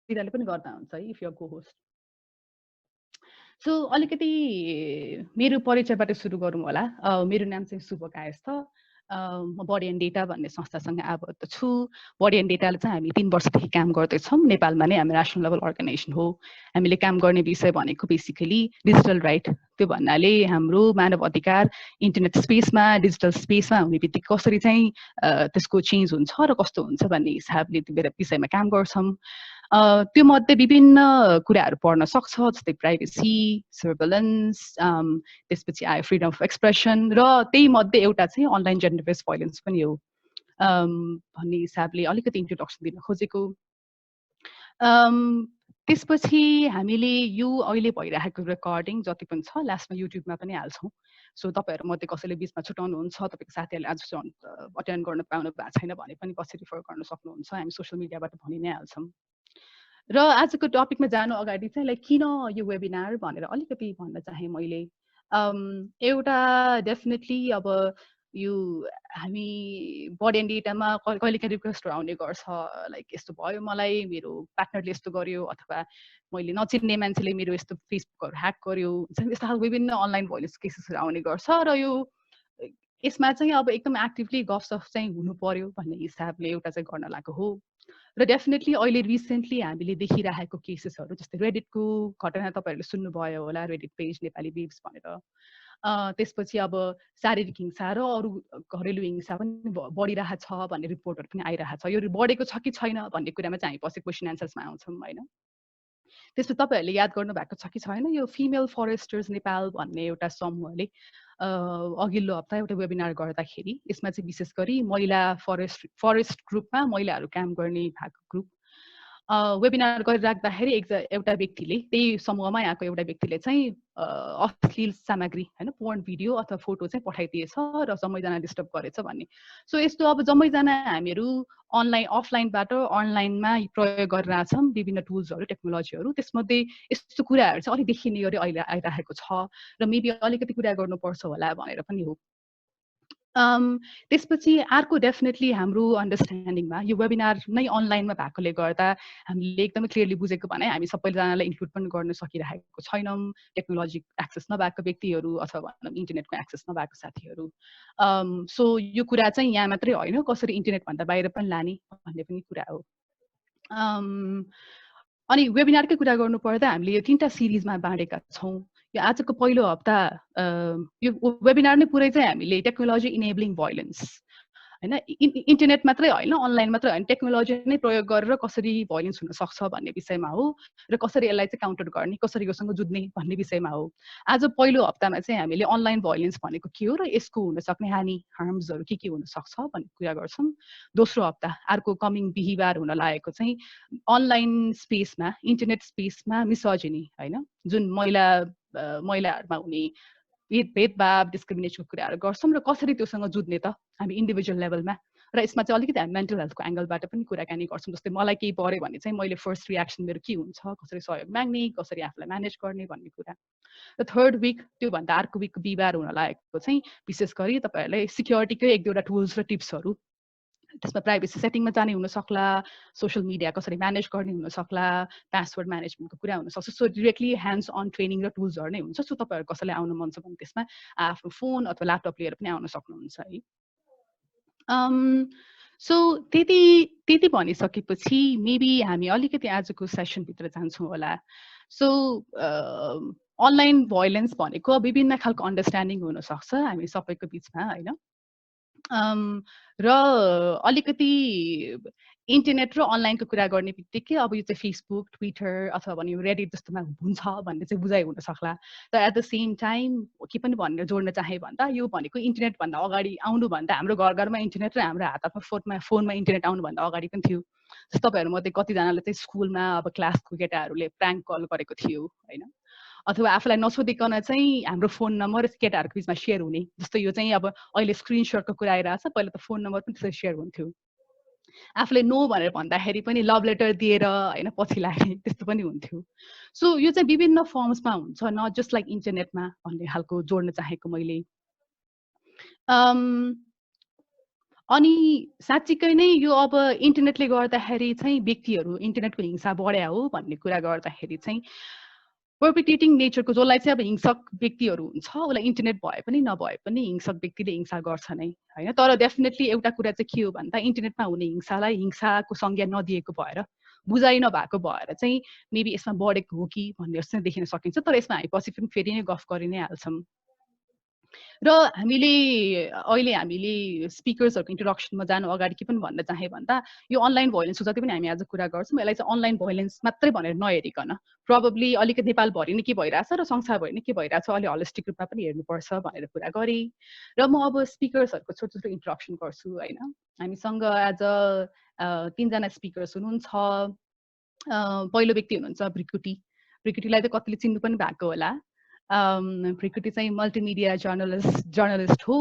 बिदाले पनि गर्दा हुन्छ है इफ यु आर को होस्ट। सो अलिकति मेरो परिचयबाट सुरु गरौँ होला। मेरो नाम चाहिँ शुभ कायस्थ। म बडी एन्ड डेटा भन्ने संस्थासँग आबद्ध छु। बडी एन्ड डेटाले चाहिँ हामी 3 वर्षदेखि काम गर्दैछौँ। नेपालमा नै हामी नेसनल लेभल अर्गनाइजेसन हो। हामीले काम गर्ने विषय भनेको बेसिकली डिजिटल राइट। त्यो भन्नाले हाम्रो मानव अधिकार इन्टरनेट स्पेसमा डिजिटल स्पेसमा हुने बित्तिकै कसरी चाहिँ त्यसको चेन्ज हुन्छ र कस्तो हुन्छ भन्ने हिसाबले त्यो विषयमा काम गर्छौँ। त्यो मध्ये विभिन्न कुराहरू पढ्न सक्छ, जस्तै प्राइभेसी, सर्भेलेन्स, त्यसपछि आयो फ्रिडम अफ एक्सप्रेसन, र त्यही मध्ये एउटा चाहिँ अनलाइन जेन्डर बेस्ड भाइलेन्स पनि हो भन्ने हिसाबले अलिकति इन्ट्रोडक्सन दिन खोजेको। त्यसपछि हामीले यो अहिले भइरहेको रेकर्डिङ जति पनि छ लास्टमा युट्युबमा पनि हाल्छौँ। सो तपाईँहरू मध्ये कसैले बिचमा छुटाउनुहुन्छ, तपाईँको साथीहरूले आज अटेन्ड गर्न पाउनु भएको छैन भने पनि पछि रिफर गर्न सक्नुहुन्छ। हामी सोसियल मिडियाबाट भनि नै हाल्छौँ। र आजको टपिकमा जानु अगाडि चाहिँ लाइक किन यो वेबिनार भनेर अलिकति भन्न चाहे मैले। एउटा डेफिनेटली अब यो हामी बडी एन्ड डेटामा कहिलेकाहीँ रिक्वेस्टहरू आउने गर्छ, लाइक यस्तो भयो मलाई, मेरो पार्टनरले यस्तो गर्यो, अथवा मैले नचिन्ने मान्छेले मेरो यस्तो फेसबुकहरू ह्याक गर्यो, यस्तो खालको विभिन्न अनलाइन भाइलेन्स केसेसहरू आउने गर्छ। र यो यसमा चाहिँ अब एकदम एक्टिभली गफसफ चाहिँ हुनु पर्यो भन्ने हिसाबले एउटा चाहिँ गर्न लागेको हो। र डेफिनेटली अहिले रिसेन्टली हामीले देखिरहेको केसेसहरू जस्तै रेडिटको घटना तपाईँहरूले सुन्नुभयो होला, रेडिट पेज नेपाली बिब्स भनेर। त्यसपछि अब शारीरिक हिंसा र अरू घरेलु हिंसा पनि बढिरहेको छ भन्ने रिपोर्टहरू पनि आइरहेको छ। यो बढेको छ कि छैन भन्ने कुरामा चाहिँ हामी पछि क्वेसन एन्सर्समा आउँछौँ होइन। त्यसपछि तपाईँहरूले याद गर्नुभएको छ कि छैन, यो फिमेल फरेस्टर्स नेपाल भन्ने एउटा समूहले अघिल्लो हप्ता एउटा वेबिनार गर्दाखेरि यसमा चाहिँ विशेष गरी महिला फरेस्ट ग्रुपमा महिलाहरू काम गर्ने भएको ग्रुप वेबिनार गरिराख्दाखेरि एउटा व्यक्तिले, त्यही समूहमा आएको एउटा व्यक्तिले चाहिँ अश्लील सामग्री होइन पोर्न भिडियो अथवा फोटो चाहिँ पठाइदिएछ र जम्मैजना डिस्टर्ब गरेछ भन्ने। सो यस्तो अब जम्मैजना हामीहरू अनलाइन अफलाइनबाट अनलाइनमा प्रयोग गरिरहेछौँ विभिन्न टुल्सहरू टेक्नोलोजीहरू। त्यसमध्ये यस्तो कुराहरू चाहिँ अलिक देखिने गरी अहिले आइरहेको छ र मेबी अलिकति कुरा गर्नुपर्छ होला भनेर पनि हो। त्यसपछि अर्को डेफिनेटली हाम्रो अन्डरस्ट्यान्डिङमा यो वेबिनार नै अनलाइनमा भएकोले गर्दा हामीले एकदमै क्लियरली बुझेको भने हामी सबैजनालाई इन्क्लुड पनि गर्न सकिरहेको छैनौँ, टेक्नोलोजी एक्सेस नभएको व्यक्तिहरू अथवा इन्टरनेटको एक्सेस नभएको साथीहरू। सो यो कुरा चाहिँ यहाँ मात्रै होइन, कसरी इन्टरनेटभन्दा बाहिर पनि लाने भन्ने पनि कुरा हो। अनि वेबिनारकै कुरा गर्नुपर्दा हामीले यो 3टा सिरिजमा बाँडेका छौँ। यो आजको पहिलो हप्ता यो वेबिनार नै पुरै चाहिँ हामीले टेक्नोलोजी इनेबलिङ भाइलेन्स होइन, इन्टरनेट मात्रै होइन, अनलाइन मात्रै होइन, टेक्नोलोजी नै प्रयोग गरेर कसरी भाइलेन्स हुन सक्छ भन्ने विषयमा हो र कसरी यसलाई चाहिँ काउन्टर गर्ने, कसरी योसँग जुझ्ने भन्ने विषयमा हो। आज पहिलो हप्तामा चाहिँ हामीले अनलाइन भाइलेन्स भनेको के हो र यसको हुन सक्ने हानि हार्म्सहरू के हुन सक्छ भन्ने कुरा गर्छौँ। दोस्रो हप्ता अर्को कमिङ बिहिबार हुन लागेको चाहिँ अनलाइन स्पेसमा इन्टरनेट स्पेसमा मिसोजिनी होइन, जुन महिलाहरूमा हुने भेदभाव डिस्क्रिमिनेसनको कुराहरू गर्छौँ र कसरी त्योसँग जुझ्ने त हामी इन्डिभिजुअल लेभलमा। र यसमा चाहिँ अलिकति हामी मेन्टल हेल्थको एङ्गलबाट पनि कुराकानी गर्छौँ। जस्तै मलाई केही पऱ्यो भने चाहिँ मैले फर्स्ट रियाक्सन मेरो के हुन्छ, कसरी सहयोग माग्ने, कसरी आफूलाई म्यानेज गर्ने भन्ने कुरा। र थर्ड विक त्योभन्दा अर्को विकको बिहिबार हुन लागेको चाहिँ विशेष गरी तपाईँहरूलाई सिक्योरिटीकै 1-2वटा टुल्स र टिप्सहरू, त्यसमा प्राइभेसी सेटिङमा जाने हुन सक्ला, सोसियल मिडिया कसरी म्यानेज गर्ने हुन सक्ला, पासवर्ड म्यानेजमेन्टको कुरा हुन सक्छ। So directly hands on training र टुल्सहरू नै हुन्छ। सो तपाईँहरू कसैलाई आउनु मन छ भने त्यसमा आफ्नो फोन अथवा ल्यापटप लिएर पनि आउन सक्नुहुन्छ है। सो त्यति भनिसकेपछि मेबी हामी अलिकति आजको सेसनभित्र जान्छौँ होला। सो अनलाइन भाइलेन्स भनेको विभिन्न खालको अन्डरस्ट्यान्डिङ हुनसक्छ हामी सबैको बिचमा होइन। र अलिकति इन्टरनेट र अनलाइनको कुरा गर्ने बित्तिकै अब यो चाहिँ फेसबुक, ट्विटर अथवा भने रेडिट जस्तोमा हुन्छ भन्ने चाहिँ बुझाइ हुन सक्ला। तर एट द सेम टाइम के पनि भनेर जोड्न चाहे भन्दा यो भनेको इन्टरनेटभन्दा अगाडि आउनुभन्दा हाम्रो घरमा इन्टरनेट र हाम्रो हातमा फोनमा इन्टरनेट आउनुभन्दा अगाडि पनि थियो। जस्तो तपाईँहरूमध्ये कतिजनाले चाहिँ स्कुलमा अब क्लासको केटाहरूले प्र्याङ्क कल गरेको थियो होइन, अथवा आफूलाई नसोधिकन चाहिँ हाम्रो फोन नम्बर केटाहरूको बिचमा सेयर हुने। जस्तो यो चाहिँ अब अहिले स्क्रिनसटको कुरा आइरहेछ, पहिला त फोन नम्बर पनि त्यसरी सेयर हुन्थ्यो। आफूले नो भनेर भन्दाखेरि पनि लभ लेटर दिएर होइन पछि लाग्ने त्यस्तो पनि हुन्थ्यो। सो यो चाहिँ विभिन्न फर्म्समा हुन्छ, नट जस्ट लाइक इन्टरनेटमा भन्ने खालको जोड्न चाहेको मैले। अनि साँच्चीकै नै यो अब इन्टरनेटले गर्दाखेरि चाहिँ व्यक्तिहरू इन्टरनेटको हिंसा बढ्या हो भन्ने कुरा गर्दाखेरि चाहिँ पर्पिटेटिङ नेचरको जसलाई चाहिँ अब हिंसक व्यक्तिहरू हुन्छ उसलाई इन्टरनेट भए पनि नभए पनि हिंसक व्यक्तिले हिंसा गर्छ नै होइन। तर डेफिनेटली एउटा कुरा चाहिँ के हो भन्दा इन्टरनेटमा हुने हिंसालाई हिंसाको संज्ञा नदिएको भएर बुझाइ नभएको भएर चाहिँ मेबी यसमा बढेको हो कि भन्ने चाहिँ देखिन सकिन्छ। तर यसमा हामी पछि पनि फेरि नै गफ गरि नै हाल्छौँ। र हामीले स्पिकर्सहरूको इन्ट्रोडक्सनमा जानु अगाडि के पनि भन्न चाहे भन्दा यो अनलाइन भोइलेन्सको जति पनि हामी आज कुरा गर्छौँ यसलाई चाहिँ अनलाइन भोइलेन्स मात्रै भनेर नहेरिकन प्रोबेबली अलिकति नेपालभरि नै के भइरहेछ र संसारभरि नै के भइरहेछ अलि होलिस्टिक रूपमा पनि हेर्नुपर्छ भनेर कुरा गरेँ। र म अब स्पिकर्सहरूको छोटो छोटो इन्ट्रोडक्सन गर्छु होइन। हामीसँग एज तीनजना स्पिकर्स हुनुहुन्छ। पहिलो व्यक्ति हुनुहुन्छ भृकुटीलाई चाहिँ कतिले चिन्नु पनि भएको होला। भृकुटी चाहिँ मल्टिमिडिया जर्नलिस्ट हो।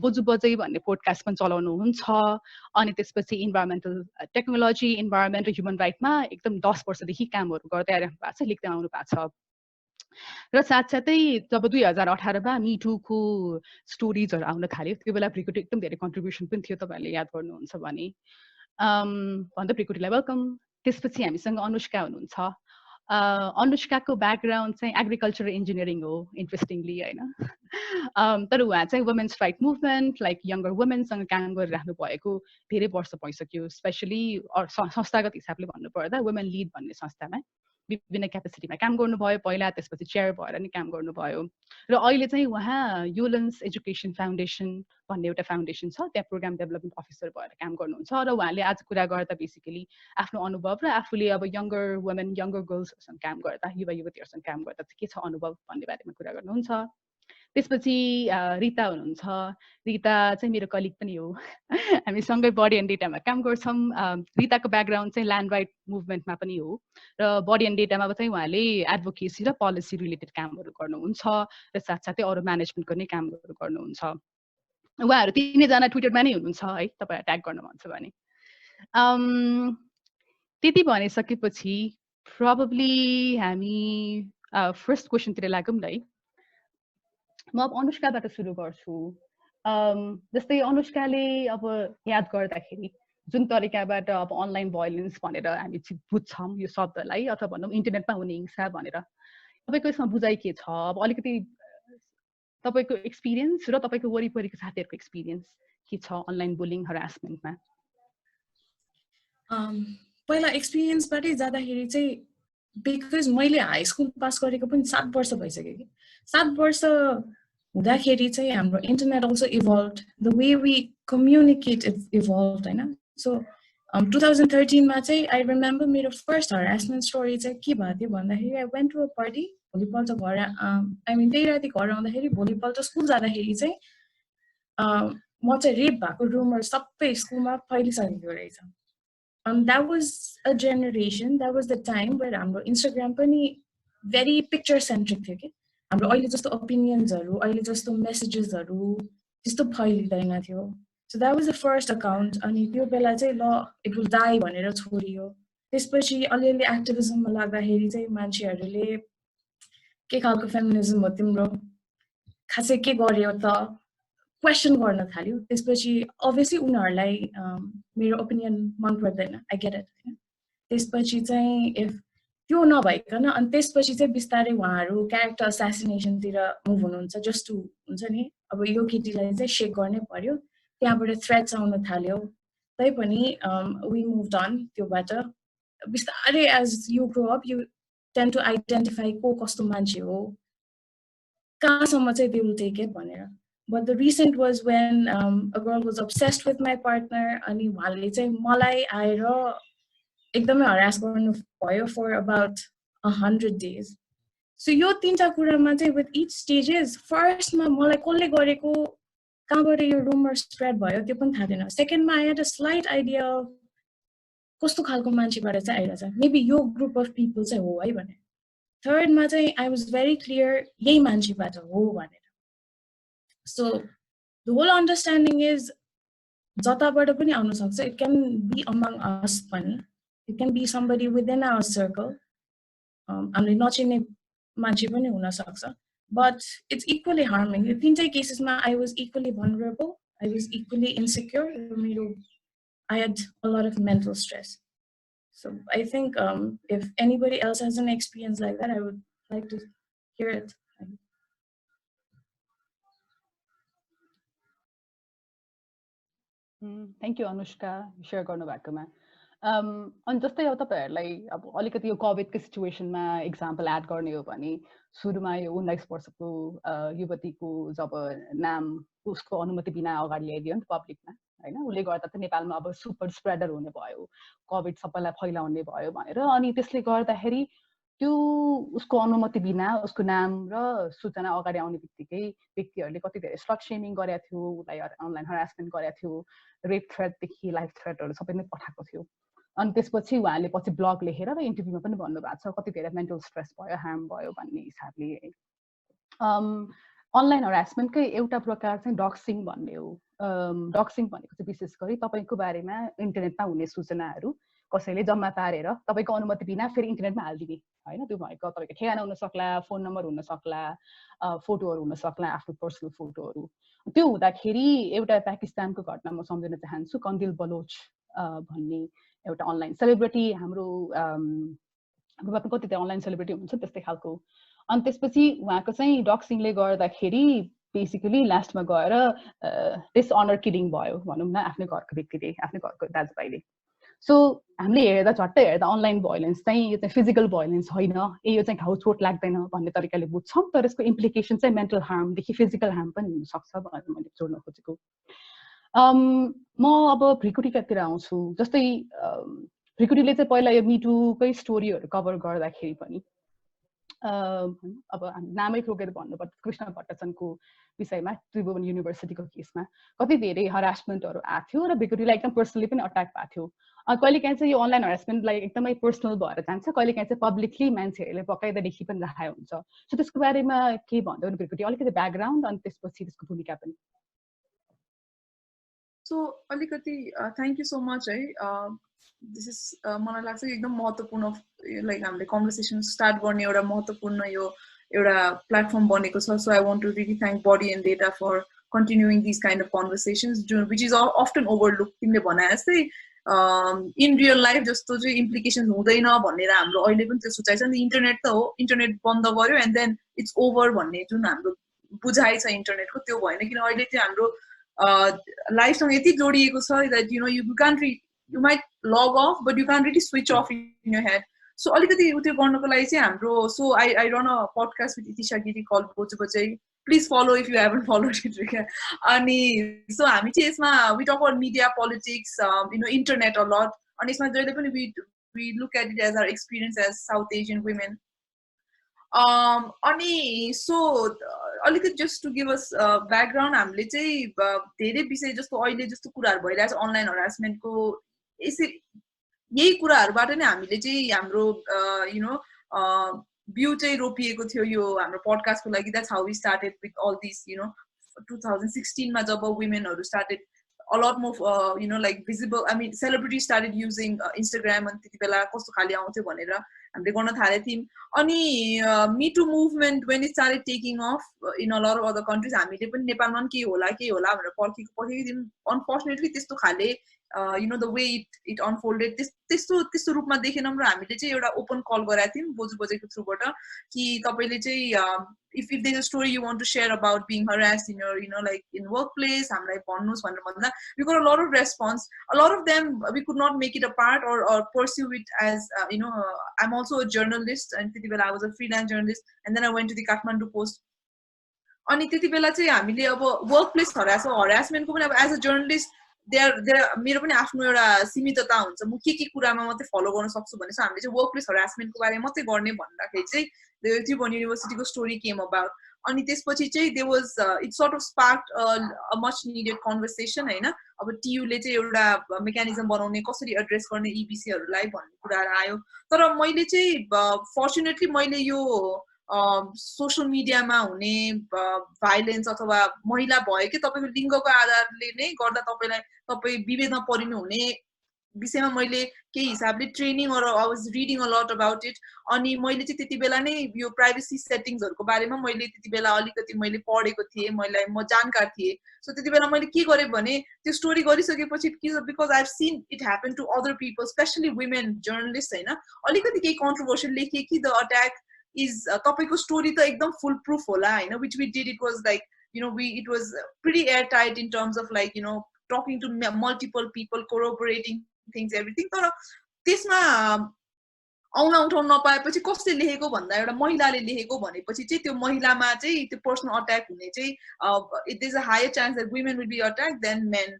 बोजू बजै भन्ने पोडकास्ट पनि चलाउनुहुन्छ। अनि त्यसपछि इन्भाइरोमेन्टल टेक्नोलोजी इन्भाइरोमेन्ट र ह्युमन राइटमा एकदम 10 वर्षदेखि कामहरू गर्दै आइरहनु भएको छ, लेख्दै आउनु भएको छ। र साथसाथै जब 2018मा मिटुको स्टोरिजहरू आउन थाल्यो त्यो बेला भृकुटी एकदम धेरै कन्ट्रिब्युसन पनि थियो, तपाईँहरूले याद गर्नुहुन्छ भने। भन्दा भृकुटीलाई वेलकम। त्यसपछि हामीसँग अनुष्का हुनुहुन्छ। अनुष्काको ब्याकग्राउन्ड चाहिँ एग्रिकल्चर इन्जिनियरिङ हो इन्ट्रेस्टिङली होइन। तर उहाँ चाहिँ women's right movement like younger वुमेनसँग काम गरिराख्नु भएको धेरै वर्ष भइसक्यो। स्पेसली संस्थागत हिसाबले भन्नुपर्दा वुमेन लिड भन्ने संस्थामा विभिन्न क्यापेसिटीमा काम गर्नुभयो पहिला, त्यसपछि चेयर भएर नि काम गर्नुभयो। र अहिले चाहिँ उहाँ युलेन्स एजुकेसन फाउन्डेसन भन्ने एउटा फाउन्डेसन छ, त्यहाँ प्रोग्राम डेभलपमेन्ट अफिसर भएर काम गर्नुहुन्छ। र उहाँले आज कुरा गर्दा बेसिकली आफ्नो अनुभव र आफूले अब यङ्गर वुमेन यङ्गर गर्ल्सहरूसँग काम गर्दा युवा युवतीहरूसँग काम गर्दा चाहिँ के छ अनुभव भन्ने बारेमा कुरा गर्नुहुन्छ। त्यसपछि रिता हुनुहुन्छ। रिता चाहिँ मेरो कलिग पनि हो। हामी सँगै बडी एन्ड डेटामा काम गर्छौँ। रिताको ब्याकग्राउन्ड चाहिँ ल्यान्ड राइट मुभमेन्टमा पनि हो र बडी एन्ड डेटामा चाहिँ उहाँले एडभोकेसी र पोलिसी रिलेटेड कामहरू गर्नुहुन्छ र साथसाथै अरू म्यानेजमेन्ट गर्ने कामहरू गर्नुहुन्छ। उहाँहरू तिनैजना ट्विटरमा नै हुनुहुन्छ है, तपाईँलाई ट्याग गर्न भन्छ भने। त्यति भनिसकेपछि प्रोबेबली हामी फर्स्ट क्वेसनतिर लागौँ न है। म अब अनुष्काबाट सुरु गर्छु। जस्तै अनुष्काले अब याद गर्दाखेरि जुन तरिकाबाट अब अनलाइन भोइलेन्स भनेर हामी बुझ्छौँ यो शब्दलाई अथवा भनौँ इन्टरनेटमा हुने हिंसा भनेर, तपाईँको यसमा बुझाइ के छ? अब अलिकति तपाईँको एक्सपिरियन्स र तपाईँको वरिपरिको साथीहरूको एक्सपिरियन्स के छ अनलाइन बुलिङ हरासमेन्टमा? पहिला एक्सपिरियन्सबाटै जाँदाखेरि चाहिँ बिकज मैले हाई स्कुल पास गरेको पनि 7 वर्ष भइसक्यो कि 7 वर्ष हुँदाखेरि चाहिँ हाम्रो internet also evolve, the way we communicate evolve होइन। सो 2013मा चाहिँ आई रिमेम्बर मेरो फर्स्ट हरासमेन्ट स्टोरी चाहिँ के भएको थियो भन्दाखेरि I went to a party. भोलिपल्ट घर आई मिन त्यही राति घर आउँदाखेरि भोलिपल्ट स्कुल जाँदाखेरि चाहिँ म चाहिँ रेप भएको रुमर सबै स्कुलमा फैलिसकेको रहेछ। That was a generation, that was the time where हाम्रो इन्स्टाग्राम पनि भेरी पिक्चर सेन्ट्रिक थियो कि हाम्रो अहिले जस्तो ओपिनियन्सहरू अहिले जस्तो मेसेजेसहरू त्यस्तो फैलिँदैन थियो। So that was the first account. अनि त्यो बेला चाहिँ ल इट विल डाई भनेर छोडियो। त्यसपछि अलिअलि एक्टिभिजममा लाग्दाखेरि चाहिँ मान्छेहरूले के खालको फेमिनिजम हो तिम्रो, खासै के गर्यो त क्वेसन गर्न थाल्यो। त्यसपछि अभियसली उनीहरूलाई मेरो ओपिनियन मन पर्दैन, आई गेट इट होइन। त्यसपछि चाहिँ इफ त्यो नभइकन अनि त्यसपछि चाहिँ बिस्तारै उहाँहरू क्यारेक्टर असासिनेसनतिर मुभ हुनुहुन्छ। जस्ट टु हुन्छ नि अब यो केटीलाई चाहिँ सेक गर्नै पर्यो, त्यहाँबाट थ्रेट्स आउन थाल्यो। तैपनि वी मुभड अन त्योबाट बिस्तारै as you grow up you tend to identify को कस्तो मान्छे हो, कहाँसम्म चाहिँ दे विल टेक इट भनेर। But the recent was when a girl was obsessed with my partner अनि उहाँले चाहिँ मलाई आएर एकदमै हरास गर्नु भयो for about 100 days. So यो तीनटा कुरामा चाहिँ with each stages फर्स्टमा मलाई कसले गरेको कहाँबाट यो rumor spread भयो त्यो पनि थाहा थिएन। सेकेन्डमा I had a slight idea कस्तो खालको मान्छेबाट चाहिँ आइरहेछ, मेबी यो ग्रुप अफ पिपल चाहिँ हो है भने। थर्डमा चाहिँ I was very clear यही मान्छेबाट हो भनेर। So the whole understanding is जताबाट पनि आउन सक्छ, it can be among us पनि, it can be somebody within our circle, हामीले नचिन्ने मान्छे पनि हुन सक्छ, but it's equally harming। यो तीनटै केसेसमा I was equally vulnerable I was equally insecure. I had a lot of mental stress. So I think if anybody else has an experience like that, I would like to hear it. Thank you, Anushka, share गर्नुभएकोमा। अनि जस्तै अब तपाईहरुलाई अब अलिकति यो कोभिडको सिचुएसनमा example add गर्ने हो भने सुरुमा यो 19 वर्षको युवतीको जब नाम उसको अनुमति बिना अगाडि ल्याइदियो नि पब्लिकमा हैन, उले गर्दा त नेपालमा अब सुपर स्प्रेडर हुने भयो, कोभिड सबैलाई फैलाउने भयो भनेर। अनि त्यसले गर्दाखेरि त्यो उसको अनुमति बिना उसको नाम र सूचना अगाडि आउने बित्तिकै व्यक्तिहरूले कति धेरै स्लट शेमिङ गरेको थियो, उसलाई अनलाइन हरासमेन्ट गरेको थियो, रेप थ्रेटदेखि लाइफ थ्रेटहरू सबै नै पठाएको थियो। अनि त्यसपछि उहाँले पछि ब्लग लेखेर र इन्टरभ्यूमा पनि भन्नुभएको छ कति धेरै मेन्टल स्ट्रेस भयो, हार्म भयो भन्ने हिसाबले। अनलाइन हरासमेन्टकै एउटा प्रकार चाहिँ डक्सिङ भन्ने हो। डक्सिङ भनेको चाहिँ विशेष गरी तपाईको बारेमा इन्टरनेटमा हुने सूचनाहरू कसैले जम्मा पारेर तपाईको अनुमति बिना फेरि इन्टरनेटमा हाल्दिने हैन। त्यो भनेको तपाईको ठेगाना हुन सक्ला, फोन नम्बर हुन सक्ला, फोटोहरू हुन सक्ला, आफ्नो पर्सनल फोटोहरू। त्यो हुँदाखेरि एउटा पाकिस्तानको घटना म सम्झिन चाहन्छु। कन्दिल बलोच भन्ने एउटा अनलाइन सेलिब्रिटी, हाम्रो कति अनलाइन सेलिब्रिटी हुन्छ त्यस्तै खालको। अनि त्यसपछि उहाँको चाहिँ डक्सिङले गर्दाखेरि बेसिकली लास्टमा गएर डिसअनर किलिङ भयो भनौँ न, आफ्नै घरको व्यक्तिले, आफ्नै घरको दाजुभाइले। सो हामीले हेर्दा झट्टै हेर्दा अनलाइन भायोलेन्स चाहिँ यो चाहिँ फिजिकल भायोलेन्स होइन, यो चाहिँ घाउ चोट लाग्दैन भन्ने तरिकाले बुझ्छौँ, तर यसको इम्प्लिकेसन चाहिँ मेन्टल हार्मदेखि फिजिकल हार्म पनि हुनसक्छ भनेर मैले जोड्न खोजेको। म अब भ्रिकुटीकातिर आउँछु। जस्तै भ्रिकुटीले चाहिँ पहिला यो मिटुकै स्टोरीहरू कभर गर्दाखेरि पनि अब नामै रोकेर भन्नुपर्दा कृष्ण भट्टाचनको विषयमा त्रिभुवन युनिभर्सिटीको केसमा कति धेरै हरासमेन्टहरू आएको थियो र भ्रिकुटीलाई एकदम पर्सनली पनि अट्याक भएको थियो। कहिलेकाहीँ चाहिँ यो अनलाइन हरासमेन्टलाई एकदमै पर्सनल भएर जान्छ, कहिलेकाहीँ चाहिँ पब्लिकली मान्छेहरूले बकाइदादेखि पनि राखेको हुन्छ। सो त्यसको बारेमा के भन्दै भ्रिकुटी, अलिकति ब्याकग्राउन्ड अनि त्यसपछि त्यसको भूमिका पनि। सो अलिकति थ्याङ्क यू सो मच है। दिस इज मलाई लाग्छ एकदम महत्त्वपूर्ण, लाइक हामीले कन्भर्सेसन स्टार्ट गर्ने एउटा महत्त्वपूर्ण यो एउटा प्लेटफर्म बनेको छ। So I want to really thank Body and Data for continuing this kind of conversations which is often overlook. तिमीले भने जस्तै इन रियल लाइफ जस्तो चाहिँ इम्प्लिकेसन हुँदैन भनेर हाम्रो अहिले पनि त्यो सोचाइ छ नि। इन्टरनेट त हो, इन्टरनेट बन्द गर्यो एन्ड देन इट्स ओभर भन्ने जुन हाम्रो बुझाइ छ इन्टरनेटको, त्यो भएन। किन अहिले चाहिँ हाम्रो लाइफसँग यति जोडिएको छ that you know you can't you might log off but you can really switch off in your head. So अलिकति त्यो गर्नको लागि चाहिँ हाम्रो so I run a podcast with Itisha Giri call Boju Bajai, please follow if you haven't followed it. अनि so हामी चाहिँ यसमा we talk about media, politics, you know internet a lot. अनि यसमा जहिले पनि we look at it as our experience as South Asian women. अनि so अलिकति just to give us background, हामीले चाहिँ धेरै विषय जस्तो अहिले जस्तो कुराहरू भइरहेछ अनलाइन हरासमेन्टको, यसरी यही कुराहरूबाट नै हामीले चाहिँ हाम्रो यु नो बिउ चाहिँ रोपिएको थियो यो हाम्रो पडकास्टको लागि। That's how we started with all this you know 2016 मा जब वुमेनहरू started a lot more you know like visible, I mean celebrities started using Instagram, and त्यति बेला कस्तो खाली आउँथ्यो भनेर हामीले गर्न थालेको थियौँ। अनि Me Too movement when it started taking off in a lot of other countries, हामीले पनि नेपालमा पनि के होला भनेर पर्खेको थियौँ। अनफर्चुनेटली त्यस्तो खाले you know the way it unfolded त्यस्तो रूपमा देखेनौँ र हामीले चाहिँ एउटा ओपन कल गराएको थियौँ बोजु बजेको थ्रुबाट कि तपाईले चाहिँ if there's a story you want to share about being harassed in your, you know, like in workplace, हामीलाई भन्नुस् भनेर भन्दा we got a lot of response. A lot of them we could not make it a part or pursue it as you know, I'm also a journalist, and त्यति बेला I was a freelance journalist, and then I went to the Kathmandu Post. अनि त्यति बेला चाहिँ हामीले अब workplace हरासमेन्टको पनि अब एज अ जर्नलिस्ट मेरो पनि आफ्नो एउटा सीमितता हुन्छ, म के कुरामा मात्रै फलो गर्न सक्छु भने चाहिँ हामीले चाहिँ वर्कप्लेस हरासमेन्टको बारेमा मात्रै गर्ने भन्दाखेरि चाहिँ त्रिभुवन युनिभर्सिटीको स्टोरी केम अबाउट। अनि त्यसपछि चाहिँ they was it sort of sparked a much needed conversation हैन। अब टियुले चाहिँ एउटा मेकानिजम बनाउने, कसरी एड्रेस गर्ने इबिसीहरूलाई भन्ने कुराहरू आयो। तर मैले चाहिँ फर्चुनेटली मैले यो सोशल मिडियामा हुने भाइलेन्स अथवा महिला भयो कि तपाईको लिङ्गको आधारले नै गर्दा तपाईँ विभेदमा परिनु हुने विषयमा मैले केही हिसाबले training or I was reading a lot about it अनि मैले चाहिँ त्यति बेला नै यो प्राइभेसी सेटिङ्सहरुको बारेमा मैले त्यति बेला अलिकति मैले पढेको थिएँ म जानकार थिएँ सो त्यति बेला मैले के गरेँ भने त्यो स्टोरी गरिसकेपछि because I have seen it happen to other people specially women journalist हैन अलिकति केही कन्ट्रोभर्सियल लेखे कि द अट्याक इज तपाईको स्टोरी त एकदम फुल प्रुफ होला हैन which we did it was like it was pretty airtight in terms of like talking to multiple people corroborating things everything तर त्यसमा आउन उठाउन नपाएपछि कसले लेखेको भन्दा एउटा महिलाले लेखेको भनेपछि चाहिँ त्यो महिलामा चाहिँ त्यो पर्सनल अट्याक हुने चाहिँ it is a higher chance that women will be attacked than men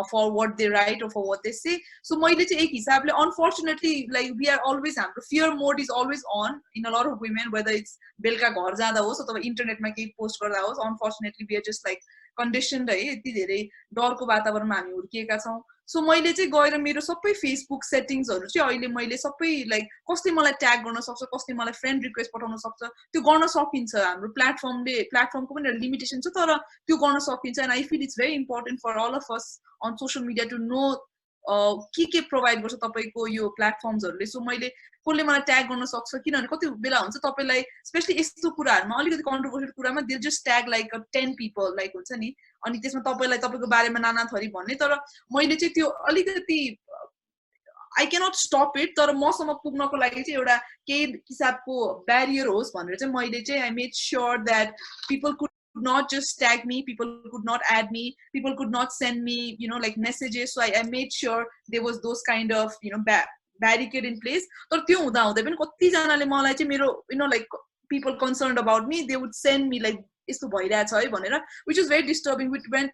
for what they write or for what they say so मैले चाहिँ एक हिसाबले unfortunately like we are always हाम्रो fear mode is always on in a lot of women whether it's बेलुका घर जाँदा होस् अथवा इन्टरनेटमा केही पोस्ट गर्दा होस् unfortunately we are just like conditioned है यति धेरै डरको वातावरणमा हामी हुर्किएका छौं सो मैले चाहिँ गएर मेरो सबै फेसबुक सेटिङ्सहरु चाहिँ अहिले मैले सबै लाइक कसले मलाई ट्याग गर्न सक्छ कसले मलाई फ्रेन्ड रिक्वेस्ट पठाउन सक्छ त्यो गर्न सकिन्छ हाम्रो प्लेटफर्मको पनि एउटा लिमिटेसन छ तर त्यो गर्न सकिन्छ and I feel it's very important for all of us on social media to know के प्रोभाइड गर्छ तपाईको यो प्लेटफर्म्सहरुले सो मैले कसले मलाई ट्याग गर्न सक्छ किनभने कति बेला हुन्छ तपाईलाई स्पेशली यस्तो कुराहरुमा अलिकति कन्ट्रोभर्सियल कुरामा they just tag like 10 people like हुन्छ नि अनि त्यसमा तपाईलाई तपाईको बारेमा नाना थरी भन्ने तर मैले चाहिँ त्यो अलिकति I cannot stop it तर मसम्म पुग्नको लागि चाहिँ एउटा केही हिसाबको ब्यारियर होस् भनेर चाहिँ मैले चाहिँ I made sure that people could not just tag me, people could not add me, people could not send me, like messages. So I made sure there was those kind of, barricade in place. तर त्यो हुँदा हुँदै पनि कति जनाले मलाई चाहिँ मेरो, like people concerned about me, they would send me like यस्तो भइरहेछ है भनेर, which is very disturbing. Which went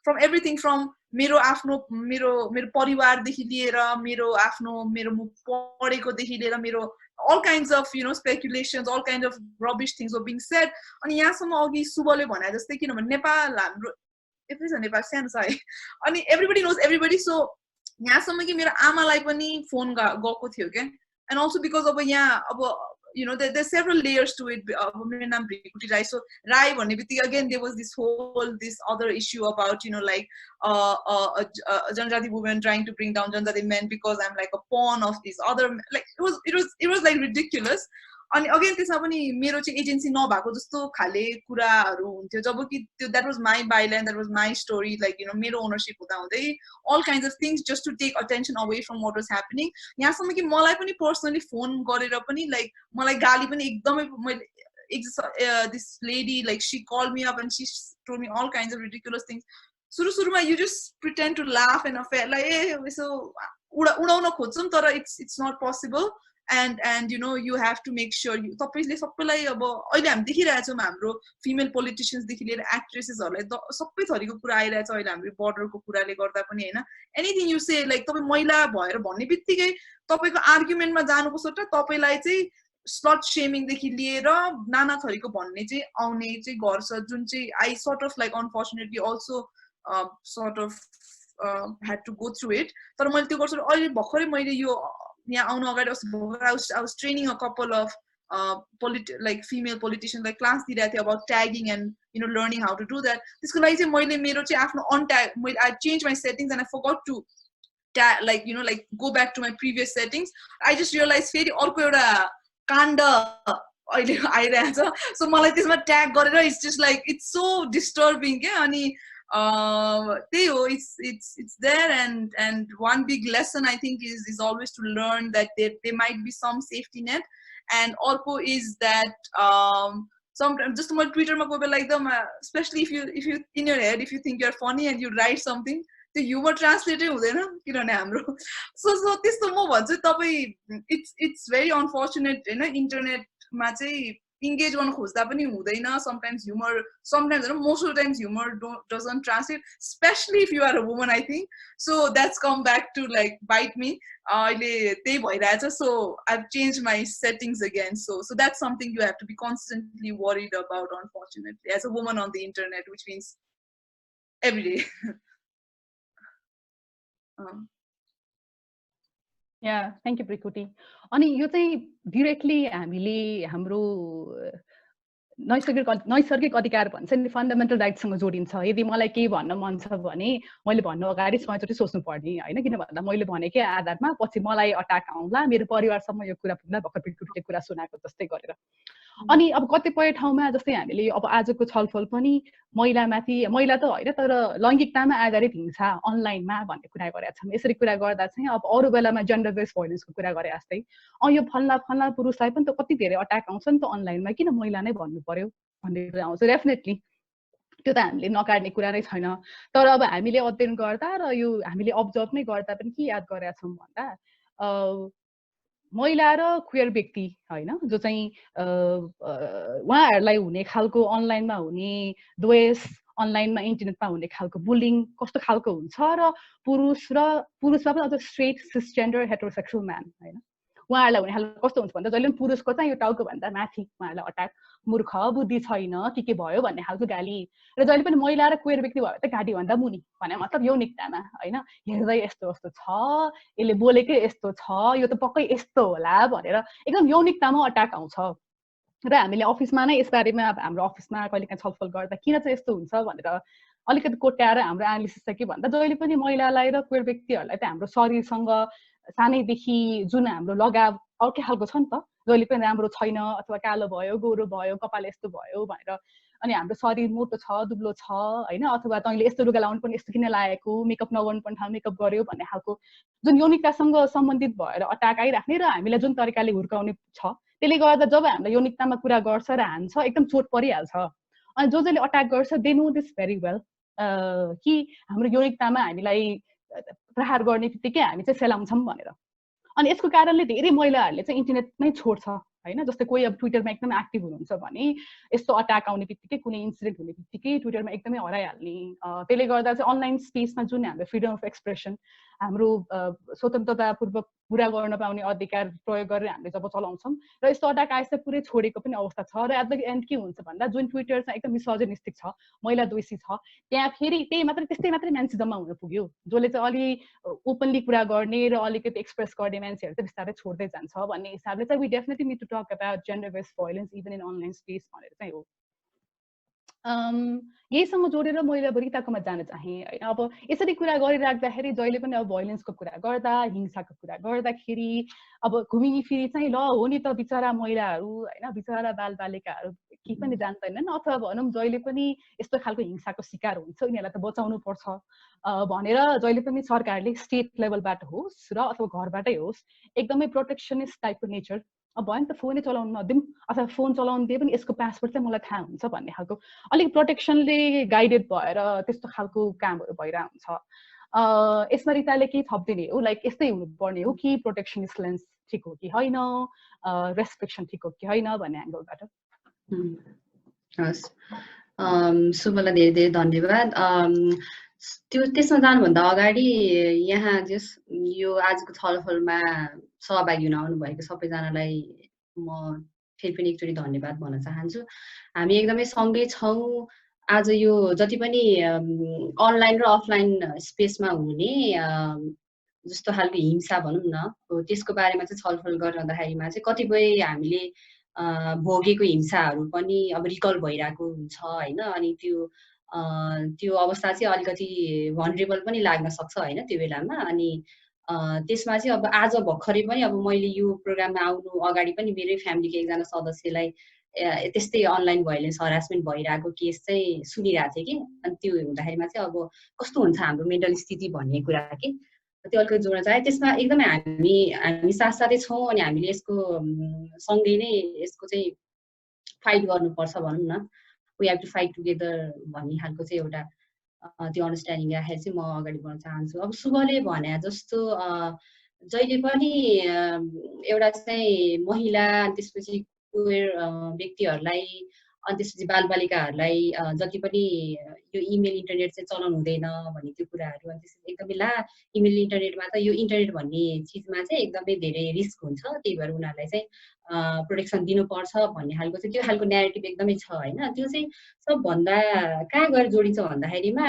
from everything from मेरो आफ्नो मेरो परिवारदेखि लिएर मेरो पढेकोदेखि लिएर मेरो all kinds of speculations, all kinds of rubbish things were being said. अनि यहाँसम्म अघि सुबले भने जस्तै किनभने नेपाल हाम्रो यति छ नेपाल सानो छ है अनि everybody knows everybody so यहाँसम्म कि मेरो आमालाई पनि फोन गएको थियो के and also because अब यहाँ अब there's several layers to it. मेरो नाम भृकुटी राई so राई भन्ने बित्तिकै again there was this other issue about like जनजाति women trying to bring down जनजाति men because I'm like a pawn of these other like it was like ridiculous. अनि again त्यसमा पनि मेरो चाहिँ एजेन्सी नभएको जस्तो खाले कुराहरु हुन्थ्यो जबकि त्यो that was my byline, that was my story, like मेरो ओनरशिप हुँदा हुँदै all kinds of things just to take attention away from what was happening. यहाँसम्म कि मलाई पनि पर्सनली फोन गरेर पनि like मलाई गाली पनि एकदमै मैले this lady like she called me up and she told me all kinds of ridiculous things. सुरुमा you just pretend to laugh and affair like so उडाउन खोज्छौं तर it's not possible. And you have to make sure तपाईले सबैलाई अब अहिले हामी देखिरहेछौं हाम्रो female पोलिटिशियन्स देखि लिएर एक्ट्रेसेसहरुलाई सबै थरीको कुरा आइरहेछ अहिले हाम्रो बर्डरको कुराले गर्दा पनि हैन एनीथिङ यु से लाइक तपाई महिला भएर भन्ने बित्तिकै तपाईको आर्गुमेन्टमा जानुको सट्टा तपाईलाई चाहिँ स्लट शेमिङ देखि लिएर नाना थरीको भन्ने चाहिँ आउने चाहिँ गर्छ जुन चाहिँ I sort of like unfortunately also sort of had to go through it तर मैले त्यो गर्छु अहिले भर्खरै मैले यो यहाँ आउन अगाडि I was training a couple of like female politicians like class दिइरहेको थियो about tagging and learning how to do that. त्यसको लागि चाहिँ मैले मेरो चाहिँ आफ्नो untag I changed my settings and I forgot to tag like like go back to my previous settings. I just realized फेरि अर्को एउटा काण्ड अहिले आइरहेछ so मलाई त्यसमा ट्याग गरेर it's just like it's so disturbing के अनि it's there and one big lesson I think is always to learn that there might be some safety net and also is that sometimes just on Twitter ma go like them especially if you in your head if you think you're funny and you write something the humor translated हुँदैन किनभने हाम्रो so त्यस्तो म भन्छु तपाई it's very unfortunate हैन internet मा चाहिँ engage गर्न खोज्दा पनि हुँदैन sometimes most of the times humor doesn't translate especially if you are a woman I think so that's come back to like bite me अहिले त्यही भइरहेछ so I've changed my settings again so that's something you have to be constantly worried about unfortunately as a woman on the internet which means every day Yeah, thank you Prikuti. अनि यो चाहिँ directly हामीले हाम्रो नैसर्गिक अधिकार भन्छ नि fundamental राइट्ससँग जोडिन्छ। यदि मलाई केही भन्न मन छ भने मैले भन्नु अगाडि स्वयंचोटि सोच्नु पर्ने होइन, किन भन्दा मैले भनेकै आधारमा पछि मलाई अट्याक आउँला, मेरो परिवारसम्म यो कुरा पुग्ला, भर्खर पिटकुटीले कुरा सुनाएको जस्तै गरेर। अनि अब कतिपय ठाउँमा जस्तै हामीले अब आजको छलफल पनि महिला त होइन तर लैङ्गिकतामा आधारित हिंसा अनलाइनमा भन्ने कुरा गरेका छौँ। यसरी कुरा गर्दा चाहिँ अब अरू बेलामा जेन्डर बेस्ड भायोलेन्सको कुरा गरे जस्तै यो फल्ला पुरुषलाई पनि त कति धेरै अट्याक आउँछ नि त अनलाइनमा, किन महिला नै भन्नु पर्यो भन्ने कुरा आउँछ। डेफिनेटली त्यो त हामीले नकार्ने कुरा नै छैन। तर अब हामीले अध्ययन गर्दा र यो हामीले अब्जर्भ नै गर्दा पनि के याद गरेका छौँ भन्दा महिला र क्वेयर व्यक्ति होइन जो चाहिँ उहाँहरूलाई हुने खालको अनलाइनमा हुने द्वेष, अनलाइनमा इन्टरनेटमा हुने खालको बुलिङ कस्तो खालको हुन्छ र पुरुषमा पनि अझ स्ट्रेट सिसजेन्डर हेटेरोसेक्सुअल म्यान होइन उहाँहरूलाई हुने खालको कस्तो हुन्छ भन्दा जहिले पनि पुरुषको चाहिँ यो टाउकोभन्दा माथि उहाँहरूलाई अट्याक, मूर्ख, बुद्धि छैन, के भयो भन्ने खालको गाली, र जहिले पनि महिला र क्वेयर व्यक्ति भयो त घाँटीभन्दा मुनि भने मतलब यौनिकतामा होइन हेर्दै यस्तो यस्तो छ, यसले बोलेकै यस्तो छ, यो त पक्कै यस्तो होला भनेर एकदम यौनिकतामा अट्याक आउँछ। र हामीले अफिसमा नै यसबारेमा अब हाम्रो अफिसमा कहिलेकाहीँ छलफल गर्दा किन चाहिँ यस्तो हुन्छ भनेर अलिकति कोट्याएर हाम्रो एनालिसिस चाहिँ के भन्दा जहिले पनि महिलालाई र क्वेयर व्यक्तिहरूलाई त हाम्रो शरीरसँग सानैदेखि जुन हाम्रो लगाव अर्कै खालको छ नि त, जहिले पनि राम्रो छैन अथवा कालो भयो, गोरो भयो, कपाल यस्तो भयो भनेर, अनि हाम्रो शरीर मोटो छ, दुब्लो छ होइन, अथवा तैँले यस्तो लुगा लाउनु पनि यस्तो किन लागेको, मेकअप नगर्नु पनि ठाउँ मेकअप गर्यो भन्ने खालको जुन यौनिकतासँग सम्बन्धित भएर अट्याक आइराख्ने र हामीलाई जुन तरिकाले हुर्काउने छ, त्यसले गर्दा जब हामीलाई यौनिकतामा कुरा गर्छ र हान्छ एकदम चोट परिहाल्छ। अनि जसले अट्याक गर्छ they know this very well कि हाम्रो यौनिकतामा हामीलाई प्रहार गर्ने बित्तिकै हामी चाहिँ सेलाउँछौँ भनेर। अनि यसको कारणले धेरै महिलाहरूले चाहिँ इन्टरनेट नै छोड्छ होइन। जस्तै कोही अब ट्विटरमा एकदमै एक्टिभ हुनुहुन्छ भने यस्तो अट्याक आउने बित्तिकै कुनै इन्सिडेन्ट हुने बित्तिकै ट्विटरमा एकदमै हराइहाल्ने। त्यसले गर्दा चाहिँ अनलाइन स्पेसमा जुन हाम्रो फ्रिडम अफ एक्सप्रेसन, हाम्रो स्वतन्त्रतापूर्वक कुरा गर्न पाउने अधिकार प्रयोग गरेर हामीले जब चलाउँछौँ र यस्तो अट्याक आएपछि पुरै छोडेको पनि अवस्था छ। र एट द एन्ड के हुन्छ भन्दा जुन ट्विटर चाहिँ एकदम मिसोजिनिस्टिक छ, महिला द्वेषी छ, त्यहाँ फेरि त्यस्तै मात्रै मान्छे जम्मा हुन पुग्यो जसले चाहिँ अलि ओपनली कुरा गर्ने र अलिकति एक्सप्रेस गर्ने मान्छेहरू चाहिँ बिस्तारै छोड्दै जान्छ भन्ने हिसाबले चाहिँ we definitely need to talk about gender based violence even in online space भनेर चाहिँ हो। यहीसँग जोडेर मैले अब रिताकोमा जान चाहेँ होइन। अब यसरी कुरा गरिराख्दाखेरि जहिले पनि अब भायोलेन्सको कुरा गर्दा, हिंसाको कुरा गर्दाखेरि अब घुमिफिरी चाहिँ ल हो नि त बिचरा महिलाहरू होइन, बिचरा बालबालिकाहरू केही पनि जान्दैनन् अथवा भनौँ जहिले पनि यस्तो खालको हिंसाको शिकार हुन्छ, यिनीहरूलाई त बचाउनु पर्छ भनेर जहिले पनि सरकारले स्टेट लेभलबाट होस् र अथवा घरबाटै होस् एकदमै प्रोटेक्सनिस्ट टाइपको नेचर, अब भयो नि त फोनै चलाउनु नदिउँ अथवा फोन चलाउनु दिए पनि यसको पासवर्ड चाहिँ मलाई थाहा हुन्छ भन्ने खालको अलिक प्रोटेक्सनले गाइडेड भएर त्यस्तो खालको कामहरू भइरहेको हुन्छ। यसमा रिताले केही थपिदिने हो, लाइक यस्तै हुनुपर्ने हो कि प्रोटेक्सनिस्ट लेन्स ठिक हो कि होइन, रेस्ट्रिक्सन ठिक हो कि होइन भन्ने एङ्गलबाट। हस्, सुमलाई धेरै धेरै धन्यवाद। त्यसमा जानुभन्दा अगाडि यहाँ यो आजको छलफलमा सहभागी हुन आउनुभएको सबैजनालाई म फेरि पनि एकचोटि धन्यवाद भन्न चाहन्छु। हामी एकदमै सँगै छौँ। आज यो जति पनि अनलाइन र अफलाइन स्पेसमा हुने जस्तो खालको हिंसा भनौँ न, त्यसको बारेमा चाहिँ छलफल गरिरहँदाखेरिमा चाहिँ कतिपय हामीले भोगेको हिंसाहरू पनि अब रिकल भइरहेको हुन्छ होइन। अनि त्यो अवस्था चाहिँ अलिकति भनरेबल पनि लाग्न सक्छ होइन त्यो बेलामा। अनि त्यसमा चाहिँ अब आज भर्खरै पनि अब मैले यो प्रोग्राममा आउनु अगाडि पनि मेरै फ्यामिलीको एकजना सदस्यलाई त्यस्तै अनलाइन भायोलेन्स हरासमेन्ट भइरहेको केस चाहिँ सुनिरहेको थिएँ कि। अनि त्यो हुँदाखेरिमा चाहिँ अब कस्तो हुन्छ हाम्रो मेन्टल स्थिति भन्ने कुरा कि त्यो अलिकति जोड्न चाहे। त्यसमा एकदमै हामी साथसाथै छौँ अनि हामीले यसको सँगै नै यसको चाहिँ फाइट गर्नुपर्छ भनौँ न, we have to fight together भन्ने खालको चाहिँ एउटा त्यो अन्डरस्ट्यान्डिङ राखेर चाहिँ म अगाडि बढ्न चाहन्छु। अब शुभले भने जस्तो जहिले पनि एउटा चाहिँ महिला त्यसपछि क्वेयर व्यक्तिहरूलाई अनि त्यसपछि बालबालिकाहरूलाई जति पनि यो इमेल इन्टरनेट चाहिँ चलाउनु हुँदैन भन्ने त्यो कुराहरू, अनि त्यसपछि एकदमै इमेल इन्टरनेटमा त यो इन्टरनेट भन्ने चिजमा चाहिँ एकदमै धेरै रिस्क हुन्छ, त्यही भएर उनीहरूलाई चाहिँ प्रोटेक्सन दिनुपर्छ भन्ने खालको चाहिँ त्यो खालको न्यारेटिभ एकदमै छ होइन। त्यो चाहिँ सबभन्दा कहाँ गएर जोडिन्छ भन्दाखेरिमा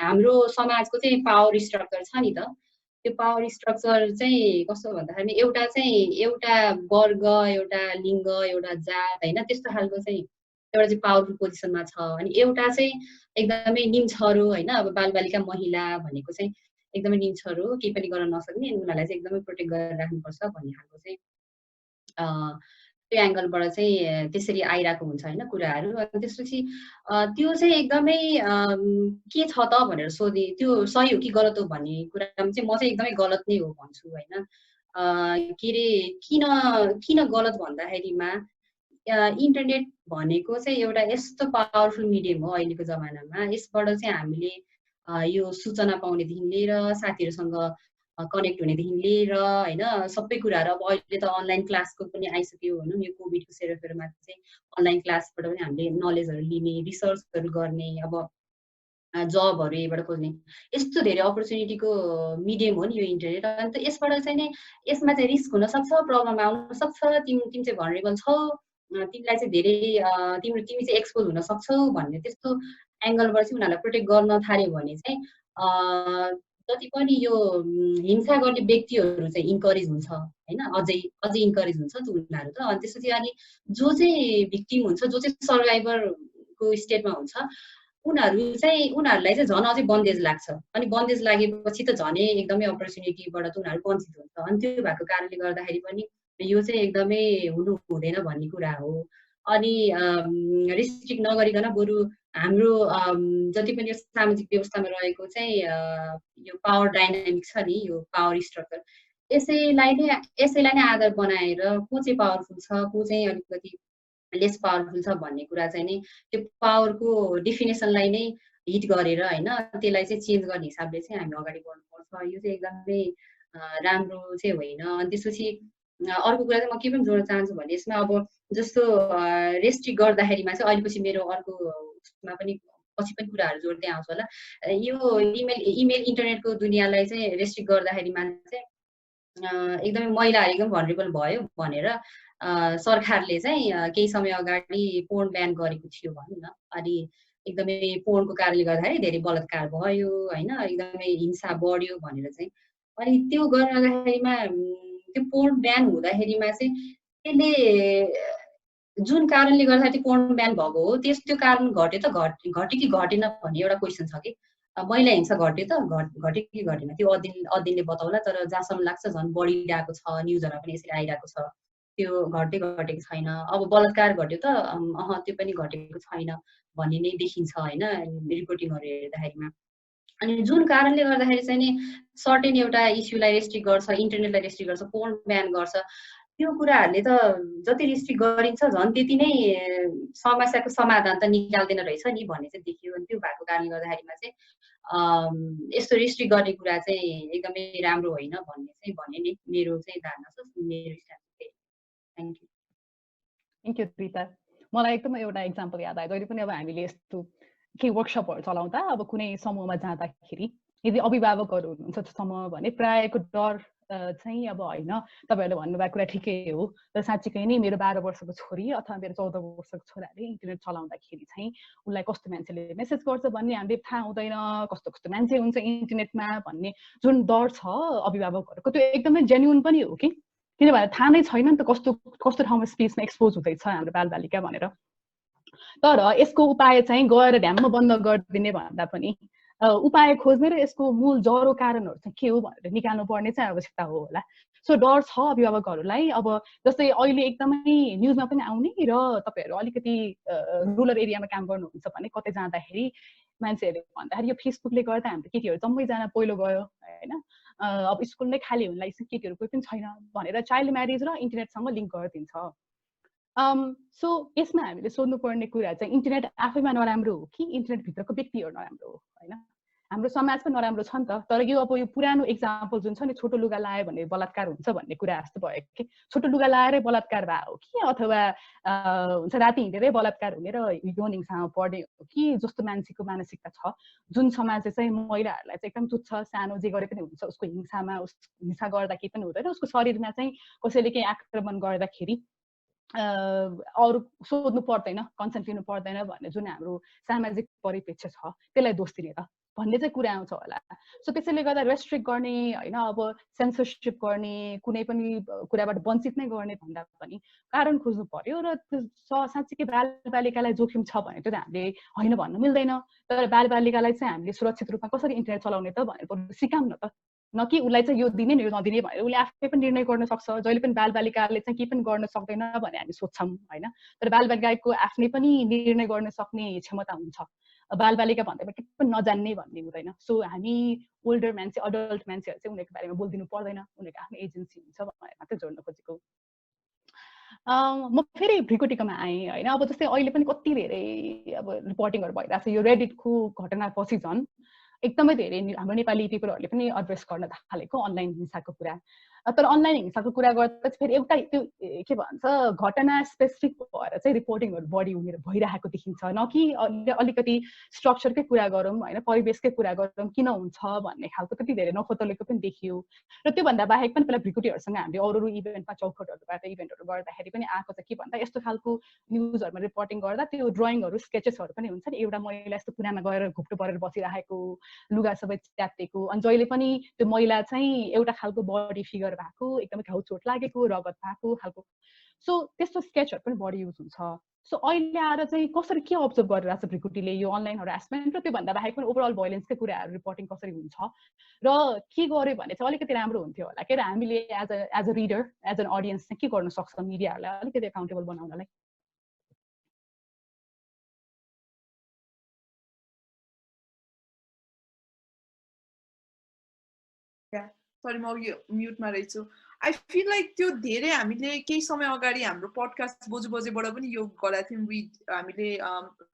हाम्रो समाजको चाहिँ पावर स्ट्रक्चर छ नि त, त्यो पावर स्ट्रक्चर चाहिँ कस्तो भन्दाखेरि एउटा वर्ग, एउटा लिङ्ग, एउटा जात होइन, त्यस्तो खालको चाहिँ एउटा चाहिँ पावरफुल पोजिसनमा छ अनि एउटा चाहिँ एकदमै निम्छरो हैन अब बालबालिका महिला भनेको चाहिँ एकदमै निम्छरो केही पनि गर्न नसक्ने अनि उनीहरूलाई चाहिँ एकदमै प्रोटेक्ट गरेर राख्नुपर्छ भन्ने खालको चाहिँ त्यो एंगलबाट चाहिँ त्यसरी आइराको हुन्छ हैन कुराहरू अनि त्यसपछि त्यो चाहिँ एकदमै के छ त भनेर सोधे त्यो सही हो कि गलत हो भन्ने कुरामा चाहिँ म चाहिँ एकदमै गलत नै हो भन्छु हैन के रे किन गलत भन्दाखेरिमा इन्टरनेट भनेको चाहिँ एउटा यस्तो पावरफुल मिडियम हो अहिलेको जमानामा यसबाट चाहिँ हामीले यो सूचना पाउनेदेखि लिएर साथीहरूसँग कनेक्ट हुनेदेखि लिएर हैन सबै कुराहरू अब अहिले त अनलाइन क्लासको पनि आइसक्यो भनौँ यो कोभिडको सेरोफेरोमा चाहिँ अनलाइन क्लासबाट पनि हामीले नलेजहरू लिने रिसर्चहरू गर्ने अब जबहरू यहीबाट खोज्ने यस्तो धेरै अपर्च्युनिटीको मिडियम हो नि यो इन्टरनेट अन्त यसबाट चाहिँ नि यसमा चाहिँ रिस्क हुन सक्छ प्रब्लम आउन सक्छ तिमी चाहिँ भनरेबल छौ तिमीलाई चाहिँ धेरै तिमी चाहिँ एक्सपोज हुन सक्छौ भन्ने त्यस्तो एंगलबाट चाहिँ उनीहरूलाई प्रोटेक्ट गर्न थाल्यो भने चाहिँ जति पनि यो हिंसा गर्ने व्यक्तिहरू चाहिँ इन्करेज हुन्छ हैन अझै इन्करेज हुन्छ उनीहरू त अनि त्यसपछि अनि जो चाहिँ भिक्टिम हुन्छ जो चाहिँ सर्भाइभरको स्टेटमा हुन्छ उनीहरूलाई चाहिँ झन् अझै बन्देज लाग्छ अनि बन्देज लागेपछि त झनै एकदमै अपर्च्युनिटीबाट त उनीहरू वञ्चित हुन्छ अनि त्यो भएको कारणले गर्दाखेरि पनि यो चाहिँ एकदमै हुनु हुँदैन भन्ने कुरा हो अनि रिस्ट्रिक्ट नगरिकन बरु हाम्रो जति पनि यो सामाजिक व्यवस्थामा रहेको चाहिँ यो पावर डाइनामिक्स छ नि यो पावर स्ट्रक्चर यसैलाई नै आधार बनाएर को चाहिँ पावरफुल छ को चाहिँ अलिकति लेस पावरफुल छ भन्ने कुरा चाहिँ नि त्यो पावरको डेफिनेसनलाई नै हिट गरेर हैन त्यसलाई चाहिँ चेन्ज गर्ने हिसाबले चाहिँ हामी अगाडि बढ्नुपर्छ यो चाहिँ एकदमै राम्रो चाहिँ होइन अनि त्यसपछि अर्को कुरा चाहिँ म के पनि जोड्न चाहन्छु भने यसमा अब जस्तो रेस्ट्रिक्ट गर्दाखेरिमा चाहिँ अहिलेपछि मेरो अर्को उसमा पनि पछि पनि कुराहरू जोड्दै आउँछ होला यो इमेल इन्टरनेटको दुनियाँलाई चाहिँ रेस्ट्रिक्ट गर्दाखेरिमा चाहिँ एकदमै महिलाहरू एकदम भनरेबल भयो भनेर सरकारले चाहिँ केही समय अगाडि पोर्न ब्यान गरेको थियो भनौँ न अनि एकदमै पोर्नको कारणले गर्दाखेरि धेरै बलात्कार भयो हैन एकदमै हिंसा बढ्यो भनेर चाहिँ अनि त्यो गर्दाखेरिमा त्यो पोर्न ब्यान हुँदाखेरिमा चाहिँ त्यसले जुन कारणले गर्दा त्यो पोर्न ब्यान भएको हो त्यो कारण घट्यो त घट्यो कि घटेन भन्ने एउटा क्वेसन छ कि महिला हिंसा घट्यो त घट्यो कि घटेन त्यो अध्ययनले बताउला तर जहाँसम्म लाग्छ झन् बढिरहेको छ न्युजहरूमा पनि यसरी आइरहेको छ त्यो घटेको छैन अब बलात्कार घट्यो त त्यो पनि घटेको छैन भन्ने नै देखिन्छ हैन रिपोर्टिङहरू हेर्दाखेरिमा अनि जुन कारणले गर्दाखेरि चाहिँ नि सर्टेन एउटा इस्युलाई रेस्ट्रिक्ट गर्छ इन्टरनेटलाई रेस्ट्रिक्ट गर्छ पोर्न ब्यान गर्छ त्यो कुराहरूले त जति रेस्ट्रिक्ट गरिन्छ झन् त्यति नै समस्याको समाधान त निकाल्दैन रहेछ नि भन्ने चाहिँ देखियो अनि त्यो भएको कारणले गर्दाखेरिमा चाहिँ यस्तो रेस्ट्रिक्ट गर्ने कुरा चाहिँ एकदमै राम्रो होइन भन्ने नि मेरो चाहिँ धारणा छ मेरो स्ट्यान्ड थ्याङ्क यू रिता मलाई एकदमै एउटा इक्जाम्पल याद आयो जहिले पनि अब हामीले यस्तो केही वर्कसपहरू चलाउँदा अब कुनै समूहमा जाँदाखेरि यदि अभिभावकहरू हुनुहुन्छ त्यो समूह भने प्रायको डर चाहिँ अब होइन तपाईँहरूले भन्नुभएको कुरा ठिकै हो तर साँच्चीकै नै मेरो 12 वर्षको छोरी अथवा मेरो 14 वर्षको छोराले इन्टरनेट चलाउँदाखेरि चाहिँ उसलाई कस्तो मान्छेले मेसेज गर्छ भन्ने हामीले थाहा हुँदैन कस्तो मान्छे हुन्छ इन्टरनेटमा भन्ने जुन डर छ अभिभावकहरूको त्यो एकदमै जेन्युन पनि हो कि किनभने थाहा नै छैन नि त कस्तो ठाउँमा स्पेसमा एक्सपोज हुँदैछ हाम्रो बालबालिका भनेर तर यसको उपाय चाहिँ गएर ढ्याम्म बन्द गरिदिने भन्दा पनि उपाय खोज्ने र यसको मूल जरो कारणहरू चाहिँ के हो भनेर निकाल्नु पर्ने चाहिँ आवश्यकता हो होला सो डर छ अभिभावकहरूलाई अब जस्तै अहिले एकदमै न्युजमा पनि आउने र तपाईँहरू अलिकति रुरल एरियामा काम गर्नुहुन्छ भने कतै जाँदाखेरि मान्छेहरूले भन्दाखेरि यो फेसबुकले गर्दा हाम्रो केटीहरू जम्मैजना पहिलो गयो हैन अब स्कुल नै खाली हुन लागिसक्यो केटीहरू कोही पनि छैन भनेर चाइल्ड म्यारेज र इन्टरनेटसँग लिङ्क गरिदिन्छ सो यसमा हामीले सोध्नुपर्ने कुरा चाहिँ इन्टरनेट आफैमा नराम्रो हो कि इन्टरनेटभित्रको व्यक्तिहरू नराम्रो हो हैन हाम्रो समाज पनि नराम्रो छ नि त तर यो अब यो पुरानो एक्जाम्पल जुन छ नि छोटो लुगा लायो भने बलात्कार हुन्छ भन्ने कुरा जस्तो भयो कि छोटो लुगा लाएरै बलात्कार भयो कि अथवा हुन्छ राति हिँडेरै बलात्कार हुने र यौन हिंसामा पर्ने हो कि जस्तो मान्छेको मानसिकता छ जुन समाजले चाहिँ महिलाहरूलाई चाहिँ एकदम तुच्छ सानो जे गरे पनि हुन्छ उसको हिंसा गर्दा केही पनि हुँदैन उसको शरीरमा चाहिँ कसैले केही आक्रमण गर्दाखेरि अरू सोध्नु पर्दैन कन्सेन्ट लिनु पर्दैन भन्ने जुन हाम्रो सामाजिक परिप्रेक्ष्य छ त्यसलाई दोष दिने त भन्ने चाहिँ कुरा आउँछ होला सो त्यसैले गर्दा रेस्ट्रिक्ट गर्ने हैन अब सेन्सरशिप गर्ने कुनै पनि कुराबाट वञ्चित नै गर्ने भन्दा पनि कारण खोज्नु पर्यो र साँच्चै बालबालिकालाई जोखिम छ भने त्यो हामीले हैन भन्न मिल्दैन तर बालबालिकालाई चाहिँ हामीले सुरक्षित रूपमा कसरी इन्टरनेट चलाउने त भनेर सिकाउँ न त न कि उसलाई चाहिँ यो दिने यो नदिने भनेर उसले आफै पनि निर्णय गर्न सक्छ जहिले पनि बालबालिकाले चाहिँ के पनि गर्न सक्दैन भने हामी सोच्छौँ हैन तर बालबालिकाको आफ्नै पनि निर्णय गर्न सक्ने क्षमता हुन्छ बालबालिका भन्दा के पनि नजान्ने भन्ने हुँदैन सो हामी ओल्डर मान्छे अडल्ट मान्छेहरू चाहिँ उनीहरूको बारेमा बोलिदिनु पर्दैन उनीहरूको आफ्नो एजेन्सी हुन्छ भनेर मात्रै जोड्न खोजेको म फेरि भ्रिकुटीकोमा आएँ हैन अब जस्तै अहिले पनि कति धेरै अब रिपोर्टिङहरू भइरहेको छ यो रेडिटको घटनापछि झन् एकदमै धेरै हाम्रो नेपाली पिपलहरूले पनि एड्रेस गर्न थालेको अनलाइन हिंसाको कुरा तर अनलाइन हिंसाको कुरा गर्दा चाहिँ फेरि एउटा त्यो के भन्छ घटना स्पेसिफिक भएर चाहिँ रिपोर्टिङहरू बढी भइरहेको देखिन्छ न कि अलिकति स्ट्रक्चरकै कुरा गरौँ हैन परिवेशकै कुरा गरौँ किन हुन्छ भन्ने खालको कति धेरै नफतलेको पनि देखियो र त्योभन्दा बाहेक पनि पहिला भ्रिकुटीहरूसँग हामीले अरू इभेन्टमा चौखटहरूबाट इभेन्टहरू गर्दाखेरि पनि आएको छ के भन्दा यस्तो खालको न्युजहरूमा रिपोर्टिङ गर्दा त्यो ड्रइङहरू स्केचेसहरू पनि हुन्छ नि एउटा महिला यस्तो कुनामा गएर घुप्टो परेर बसिरहेको लुगा सबै च्यातेको अनि जहिले पनि त्यो महिला चाहिँ एउटा खालको बडी फिगर भएको एकदमै घाउ चोट लागेको रगत भएको खालको सो त्यस्तो स्केचहरू पनि बढी युज हुन्छ सो अहिले आएर चाहिँ कसरी के अब्जर्भ गरिरहेको छ भ्रिकुटीले यो अनलाइन हरासमेन्ट र त्योभन्दा बाहेक पनि ओभरअल भाइलेन्सकै कुराहरू रिपोर्टिङ कसरी हुन्छ र के गर्यो भने चाहिँ अलिकति राम्रो हुन्थ्यो होला के हामीले as a reader as an audience चाहिँ के गर्न सक्छ मिडियाहरूलाई अलिकति एकाउन्टेबल बनाउनलाई सरी म म्युटमा रहेछु आई फिल लाइक त्यो धेरै हामीले केही समय अगाडि हाम्रो पडकास्ट बोजू बजेबाट पनि यो गरेका थियौँ हामीले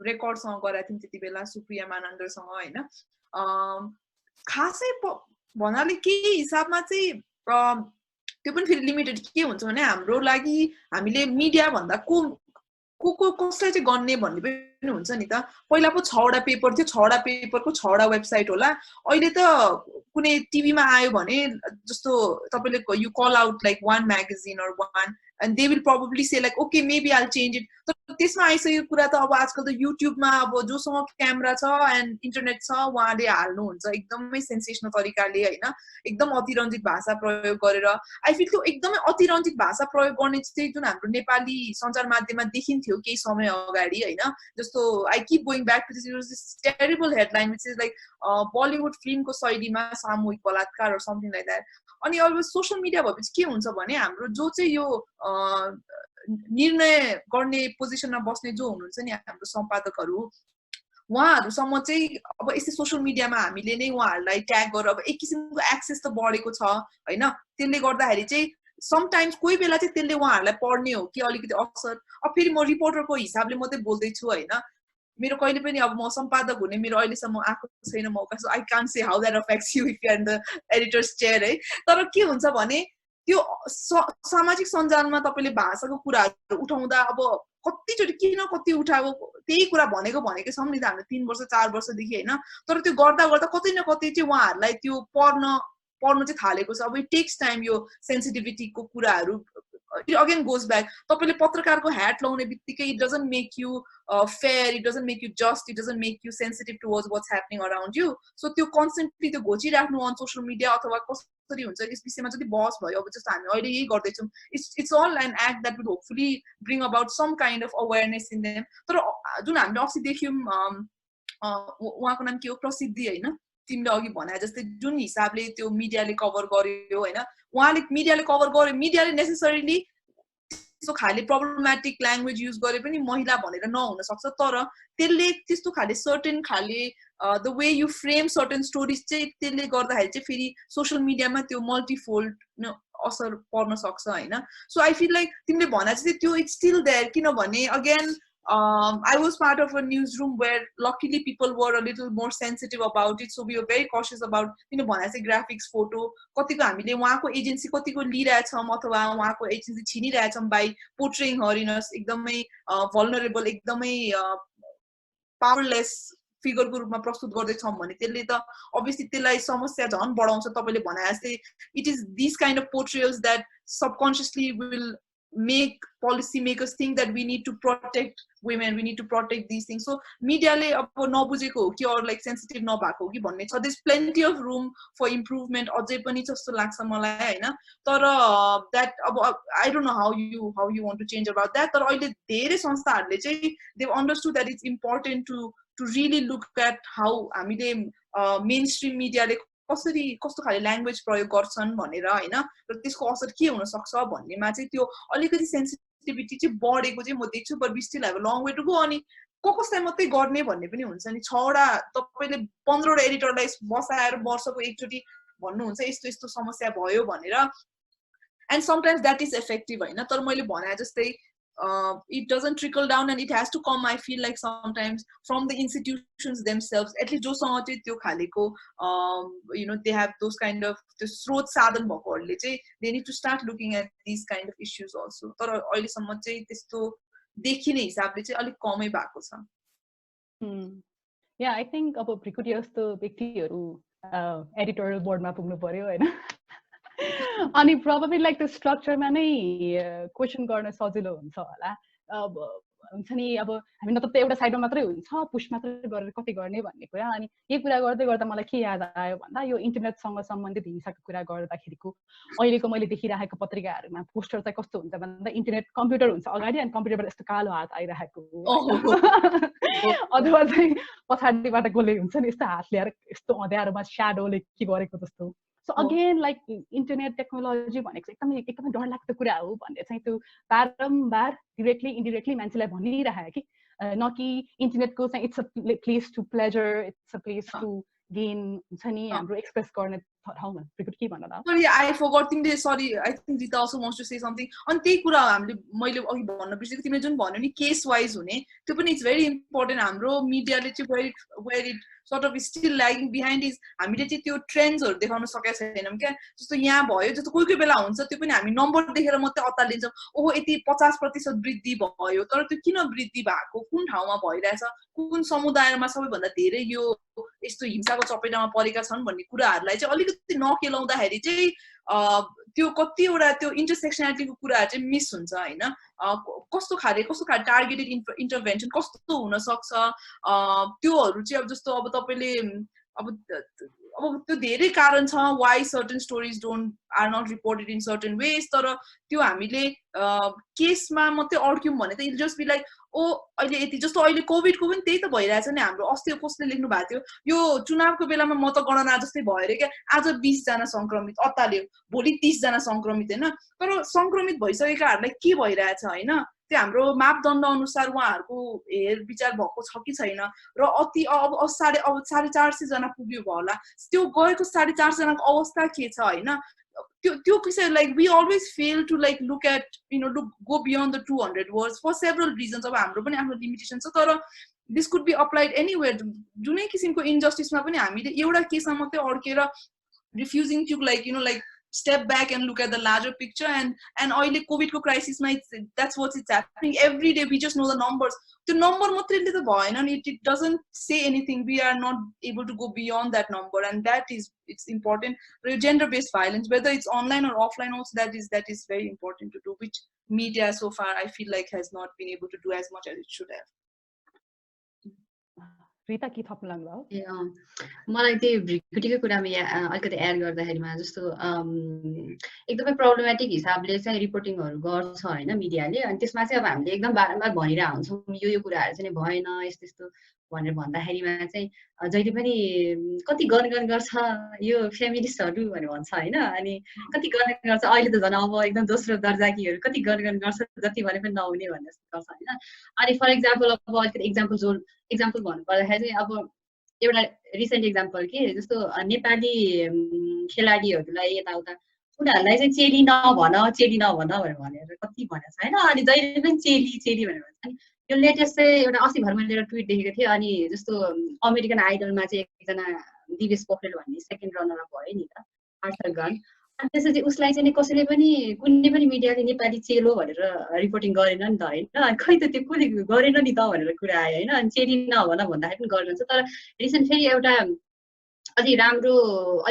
रेकर्डसँग गरेका थियौँ त्यति बेला सुप्रिया मानन्दरसँग होइन खासै भन्नाले केही हिसाबमा चाहिँ त्यो पनि फेरि लिमिटेड के हुन्छ भने हाम्रो लागि हामीले मिडिया भन्दा कसलाई चाहिँ गर्ने भन्ने पनि हुन्छ नि त पहिला पो 6वटा पेपर थियो 6वटा पेपरको 6वटा वेबसाइट होला अहिले त कुनै टिभीमा आयो भने जस्तो तपाईले you call out like one magazine or one and they will probably say like okay maybe I'll change it so त्यसमा आइसक्यो कुरा त अब आजकल त युट्युबमा अब जोसँग क्यामेरा छ एन्ड इन्टरनेट छ उहाँले हाल्नु हुन्छ एकदमै सेन्सेसनल तरिकाले हैन एकदम अतिरञ्जित भाषा प्रयोग गरेर आई फिल त्यो एकदमै अतिरञ्जित भाषा प्रयोग गर्ने चाहिँ जुन हाम्रो नेपाली सञ्चार माध्यममा देखिन्थ्यो केही समय अगाडि हैन जस्तो I keep going back to this terrible headline which is like Bollywood फिल्मको शैलीमा सामूहिक बलात्कार अर समथिङ लाइक दैट अनि अब सोशल मिडिया भएपछि के हुन्छ भने हाम्रो जो चाहिँ यो निर्णय गर्ने पोजिसनमा बस्ने जो हुनुहुन्छ नि हाम्रो सम्पादकहरू उहाँहरुसम्म चाहिँ अब यस्तै सोशल मिडियामा हामीले नै उहाँहरुलाई ट्याग गरेर अब एक किसिमको एक्सेस त बढेको छ हैन त्यसले गर्दाखेरि चाहिँ समटाइम्स कोही बेला चाहिँ त्यसले उहाँहरुलाई पढ्ने हो कि अलिकति असर अब फेरि म रिपोर्टरको हिसाबले मात्रै बोल्दै छु हैन मेरो कहिले पनि अब म सम्पादक हुने मेरो अहिलेसम्म आएको छैन मौका so I can't say how that affects you if you are in the editor's chair है तर के हुन्छ भने त्यो सामाजिक सञ्जालमा तपाईले भाषाको कुराहरु उठाउँदा अब कतिचोटि किन कति उठाएको त्यही कुरा भनेकै छौं नि त हामीले 3 वर्ष 4 वर्षदेखि हैन तर त्यो गर्दा गर्दा कतै न कतै चाहिँ उहाँहरुलाई त्यो पढ्न चाहिँ थालेको छ अब इट टेक्स टाइम यो सेन्सिटिभिटीको कुराहरु it again goes back तपाईले पत्रकारको ह्याट लाउने बित्तिकै it doesn't make you fair it doesn't make you just it doesn't make you sensitive towards what's happening around you so त्यो कन्स्टेन्टली त्यो घोचिराख्नु अन सोशल मिडिया अथवा कसरी हुन्छ यस विषयमा जति बहस भयो अब जस्तो हामी अहिले यही गर्दै छौं it's all an act that will hopefully bring about some kind of awareness in them तर जुन हामीले अस्ति देख्यौं उहाँको नाम के हो प्रसिद्धि हैन तिमीले अघि भने जस्तै जुन हिसाबले त्यो मिडियाले कभर गर्यो हैन उहाँले मिडियाले कभर गर्यो मिडियाले नेसेसरीली त्यस्तो खाले प्रब्लमेटिक ल्याङ्ग्वेज युज गरे पनि महिला भनेर नहुन सक्छ तर त्यसले त्यस्तो खाले सर्टेन खाले the way you frame certain stories चाहिँ त्यसले गर्दाखेरि चाहिँ फेरि सोशल मिडियामा त्यो मल्टिफोल्ड असर पर्न सक्छ हैन सो आई फिल लाइक तिमीले भने चाहिँ त्यो इट्स स्टिल देयर किनभने again I was part of a newsroom where luckily people were a little more sensitive about it so we were very cautious about you know भन्ने graphics photo कतिको हामीले उहाँको agency कतिको लिइरहेछौं अथवा उहाँको agency छिनिरहेछौं by portraying her in a एकदमै vulnerable एकदमै powerless फिगरको रूपमा प्रस्तुत गर्दै छौं भने त्यसले त obviously त्यसलाई समस्या झन् बढाउँछ तपाईले भने जस्तै it is these kind of portrayals that subconsciously will make policymakers think that we need to protect women, we need to protect these things. So media le abo nabujeko ho ki or like sensitive nabhako ho ki भन्ने छ. There's plenty of room for improvement अझै पनि जस्तो लाग्छ मलाई हैन. तर that I don't know how you want to change about that. तर अहिले धेरै संस्थाहरुले चाहिँ they've understood that it's important to really look at how हामीले mainstream media ले कसरी कस्तो खाले ल्याङ्ग्वेज प्रयोग गर्छन् भनेर हैन, र त्यसको असर के हुन सक्छ भन्नेमा चाहिँ त्यो अलिकति सेन्सिटिभिटी चाहिँ बढेको चाहिँ म देख्छु. But we still have a long way to go. अनि कसलाई मात्रै गर्ने भन्ने पनि हुन्छ नि. 6 वटा तपाईले 15 वटा एडिटरलाई बसाएर वर्षको एकचोटी भन्नुहुन्छ यस्तो यस्तो समस्या भयो भनेर. And sometimes that is effective हैन. तर मैले भने जस्तै it doesn't trickle down, and it has to come, I feel like sometimes, from the institutions themselves. At least jo sanga chai tyo khaleko you know, they have those kind of the स्रोत साधन भएकोहरुले चाहिँ they need to start looking at these kind of issues also. तर अहिले सम्म चाहिँ त्यस्तो देखिने हिसाबले चाहिँ अलिक कमै भएको छ. Yeah, I think अब भ्रिकुटी जस्तो व्यक्तिहरु एडिटोरियल बोर्डमा पुग्नु पर्यो हैन. अनि probably like the structure मा नै क्वेशन गर्न सजिलो हुन्छ होला. अब हुन्छ नि, अब हामी न त एउटा साइडमा मात्रै हुन्छ, पुश मात्रै गरेर कति गर्ने भन्ने कुरा. अनि यो कुरा गर्दै गर्दा मलाई के याद आयो भन्दा यो इन्टरनेटसँग सम्बन्धित हिंसाको कुरा गर्दाखेरिको अहिलेको मैले देखिरहेको पत्रिकाहरुमा पोस्टर चाहिँ कस्तो हुन्छ भन्दा इन्टरनेट कम्प्युटर हुन्छ अगाडि अनि कम्प्युटरबाट यस्तो कालो हात आइरहेको, अथवा चाहिँ पछाडिबाट गोले हुन्छ नि यस्तो हात ल्याएर यस्तो अँध्यारोमा स्याडोले के गरेको जस्तो. So again, like internet technology भनेको एकदमै डरलाग्दो कुरा हो भन्ने चाहिँ त्यो बारम्बार directly indirectly मान्छेलाई भनिरहेको कि न कि इन्टरनेटको चाहिँ it's a place to pleasure, it's a place to gain हुन्छ नि हाम्रो एक्सप्रेस गर्ने ठाउँमा. के भन्न त? Sorry, I forgot thing. Sorry, I think Rita also wants to say something. अनि त्यही कुरा हामीले मैले अघि भन्न बिर्सेको, तिमीले जुन भन्यो नि केस वाइज हुने, त्यो पनि इट्स भेरी इम्पोर्टेन्ट. हाम्रो मिडियाले चाहिँ where it sort of is still lagging behind is हामीले चाहिँ त्यो ट्रेन्ड्सहरु देखाउन सकेका छैनौं क्या. जस्तो यहाँ भयो, जस्तो कोही बेला हुन्छ त्यो पनि हामी नम्बर देखेर मात्रै अत्तालिन्छौं. ओहो यति 50% वृद्धि भयो, तर त्यो किन वृद्धि भएको, कुन ठाउँमा भइरहेछ, कुन समुदायमा सबैभन्दा धेरै यो यस्तो हिंसाको चपेटामा परेका छन् भन्ने कुराहरुलाई चाहिँ अलिकति नकेलाउँदाखेरि चाहिँ त्यो कतिवटा त्यो इन्टरसेक्सनालिटीको कुराहरु चाहिँ मिस हुन्छ हैन. कस्तो खाले टार्गेटेड इन्टरभेन्सन कस्तो हुन सक्छ त्योहरु चाहिँ. अब जस्तो अब तपाईले अब त्यो धेरै कारण छ why certain stories are not reported in certain ways. तर त्यो हामीले केसमा मात्रै अड्क्यौं भने त it just be like ओ अहिले यति. जस्तो अहिले कोभिडको पनि त्यही त भइरहेछ नि. हाम्रो अस्ति कसले लेख्नु भएको थियो, यो चुनावको बेलामा मतगणना जस्तै भयो रे क्या, आज 20 जना संक्रमित अत्ताल्यो, भोलि 30 जना संक्रमित हैन. तर संक्रमित भइसकेकाहरुलाई के भइरहेछ हैन, त्यो हाम्रो मापदण्ड अनुसार उहाँहरुको हेर विचार भएको छ कि छैन, र अति अब 450 जना पुग्यो होला, त्यो गएको 450 जनाको अवस्था के छ हैन. त्यो किसिम like we always fail to like look at, you know, to go beyond the 200 words for several reasons. अब हाम्रो पनि आफ्नो लिमिटेसन छ. तर this could be applied anywhere. जुनै किसिमको इन्जस्टिसमा पनि हामीले एउटा केसमा मात्रै अड्केर refusing to like, you know, like step back and look at the larger picture. And अहिले कोभिडको क्राइसिसमा that's what it's happening every day. We just know the numbers. The number matrile त भएन नि, it doesn't say anything. We are not able to go beyond that number, and it's important. Gender based violence, whether it's online or offline also, that is very important to do, which media so far I feel like has not been able to do as much as it should have. Rita के थप्न लाग्नुभयो? मलाई त्यही भ्रिकुटीको कुरामा अलिकति add गर्दाखेरिमा जस्तो एकदमै problematic हिसाबले चाहिँ रिपोर्टिङहरु गर्छ हैन मिडियाले. अनि त्यसमा चाहिँ अब हामीले एकदम बारम्बार भनिरहेको हुन्छौँ यो कुराहरु चाहिँ भएन यस्तो यस्तो भनेर भन्दाखेरिमा चाहिँ जहिले पनि कति गर्न गर्छ यो फेमिनिस्टहरु भनेर भन्छ हैन. अनि कति गर्न गर्छ, अहिले त झन् अब एकदम दोस्रो दर्जाकीहरु कति गर्न गर्छ, जति भने पनि नहुने भन्ने जस्तो गर्छ हैन. अनि फर एक्जाम्पल अब अलिकति एक्जाम्पल भन्नु पर्दाखेरि चाहिँ अब एउटा रिसेन्ट एक्जाम्पल के जस्तो नेपाली खेलाडीहरुलाई यताउता उनीहरुलाई चाहिँ चेली नभन भनेर कति भनेछ हैन. अनि जहिले पनि चेली भनेर भन्छ. अनि यो लेटेस्ट चाहिँ एउटा 80 भर मैले एउटा ट्विट देखेको थिएँ. अनि जस्तो अमेरिकन आइडलमा चाहिँ एकजना दिवेश पोखरेल भन्ने सेकेन्ड रनर अप भयो नि त, आर्थर गन. अनि त्यसपछि उसलाई चाहिँ कसैले पनि कुनै पनि मिडियाले नेपाली चेलो भनेर रिपोर्टिङ गरेन नि त हैन. अनि खै त त्यो कसले गरेन नि त भनेर कुरा आयो हैन. अनि चेली नभन भन्दाखेरि पनि गरिरहन्छ. तर रिसेन्ट फेरि एउटा अलि राम्रो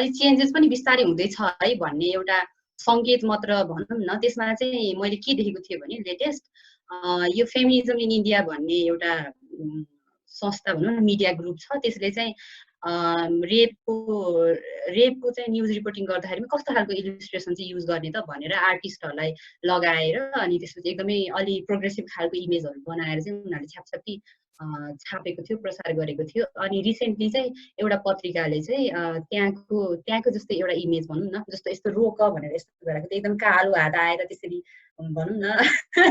अलि चेन्जेस पनि बिस्तारै हुँदैछ है भन्ने एउटा सङ्केत मात्र भनौँ न। त्यसमा चाहिँ मैले के देखेको थिएँ भने लेटेस्ट यो फेमिनिजम इन इन्डिया भन्ने एउटा संस्था भनौँ न, मिडिया ग्रुप छ। त्यसले चाहिँ रेपको चाहिँ न्युज रिपोर्टिङ गर्दाखेरि कस्तो खालको इलिस्ट्रेसन चाहिँ युज गर्ने त भनेर आर्टिस्टहरूलाई लगाएर अनि त्यसपछि एकदमै अलि प्रोग्रेसिभ खालको इमेजहरू बनाएर चाहिँ उनीहरूले छ्यापछापी छापेको थियो, प्रसार गरेको थियो। अनि रिसेन्टली चाहिँ एउटा पत्रिकाले चाहिँ त्यहाँको जस्तै एउटा इमेज भनौँ न, जस्तो यस्तो रोक भनेर यस्तो गरेको थियो, एकदम कालो हात आएर त्यसरी भनौँ न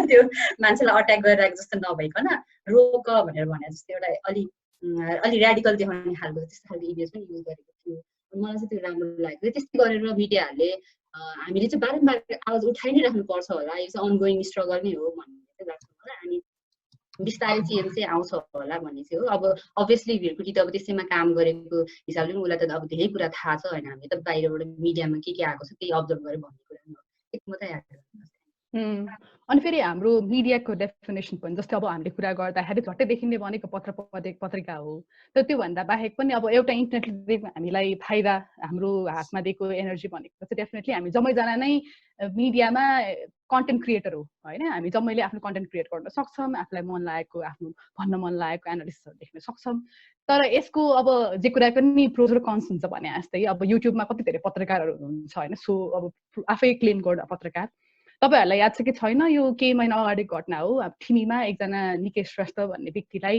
त्यो मान्छेलाई अट्याक गरिरहेको जस्तो नभइकन रोक भनेर भने जस्तो एउटा अलि ऱ्याडिकल देखाउने खालको त्यस्तो खालको इमेज पनि युज गरेको थियो। मलाई चाहिँ त्यो राम्रो लाग्यो। त्यस्तै गरेर मिडियाहरूले हामीले चाहिँ बारम्बार आवाज उठाइ नै राख्नुपर्छ होला, यो चाहिँ अनगोइङ स्ट्रगल नै हो भन्ने चाहिँ लाग्छ मलाई। अनि बिस्तारै चेन्ज चाहिँ आउँछ होला भन्ने चाहिँ हो। अब अभियसली भिरकुटी त अब त्यसैमा काम गरेको हिसाबले पनि उसलाई त अब धेरै कुरा थाहा छ होइन, हामीले त बाहिरबाट मिडियामा के आएको छ त्यही अब्जर्भ गरेर भन्ने कुरा हो। एक मात्रै अनि फेरि हाम्रो मिडियाको डेफिनेसन पनि जस्तै अब हामीले कुरा गर्दाखेरि झट्टै देखिने भनेको पत्रिका हो। तर त्योभन्दा बाहेक पनि अब एउटा इन्टरनेटले हामीलाई फाइदा, हाम्रो हातमा दिएको एनर्जी भनेको चाहिँ डेफिनेटली हामी जम्मैजना नै मिडियामा कन्टेन्ट क्रिएटर हो होइन। हामी जम्मैले आफ्नो कन्टेन्ट क्रिएट गर्न सक्छौँ, आफूलाई मन लागेको, आफ्नो भन्न मन लागेको एनालिसिसहरू देख्न सक्छौँ। तर यसको अब जे कुरा पनि प्रोज र कन्स हुन्छ भने जस्तै अब युट्युबमा कति धेरै पत्रकारहरू हुनुहुन्छ होइन, सो अब आफै क्लेम गर्दा पत्रकार। तपाईहरूलाई याद छ कि छैन, यो केही महिना अगाडिको घटना हो। अब ठिमीमा एकजना निकेश श्रेष्ठ भन्ने व्यक्तिलाई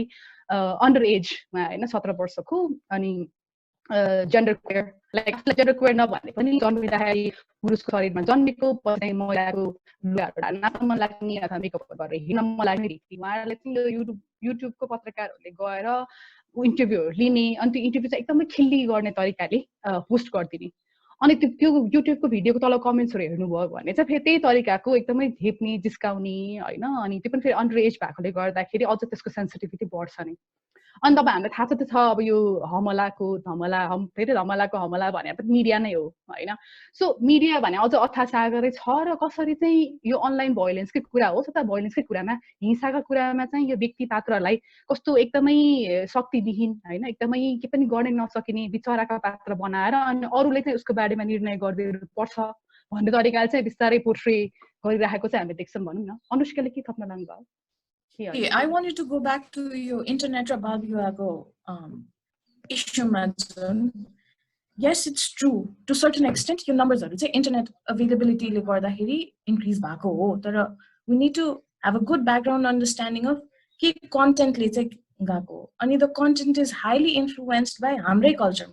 अन्डर एजमा होइन 17 वर्षको अनि gender queer, like gender queer नभने पनि जन्मिँदाखेरि पुरुषको शरीरमा जन्मेको, पछि महिलाको लुगाहरू नाच्न मन लाग्ने अथवा मेकअप गरेर हिँड्न मन लाग्ने व्यक्ति, उहाँहरूलाई चाहिँ यो युट्युबको पत्रकारहरूले गएर इन्टरभ्यूहरू लिने अनि त्यो इन्टरभ्यू चाहिँ एकदमै खिल्ली गर्ने तरिकाले पोस्ट गरिदिने। अनि त्यो युट्युबको भिडियोको तल कमेन्ट्सहरू हेर्नुभयो भने चाहिँ फेरि त्यही तरिकाको एकदमै धेप्ने, जिस्काउने होइन। अनि त्यो पनि फेरि अन्डर एज भएकोले गर्दाखेरि अझ त्यसको सेन्सिटिभिटी बढ्छ नि। अनि तपाईँ हामीलाई थाहा छ अब यो धमलाको हमला भने पनि मिडिया नै हो होइन। सो मिडिया भने अझ अथासागरै छ र कसरी चाहिँ यो अनलाइन भोइलेन्सकै कुरा होस् अथवा भोइलेन्सकै कुरामा, हिंसाका कुरामा चाहिँ यो व्यक्ति पात्रलाई कस्तो एकदमै शक्तिविहीन होइन, एकदमै के पनि गर्न नसकिने बिचराका पात्र बनाएर अनि अरूले चाहिँ उसको बारेमा निर्णय गरिदिनु पर्छ भन्ने तरिकाले चाहिँ बिस्तारै पोर्ट्रे गरिराखेको चाहिँ हामीले देख्छौँ भनौँ न। अनुष्काले के थप्न लाग्नुभयो? I wanted to go back to your internet about your issue, Madison. Yes, it's true. To a certain extent, your numbers are internet availability increase back. We need to have a good background understanding of key content. And the content is highly influenced by our culture.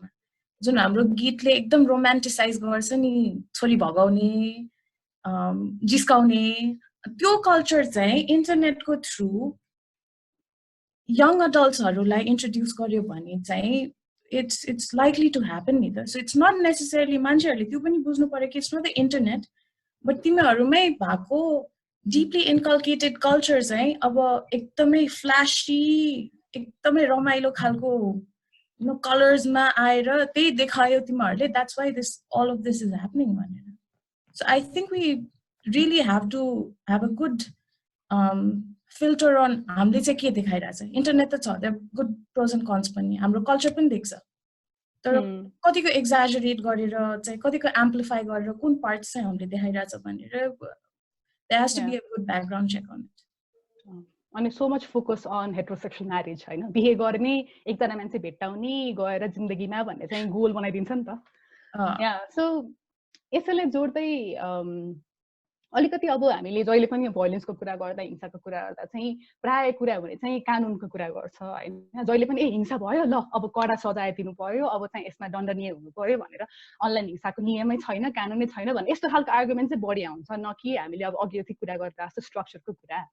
So, our गीत ले एकदम romanticize गर्छ नि, छोरी भगाउने, जिस्काउने, त्यो culture चाहिँ इन्टरनेटको थ्रु यङ अडल्ट्सहरूलाई इन्ट्रोड्युस गर्यो भने चाहिँ it's likely to happen नि त. So it's not necessarily मान्छेहरूले त्यो पनि बुझ्नु पर्यो कि it's not the internet, but तिमीहरूमै भएको deeply inculcated culture चाहिँ अब एकदमै flashy, एकदमै रमाइलो खालको कलर्समा आएर त्यही देखायो तिमीहरूले, that's why all of this is happening भनेर. So I think we really have to have a good filter on हामीले चाहिँ के देखाइरहेछ. इन्टरनेट त छ, there are good pros and cons पनि, हाम्रो कल्चर पनि देख्छ, तर कतिको एक्जाजरेट गरेर चाहिँ कतिको एम्प्लिफाई गरेर कुन पार्ट्स चाहिँ हामीले देखाइरहेछ भनेर there has to be a good background check on it. अनि so much focus on heterosexual marriage हैन, बिहे गर्ने एकजना मान्छे भेट्टाउने गएर जिन्दगीमा भन्ने चाहिँ गोल बनाइदिन्छ नि त. या सो यसैले जोड्दै अलिकति अब हामीले जहिले पनि भोइलेन्सको कुरा गर्दा, हिंसाको कुरा गर्दा चाहिँ प्राय कुरा हुने चाहिँ कानुनको कुरा गर्छ हैन. जहिले पनि हिंसा भयो ल अब कडा सजाय दिनु पर्यो, अब चाहिँ यसमा दण्डनीय हुनु पर्यो भनेर, अनलाइन हिंसाको नियमै छैन, कानुनै छैन भन्ने यस्तो खालको आर्गुमेन्ट चाहिँ बढी आउँछ, न कि हामीले अब अघि जति कुरा गर्दा जस्तो स्ट्रक्चरको कुरा.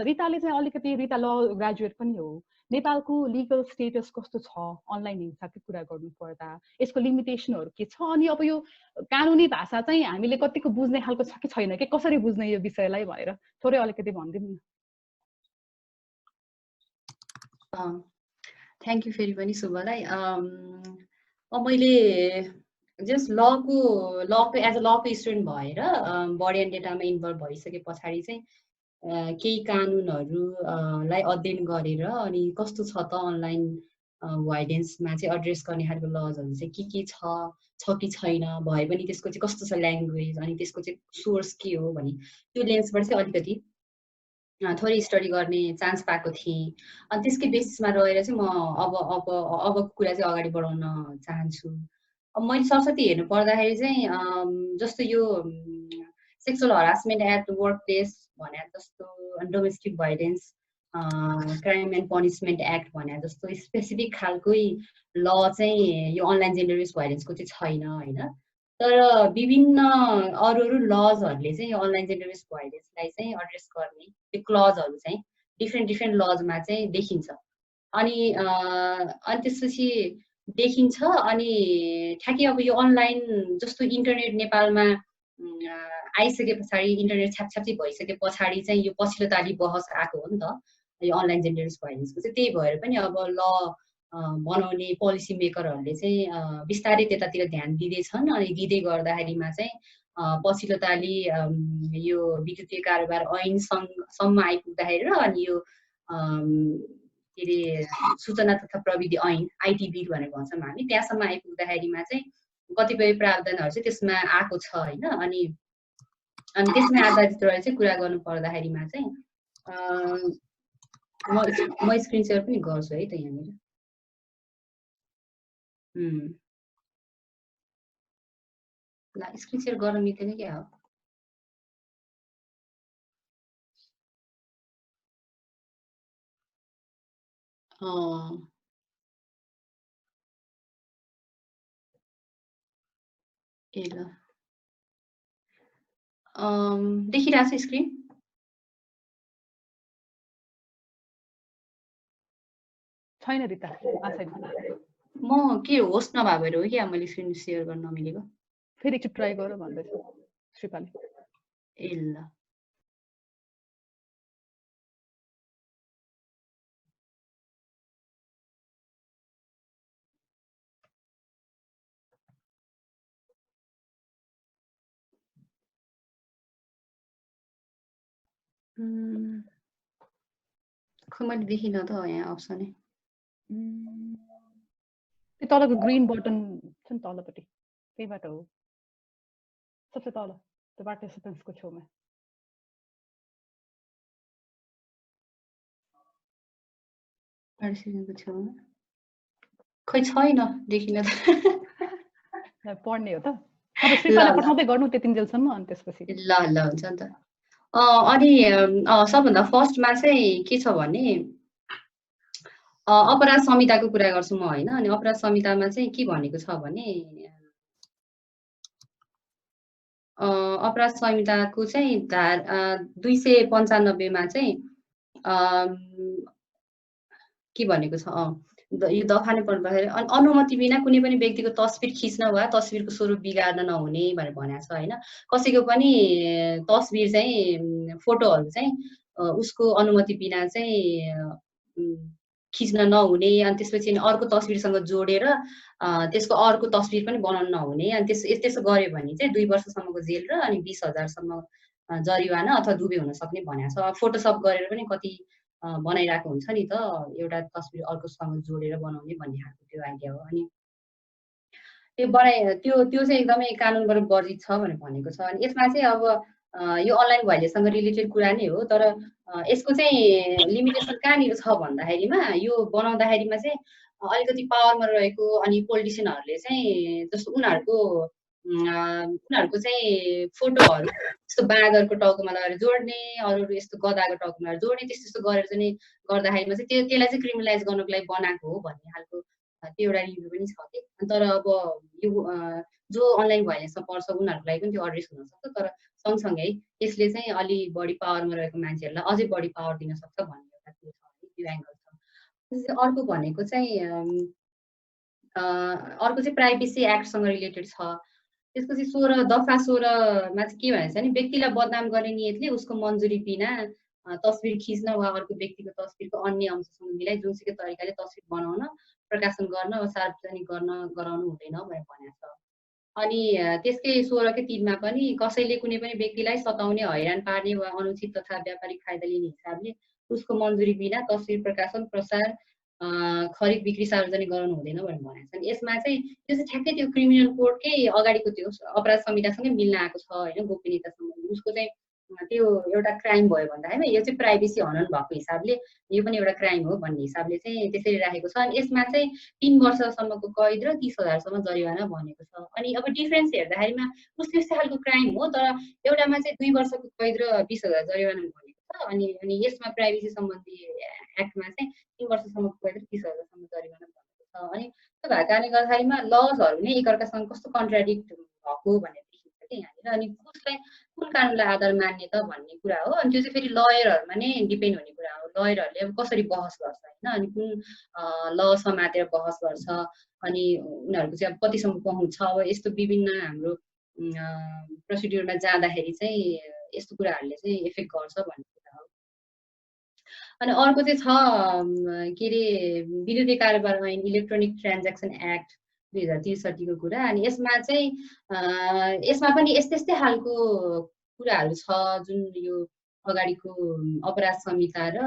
रिताले चाहिँ अलिकति, रिता ल ग्रेजुएट पनि हो, नेपालको लिगल स्टेटस कस्तो छ अनलाइन हिंसाको कुरा गर्नु पर्दा, यसको लिमिटेसनहरू के छ, अनि अब यो कानुनी भाषा चाहिँ हामीले कतिको बुझ्ने खालको छ कि छैन कि, कसरी बुझ्ने यो विषयलाई भनेर थोरै अलिकति भनिदिनु न. थ्याङ्क यू फेरि पनि शुभलाई. मैले जस्ट लको एज अ लको स्टुडेन्ट भएर बडी एन्ड डेटामा इन्भल्भ भइसके पछाडि चाहिँ केही कानुनहरूलाई अध्ययन गरेर अनि कस्तो छ त अनलाइन भाइलेन्समा चाहिँ एड्रेस गर्ने खालको लजहरू चाहिँ के छ कि छैन, भए पनि त्यसको चाहिँ कस्तो छ ल्याङ्ग्वेज, अनि त्यसको चाहिँ सोर्स के हो भने त्यो लेन्सबाट चाहिँ अलिकति थोरै स्टडी गर्ने चान्स पाएको थिएँ। अनि त्यसकै बेसिसमा रहेर चाहिँ म अबको कुरा चाहिँ अगाडि बढाउन चाहन्छु। अब मैले सरस्वती हेर्नु पर्दाखेरि चाहिँ जस्तो यो sexual harassment at work place भने जस्तो, domestic violence crime and punishment act भने जस्तो स्पेसिफिक खालकै ल चाहिँ यो अनलाइन जेन्डर बेस्ड भाइलेन्सको चाहिँ छैन होइन। तर विभिन्न अरू लजहरूले चाहिँ यो अनलाइन जेन्डर बेस्ड भाइलेन्सलाई चाहिँ एड्रेस गर्ने त्यो क्लजहरू चाहिँ डिफ्रेन्ट लजमा चाहिँ देखिन्छ। अनि त्यसपछि देखिन्छ। अनि ठ्याक्कै अब यो अनलाइन जस्तो इन्टरनेट नेपालमा आइसके पछाडि, इन्टरनेट छ्यापछ्याप्ती भइसके पछाडि चाहिँ यो पछिल्लो ताली बहस आएको हो नि त यो अनलाइन जेन्डर बेस्ड भाइलेन्सको चाहिँ। त्यही भएर पनि अब ल बनाउने पोलिसी मेकरहरूले चाहिँ बिस्तारै त्यतातिर ध्यान दिँदैछन्। अनि दिँदै गर्दाखेरिमा चाहिँ पछिल्लो ताली यो विद्युतीय कारोबार ऐनसम्म आइपुग्दाखेरि र अनि यो के अरे सूचना तथा प्रविधि ऐन आइटी बिल भनेर भन्छौँ हामी, त्यहाँसम्म आइपुग्दाखेरिमा चाहिँ कतिपय प्रावधानहरू चाहिँ त्यसमा आएको छ होइन। अनि त्यसमा आधारित रहेर चाहिँ कुरा गर्नु पर्दाखेरिमा चाहिँ म स्क्रिन सेयर पनि गर्छु है त यहाँनिर। ल स्क्रिन सेयर गर्न मिल्दैन क्या हो। ए ल देखिरहेको छ स्क्रिन? छैन रिता, म के होस्ट नभए भएर हो क्या मैले स्क्रिन सेयर गर्न नमिलेको। फेरि एकचोटि ट्राई गर भन्दैछ श्रीपाली। ए ल खै मैले देखिनँ त यहाँ अप्सनै। त्यो तलको ग्रिन बटन छ नि तलपट्टि, त्यहीबाट हो सबसे तल, त्यो पार्टिसिपेन्ट्सको छेउमा। पार्टिसिपेन्टको छेउमा खै छैन, देखिन त। पढ्ने हो त अब श्रीपाले पठाउँदै गर्नु त्यतिन्जेलसम्म, अनि त्यसपछि ल हुन्छ नि त। अनि सबभन्दा फर्स्टमा चाहिँ के छ भने अपराध संहिताको कुरा गर्छु म होइन। अनि अपराध संहितामा चाहिँ के भनेको छ भने अपराध संहिताको चाहिँ धारा 295 मा चाहिँ के भनेको छ, यो दफा नै पढ्नुपर्दाखेरि अनुमति बिना कुनै पनि व्यक्तिको तस्बिर खिच्न वा तस्बिरको स्वरूप बिगार्न नहुने भनेर भनेको छ होइन। कसैको पनि तस्बिर चाहिँ फोटोहरू चाहिँ उसको अनुमति बिना चाहिँ खिच्न नहुने। अनि त्यसपछि अर्को तस्बिरसँग जोडेर त्यसको अर्को तस्बिर पनि बनाउन नहुने। अनि त्यसो गर्यो भने चाहिँ 2 वर्षसम्मको जेल र अनि 20,000सम्म जरिवाना अथवा दुबे हुन सक्ने भनेको छ। फोटोसप गरेर पनि कति बनाइरहेको हुन्छ नि त, एउटा तस्बिर अर्कोसँग जोडेर बनाउने भन्ने खालको त्यो आइडिया हो। अनि त्यो चाहिँ एकदमै कानुनबाट वर्जित छ भनेर भनेको छ। अनि यसमा चाहिँ अब यो अनलाइन भाइलेन्ससँग रिलेटेड कुरा नै हो। तर यसको चाहिँ लिमिटेसन कहाँनिर छ भन्दाखेरिमा यो बनाउँदाखेरिमा चाहिँ अलिकति पावरमा रहेको अनि पोलिटिसियनहरूले चाहिँ जस्तो उनीहरूको चाहिँ फोटोहरू यस्तो बाँदरको टाउकोमा लगाएर जोड्ने, अरू यस्तो गधाको टाउकोमा लगाएर जोड्ने, त्यस्तो गरेर चाहिँ गर्दाखेरिमा चाहिँ त्यसलाई चाहिँ क्रिमिनलाइज गर्नको लागि बनाएको हो भन्ने खालको त्यो एउटा रिभ्यू पनि छ कि। तर अब यो जो अनलाइन भाइलेन्समा पर्छ उनीहरूको लागि पनि त्यो एड्रेस हुनसक्छ। तर सँगसँगै यसले चाहिँ अलि बढी पावरमा रहेको मान्छेहरूलाई अझै बढी पावर दिन सक्छ भन्ने एउटा त्यो छ, त्यो एङ्गल छ। अर्को भनेको चाहिँ प्राइभेसी एक्टसँग रिलेटेड छ। त्यसको चाहिँ दफा 16मा चाहिँ के भनेको छ भने व्यक्तिलाई बदनाम गर्ने नियतले उसको मन्जुरी बिना तस्बिर खिच्न वा अर्को व्यक्तिको तस्बिरको अन्य अंशसँग मिलाई जुनसुकै तरिकाले तस्बिर बनाउन, प्रकाशन गर्न वा सार्वजनिक गराउनु हुँदैन भनेर भनेको छ। अनि त्यसकै 16कै 3मा पनि कसैले कुनै पनि व्यक्तिलाई सताउने, हैरान पार्ने वा अनुचित तथा व्यापारिक फाइदा लिने हिसाबले उसको मन्जुरी बिना तस्बिर प्रकाशन, प्रसार खरिद बिक्री सार्वजनिक गराउनु हुँदैन भनेर भनेको छ। यसमा चाहिँ यो चाहिँ ठ्याक्कै त्यो क्रिमिनल कोडकै अगाडिको त्यो अपराध संहितासँगै मिल्न आएको छ होइन, गोपनीयता सम्बन्धी उसको चाहिँ त्यो एउटा क्राइम भयो भन्दाखेरि यो चाहिँ प्राइभेसी हनन भएको हिसाबले यो पनि एउटा क्राइम हो भन्ने हिसाबले चाहिँ त्यसरी राखेको छ। अनि यसमा चाहिँ 3 वर्षसम्मको कैद र 30,000 जरिवाना भनेको छ। अनि अब डिफरेन्स हेर्दाखेरिमा उस्तै खालको क्राइम हो, तर एउटामा चाहिँ 2 वर्षको कैद र 20,000 जरिवाना भनेको छ। अनि यसमा प्राइभेसी सम्बन्धी एक्टमा चाहिँ 3 वर्षसम्मको कैद र 30,000 जरिवाना भनेको छ। अनि त्यो भएको कारणले गर्दाखेरिमा लजहरू नै एकअर्कासँग कस्तो कन्ट्राडिक्ट भएको भनेर देखिन्छ कि यहाँनिर। अनि उसलाई कुन कानुनलाई आधार मान्ने त भन्ने कुरा हो। अनि त्यो चाहिँ फेरि लयरहरूमा नै डिपेन्ड हुने कुरा हो, लयरहरूले अब कसरी बहस गर्छ होइन, अनि कुन ल समातेर बहस गर्छ, अनि उनीहरूको चाहिँ अब कतिसम्म पहुँच छ। अब यस्तो विभिन्न हाम्रो प्रोसिड्युरमा जाँदाखेरि चाहिँ यस्तो कुराहरूले चाहिँ इफेक्ट गर्छ भन्ने कुरा हो। अनि अर्को चाहिँ छ के अरे विद्युतीय कारोबार ऐन, इलेक्ट्रोनिक ट्रान्ज्याक्सन एक्ट 2063 को कुरा। अनि यसमा चाहिँ यसमा पनि यस्तै खालको कुराहरू छ जुन यो अगाडिको अपराध संहिता र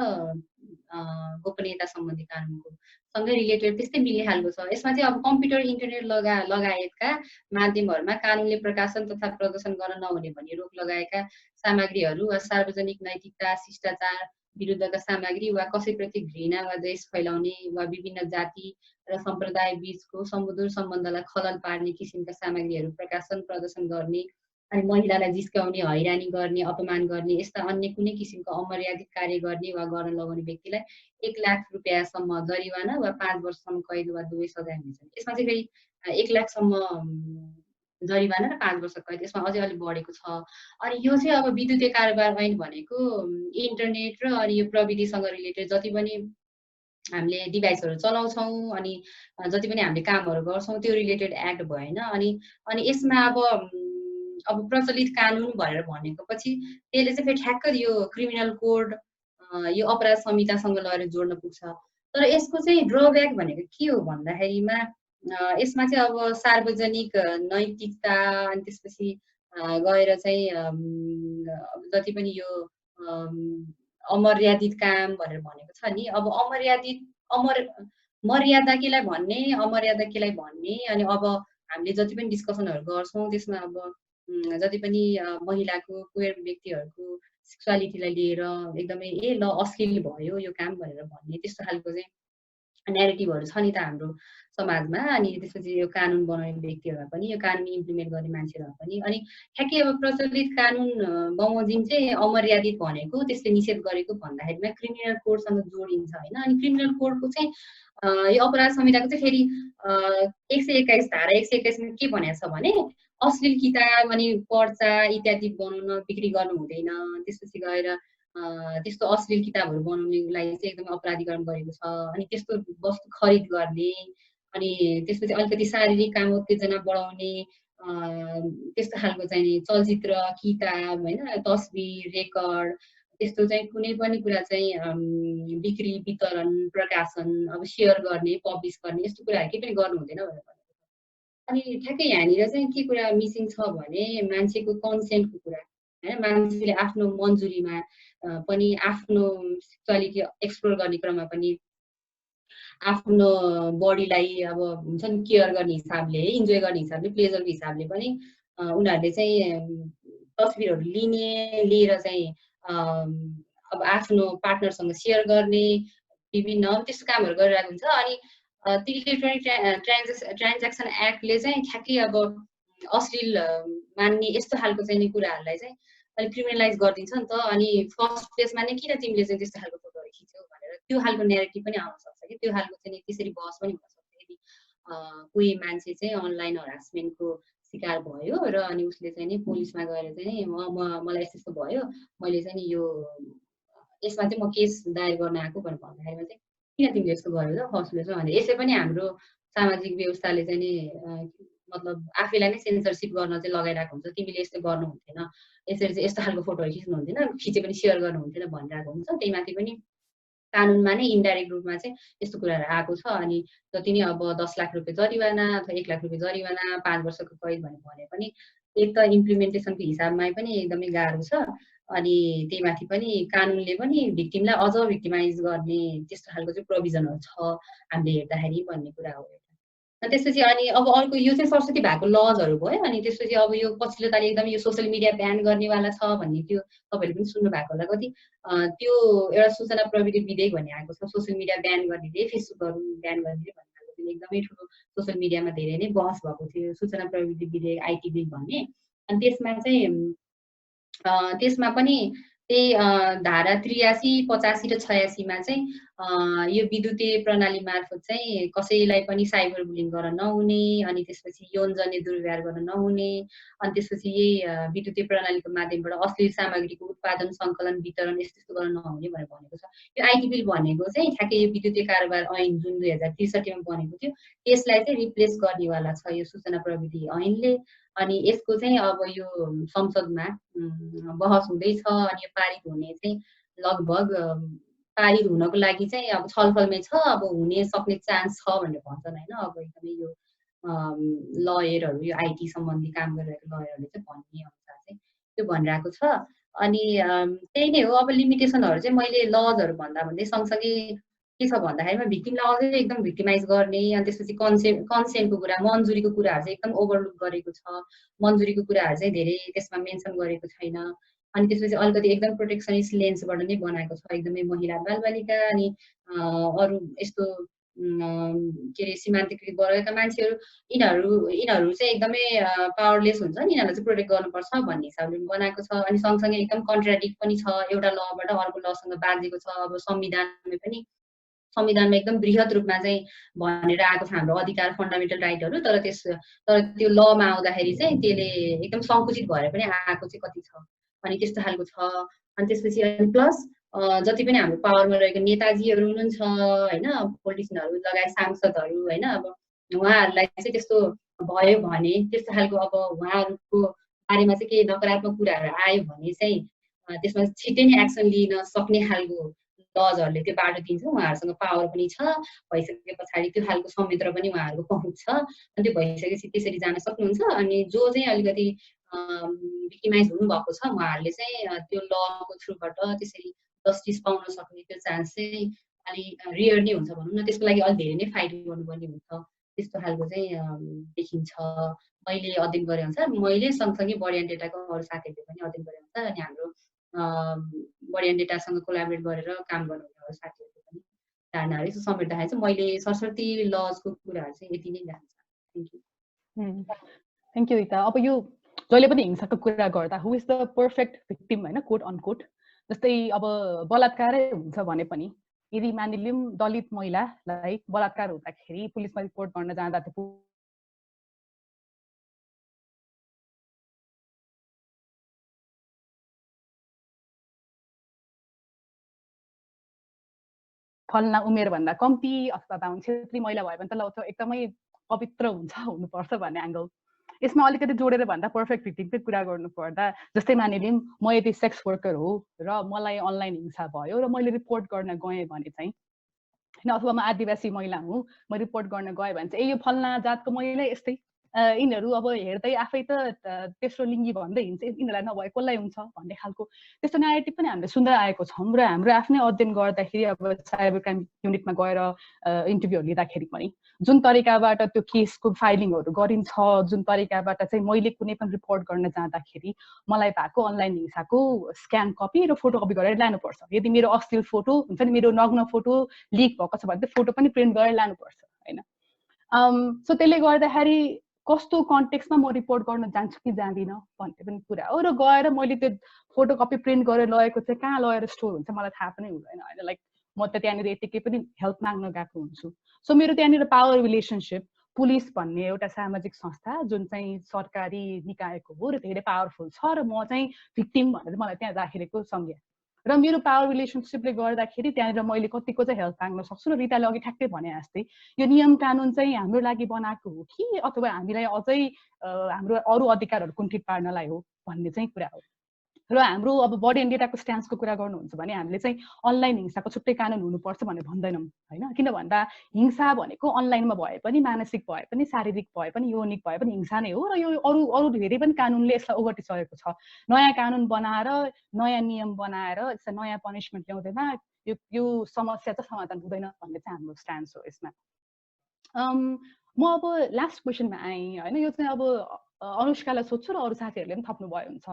गोपनीयता सम्बन्धी कानुनको सँगै रिलेटेड त्यस्तै मिल्ने खालको छ। यसमा चाहिँ अब कम्प्युटर इन्टरनेट लगायतका माध्यमहरूमा कानुनले प्रकाशन तथा प्रदर्शन गर्न नहुने भनी रोक लगाएका सामग्रीहरू वा सार्वजनिक नैतिकता शिष्टाचार विरुद्धका सामग्री वा कसैप्रति घृणा वा द्वेष फैलाउने वा विभिन्न जाति र सम्प्रदाय बीचको सुमधुर सम्बन्धलाई खलल पार्ने किसिमका सामग्रीहरू प्रकाशन प्रदर्शन गर्ने, अनि महिलालाई जिस्काउने, हैरानी गर्ने, अपमान गर्ने, यस्ता अन्य कुनै किसिमको अमर्यादित कार्य गर्ने वा गर्न लगाउने व्यक्तिलाई 1 लाख रुपियाँसम्म जरिवाना वा 5 वर्षसम्म कैद वा दुवै सजाय हुनेछन्। यसमा चाहिँ फेरि 1 लाखसम्म जरिवाना र 5 वर्ष कैद, यसमा अझै अलिक बढेको छ। अनि यो चाहिँ अब विद्युतीय कारोबार ऐन भनेको इन्टरनेट र अनि यो प्रविधिसँग रिलेटेड जति पनि हामीले डिभाइसहरू चलाउँछौँ अनि जति पनि हामीले कामहरू गर्छौँ त्यो रिलेटेड एक्ट भएन। अनि यसमा अब प्रचलित कानुन भनेर भनेको पछि त्यसले चाहिँ फेरि ठ्याक्क यो क्रिमिनल कोड यो अपराध संहितासँग लगेर जोड्न पुग्छ। तर यसको चाहिँ ड्रब्याक भनेको के हो भन्दाखेरिमा यसमा चाहिँ अब सार्वजनिक नैतिकता अनि त्यसपछि गएर चाहिँ जति पनि यो अमर्यादित काम भनेर भनेको छ नि, अब मर्यादा केलाई भन्ने अमर्यादा केलाई भन्ने, अनि अब हामीले जति पनि डिस्कसनहरू गर्छौँ त्यसमा अब जति पनि महिलाको क्वेयर व्यक्तिहरूको सेक्सुअलिटीलाई लिएर एकदमै ल अश्लील भयो यो काम भनेर भन्ने त्यस्तो खालको चाहिँ नेरेटिभहरू छ नि त हाम्रो समाजमा। अनि त्यसपछि यो कानुन बनाउने व्यक्तिहरूमा पनि यो कानुन इम्प्लिमेन्ट गर्ने मान्छेहरूमा पनि। अनि ठ्याक्कै अब प्रचलित कानुन बमोजिम चाहिँ अमर्यादित भनेको त्यसले निषेध गरेको भन्दाखेरिमा क्रिमिनल कोडसँग जोडिन्छ होइन। अनि क्रिमिनल कोडको चाहिँ यो अपराध संहिताको चाहिँ फेरि 121 धारा 121 मा के भनेको छ भने अश्लील किताब अनि पर्चा इत्यादि बनाउन बिक्री गर्नु हुँदैन। त्यसपछि गएर त्यस्तो अश्लील किताबहरू बनाउनेलाई चाहिँ एकदमै अपराधीकरण गरेको छ। अनि त्यस्तो वस्तु खरिद गर्ने, अनि त्यसपछि अलिकति शारीरिक काम उत्तेजना बढाउने त्यस्तो खालको चाहिँ चलचित्र किताब होइन तस्बिर रेकर्ड त्यस्तो चाहिँ कुनै पनि कुरा चाहिँ बिक्री वितरण प्रकाशन अब सेयर गर्ने पब्लिस गर्ने यस्तो कुराहरू केही पनि गर्नु हुँदैन भनेर भनेको छ। अनि ठ्याक्कै यहाँनिर चाहिँ के कुरा मिसिङ छ भने मान्छेको कन्सेन्टको कुरा होइन। मान्छेले आफ्नो मन्जुरीमा पनि आफ्नो सेक्सुअलिटी एक्सप्लोर गर्ने क्रममा पनि आफ्नो बडीलाई अब हुन्छ नि केयर गर्ने हिसाबले इन्जोय गर्ने हिसाबले प्लेजरको हिसाबले पनि उनीहरूले चाहिँ तस्बिरहरू लिएर चाहिँ अब आफ्नो पार्टनरसँग सेयर गर्ने विभिन्न त्यस्तो कामहरू गरिरहेको हुन्छ। अनि त्यो इलेक्ट्रोनिक ट्रान्ज्याक्सन एक्टले चाहिँ ठ्याक्कै अब अश्लील मान्ने यस्तो खालको चाहिँ कुराहरूलाई चाहिँ अलिक क्रिमिनलाइज गरिदिन्छ नि त। अनि फर्स्ट प्लेसमा नै किन तिमीले चाहिँ त्यस्तो खालको फोटोहरू खिच्यौ भनेर त्यो खालको नेरेटिभ पनि आउन सक्छ कि, त्यो खालको चाहिँ त्यसरी बहस पनि हुनसक्छ। यदि कोही मान्छे चाहिँ अनलाइन हरासमेन्टको शिकार भयो र अनि उसले चाहिँ नि पुलिसमा गएर चाहिँ मलाई यस्तो यस्तो भयो मैले चाहिँ नि यो यसमा चाहिँ म केस दायर गर्न आएको भनेर भन्दाखेरिमा चाहिँ किन तिमीले यस्तो गर्यो त फर्स्ट प्लेसमा भनेर यसै पनि हाम्रो सामाजिक व्यवस्थाले चाहिँ नि मतलब आफैलाई नै सेन्सरसिप गर्न चाहिँ लगाइरहेको हुन्छ। तिमीले यस्तो गर्नु हुन्थेन, यसरी चाहिँ यस्तो खालको फोटोहरू खिच्नु हुन्थेन, खिचे पनि सेयर गर्नु हुन्थेन भनिरहेको हुन्छ। त्यही माथि पनि कानुनमा नै इन्डाइरेक्ट रूपमा चाहिँ यस्तो कुराहरू आएको छ। अनि जति नै अब 10 लाख रुपियाँ जरिवाना अथवा 1 लाख रुपियाँ जरिवाना 5 वर्षको कैद भने पनि एक त इम्प्लिमेन्टेसनको हिसाबमा पनि एकदमै गाह्रो छ। अनि त्यही माथि पनि कानुनले पनि भिक्टिमलाई अझ भिक्टिमाइज गर्ने त्यस्तो खालको चाहिँ प्रोभिजनहरू छ हामीले हेर्दाखेरि भन्ने कुरा हो। अनि त्यसपछि अनि अब अर्को यो चाहिँ सरस्वती भएको लजहरू भयो। अनि त्यसपछि अब यो पछिल्लो पालि एकदम यो सोसियल मिडिया ब्यान गर्नेवाला छ भन्ने त्यो तपाईँहरूले पनि सुन्नु भएको होला कति। त्यो एउटा सूचना प्रविधि विधेयक भन्ने आएको छ, सोसियल मिडिया ब्यान गर्ने, फेसबुकहरू ब्यान गर्ने भन्ने खालको त्यो एकदमै ठुलो सोसियल मिडियामा धेरै नै बहस भएको थियो, सूचना प्रविधि विधेयक आइटी बिल भन्ने। अनि त्यसमा पनि त्यही धारा 83, 85 र 86मा चाहिँ यो विद्युतीय प्रणाली मार्फत चाहिँ कसैलाई पनि साइबर बुलिङ गर्न नहुने, अनि त्यसपछि यौनजन्य दुर्व्यवहार गर्न नहुने, अनि त्यसपछि यही विद्युतीय प्रणालीको माध्यमबाट अश्लील सामग्रीको उत्पादन, सङ्कलन, वितरण यस्तो गर्न नहुने भनेर भनेको छ। यो आइटी बिल भनेको चाहिँ ठ्याक्कै यो विद्युतीय कारोबार ऐन जुन 2063मा बनेको थियो त्यसलाई चाहिँ रिप्लेस गर्नेवाला छ यो सूचना प्रविधि ऐनले। अनि यसको चाहिँ अब यो संसदमा बहस हुँदैछ। अनि यो पारित हुने चाहिँ लगभग पारित हुनको लागि चाहिँ अब छलफलमै छ, अब हुने सक्ने चान्स छ भनेर भन्छन् होइन। अब एकदमै यो लयरहरू, यो आइटी सम्बन्धी काम गरिरहेको लयरहरूले चाहिँ भन्ने अनुसार चाहिँ त्यो भनिरहेको छ। अनि त्यही नै हो। अब लिमिटेसनहरू चाहिँ मैले लजहरू भन्दै सँगसँगै के छ भन्दाखेरिमा भिक्टिमलाई अझै एकदम भिक्टिमाइज गर्ने, अनि त्यसपछि कन्सेन्टको कुरा, मन्जुरीको कुराहरू चाहिँ एकदम ओभरलुक गरेको छ। मन्जुरीको कुराहरू चाहिँ धेरै त्यसमा मेन्सन गरेको छैन। अनि त्यसपछि अलिकति एकदम प्रोटेक्सनिस्ट लेन्सबाट नै बनाएको छ, एकदमै महिला बालबालिका अनि अरू यस्तो के अरे सीमान्तकृत वर्गका मान्छेहरू यिनीहरू चाहिँ एकदमै पावरलेस हुन्छ नि, यिनीहरूलाई चाहिँ प्रोटेक्ट गर्नुपर्छ भन्ने हिसाबले बनाएको छ। अनि सँगसँगै एकदम कन्ट्राडिक्ट पनि छ, एउटा लबाट अर्को लसँग बाँधेको छ। अब संविधानमा एकदम बृहत रूपमा चाहिँ भनेर आएको छ हाम्रो अधिकार, फन्डामेन्टल राइटहरू, तर त्यो लमा आउँदाखेरि चाहिँ त्यसले एकदम सङ्कुचित भएर पनि आएको चाहिँ कति छ। अनि त्यस्तो खालको छ। अनि त्यसपछि प्लस जति पनि हाम्रो पावरमा रहेको नेताजीहरू हुनुहुन्छ होइन, पोलिटिसियनहरू लगायत सांसदहरू होइन, अब उहाँहरूलाई चाहिँ त्यस्तो भयो भने त्यस्तो खालको अब उहाँहरूको बारेमा चाहिँ केही नकारात्मक कुराहरू आयो भने चाहिँ त्यसमा छिट्टै नै एक्सन लिन सक्ने खालको लजहरूले त्यो बाटो दिन्छ। उहाँहरूसँग पावर पनि छ, भइसके पछाडि त्यो खालको संयन्त्र पनि उहाँहरूको पहुँच छ। अनि त्यो भइसकेपछि त्यसरी जान सक्नुहुन्छ। अनि जो चाहिँ अलिकति भिक्टिमाइज हुनुभएको छ उहाँहरूले चाहिँ त्यो लको थ्रुबाट त्यसरी जस्टिस पाउन सक्ने त्यो चान्स चाहिँ अलिक रियर नै हुन्छ भनौँ न। त्यसको लागि अलिक धेरै नै फाइट गर्नुपर्ने हुन्छ, त्यस्तो खालको चाहिँ देखिन्छ। मैले अध्ययन गरे अनुसार, मैले सँगसँगै बढियान डेटाको अरू साथीहरूले पनि अध्ययन गरे अनुसार, अनि हाम्रो बढियान डेटासँग कोलाबोरेट गरेर काम गर्नुहुने साथीहरूले पनि धारणाहरू यसो समेट्दाखेरि चाहिँ मैले सरस्वती लजको कुराहरू चाहिँ यति नै जान्छ। Thank you Rita. अब यो जहिले पनि हिंसाको कुरा गर्दा हु इज द पर्फेक्ट भिक्टिम होइन, कोट अनकोट। जस्तै अब बलात्कारै हुन्छ भने पनि यदि मानिलिउँ दलित महिलालाई बलात्कार हुँदाखेरि पुलिसमा रिपोर्ट गर्न जाँदा त्यो फल्ना उमेरभन्दा कम्ती अथवा बाहुन छेत्री महिला भयो भने त ल एकदमै पवित्र हुनुपर्छ भन्ने एङ्गल। यसमा अलिकति जोडेर भन्दा पर्फेक्ट भिक्टिमकै कुरा गर्नु पर्दा जस्तै मानिलिउँ म यदि सेक्स वर्कर हो र मलाई अनलाइन हिंसा भयो र मैले रिपोर्ट गर्न गएँ भने चाहिँ होइन, अथवा म आदिवासी महिला हुँ, म रिपोर्ट गर्न गएँ भने चाहिँ यो फल्ना जातको महिला यस्तै, यिनीहरू अब हेर्दै आफै त तेस्रो लिङ्गी भन्दै हिँड्छ, यिनीहरूलाई नभए कसलाई हुन्छ भन्ने खालको त्यस्तो न्यारेटिभ पनि हामीले सुन्दै आएको छौँ। र हाम्रो आफ्नै अध्ययन गर्दाखेरि अब साइबर क्राइम युनिटमा गएर इन्टरभ्यूहरू लिँदाखेरि पनि जुन तरिकाबाट त्यो केसको फाइलिङहरू गरिन्छ, जुन तरिकाबाट चाहिँ मैले कुनै पनि रिपोर्ट गर्न जाँदाखेरि मलाई भएको अनलाइन हिंसाको स्क्यान कपी र फोटो कपी गरेर लानुपर्छ। यदि मेरो अश्लील फोटो हुन्छ नि, मेरो नग्न फोटो लिक भएको छ भने त्यो फोटो पनि प्रिन्ट गरेर लानुपर्छ होइन। सो त्यसले गर्दाखेरि कस्तो कन्टेक्स्टमा म रिपोर्ट गर्न जान्छु कि जाँदिनँ भन्ने पनि कुरा हो। र गएर मैले त्यो फोटो कपी प्रिन्ट गरेर लगेको चाहिँ कहाँ लगेर स्टोर हुन्छ मलाई थाहा पनि हुँदैन होइन। लाइक म त त्यहाँनिर यतिकै पनि हेल्प माग्न गएको हुन्छु। सो मेरो त्यहाँनिर पावर रिलेसनसिप, पुलिस भन्ने एउटा सामाजिक संस्था जुन चाहिँ सरकारी निकायको हो र धेरै पावरफुल छ, र म चाहिँ भिक्टिम भनेर मलाई त्यहाँ राखिरहेको संज्ञा र मेरो पावर रिलेसनसिपले गर्दाखेरि त्यहाँनिर मैले कतिको चाहिँ हेल्प माग्न सक्छु। र रिताले अघि ठ्याक्कै भने जस्तै यो नियम कानुन चाहिँ हाम्रो लागि बनाएको हो कि अथवा हामीलाई अझै हाम्रो अरू अधिकारहरू कुण्ठित पार्नलाई हो भन्ने चाहिँ कुरा हो। र हाम्रो अब बडी एन्ड डेटाको स्ट्यान्सको कुरा गर्नुहुन्छ भने हामीले चाहिँ अनलाइन हिंसाको छुट्टै कानुन हुनुपर्छ भनेर भन्दैनौँ हैन। किन भन्दा हिंसा भनेको अनलाइनमा भए पनि मानसिक भए पनि शारीरिक भए पनि यौनिक भए पनि हिंसा नै हो र यो अरू धेरै पनि कानुनले यसलाई ओगटिसकेको छ। नयाँ कानुन बनाएर नयाँ नियम बनाएर यसलाई नयाँ पनिशमेन्ट ल्याउँदैमा यो समस्या चाहिँ समाधान हुँदैन भन्ने चाहिँ हाम्रो स्ट्यान्स हो यसमा। म अब लास्ट क्वेसनमा आएँ हैन। यो चाहिँ अब अनुष्कालाई सोध्छु र अरू साथीहरूले पनि थप्नुभयो हुन्छ।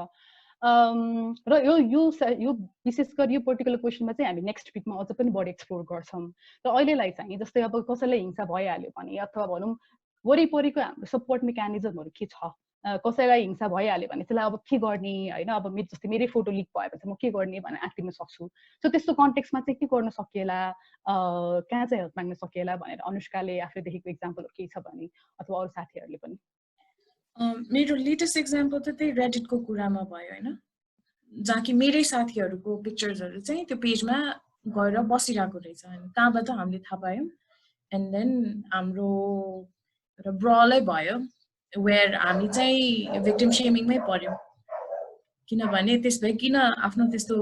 र यो विशेष गरी यो पर्टिकुलर क्वेसनमा चाहिँ हामी नेक्स्ट विकमा अझ पनि बढी एक्सप्लोर गर्छौँ। र अहिलेलाई चाहिँ जस्तै अब कसैलाई हिंसा भइहाल्यो भने अथवा भनौँ वरिपरिको हाम्रो सपोर्ट मेकानिजमहरू के छ, कसैलाई हिंसा भइहाल्यो भने त्यसलाई अब के गर्ने हैन। अब जस्तै मेरै फोटो लिक भएपछि म के गर्ने भनेर आँटिन सक्छु। सो त्यस्तो कन्टेक्स्टमा चाहिँ के गर्न सकिएला, कहाँ चाहिँ हेल्प माग्न सकिएला भनेर अनुष्काले आफूले देखेको इक्जाम्पलहरू केही छ भने अथवा अरू साथीहरूले पनि। मेरो लेटेस्ट एक्जाम्पल त त्यही रेडिटको कुरामा भयो हैन, जहाँ कि मेरै साथीहरूको पिक्चर्सहरू चाहिँ त्यो पेजमा गएर बसिरहेको रहेछ हैन। कहाँबाट हामीले थाहा पायौँ एन्ड देन हाम्रो ब्रलै भयो वेयर हामी चाहिँ भिक्टिम शेमिङमै पर्यौँ। किनभने त्यस भए किन आफ्नो त्यस्तो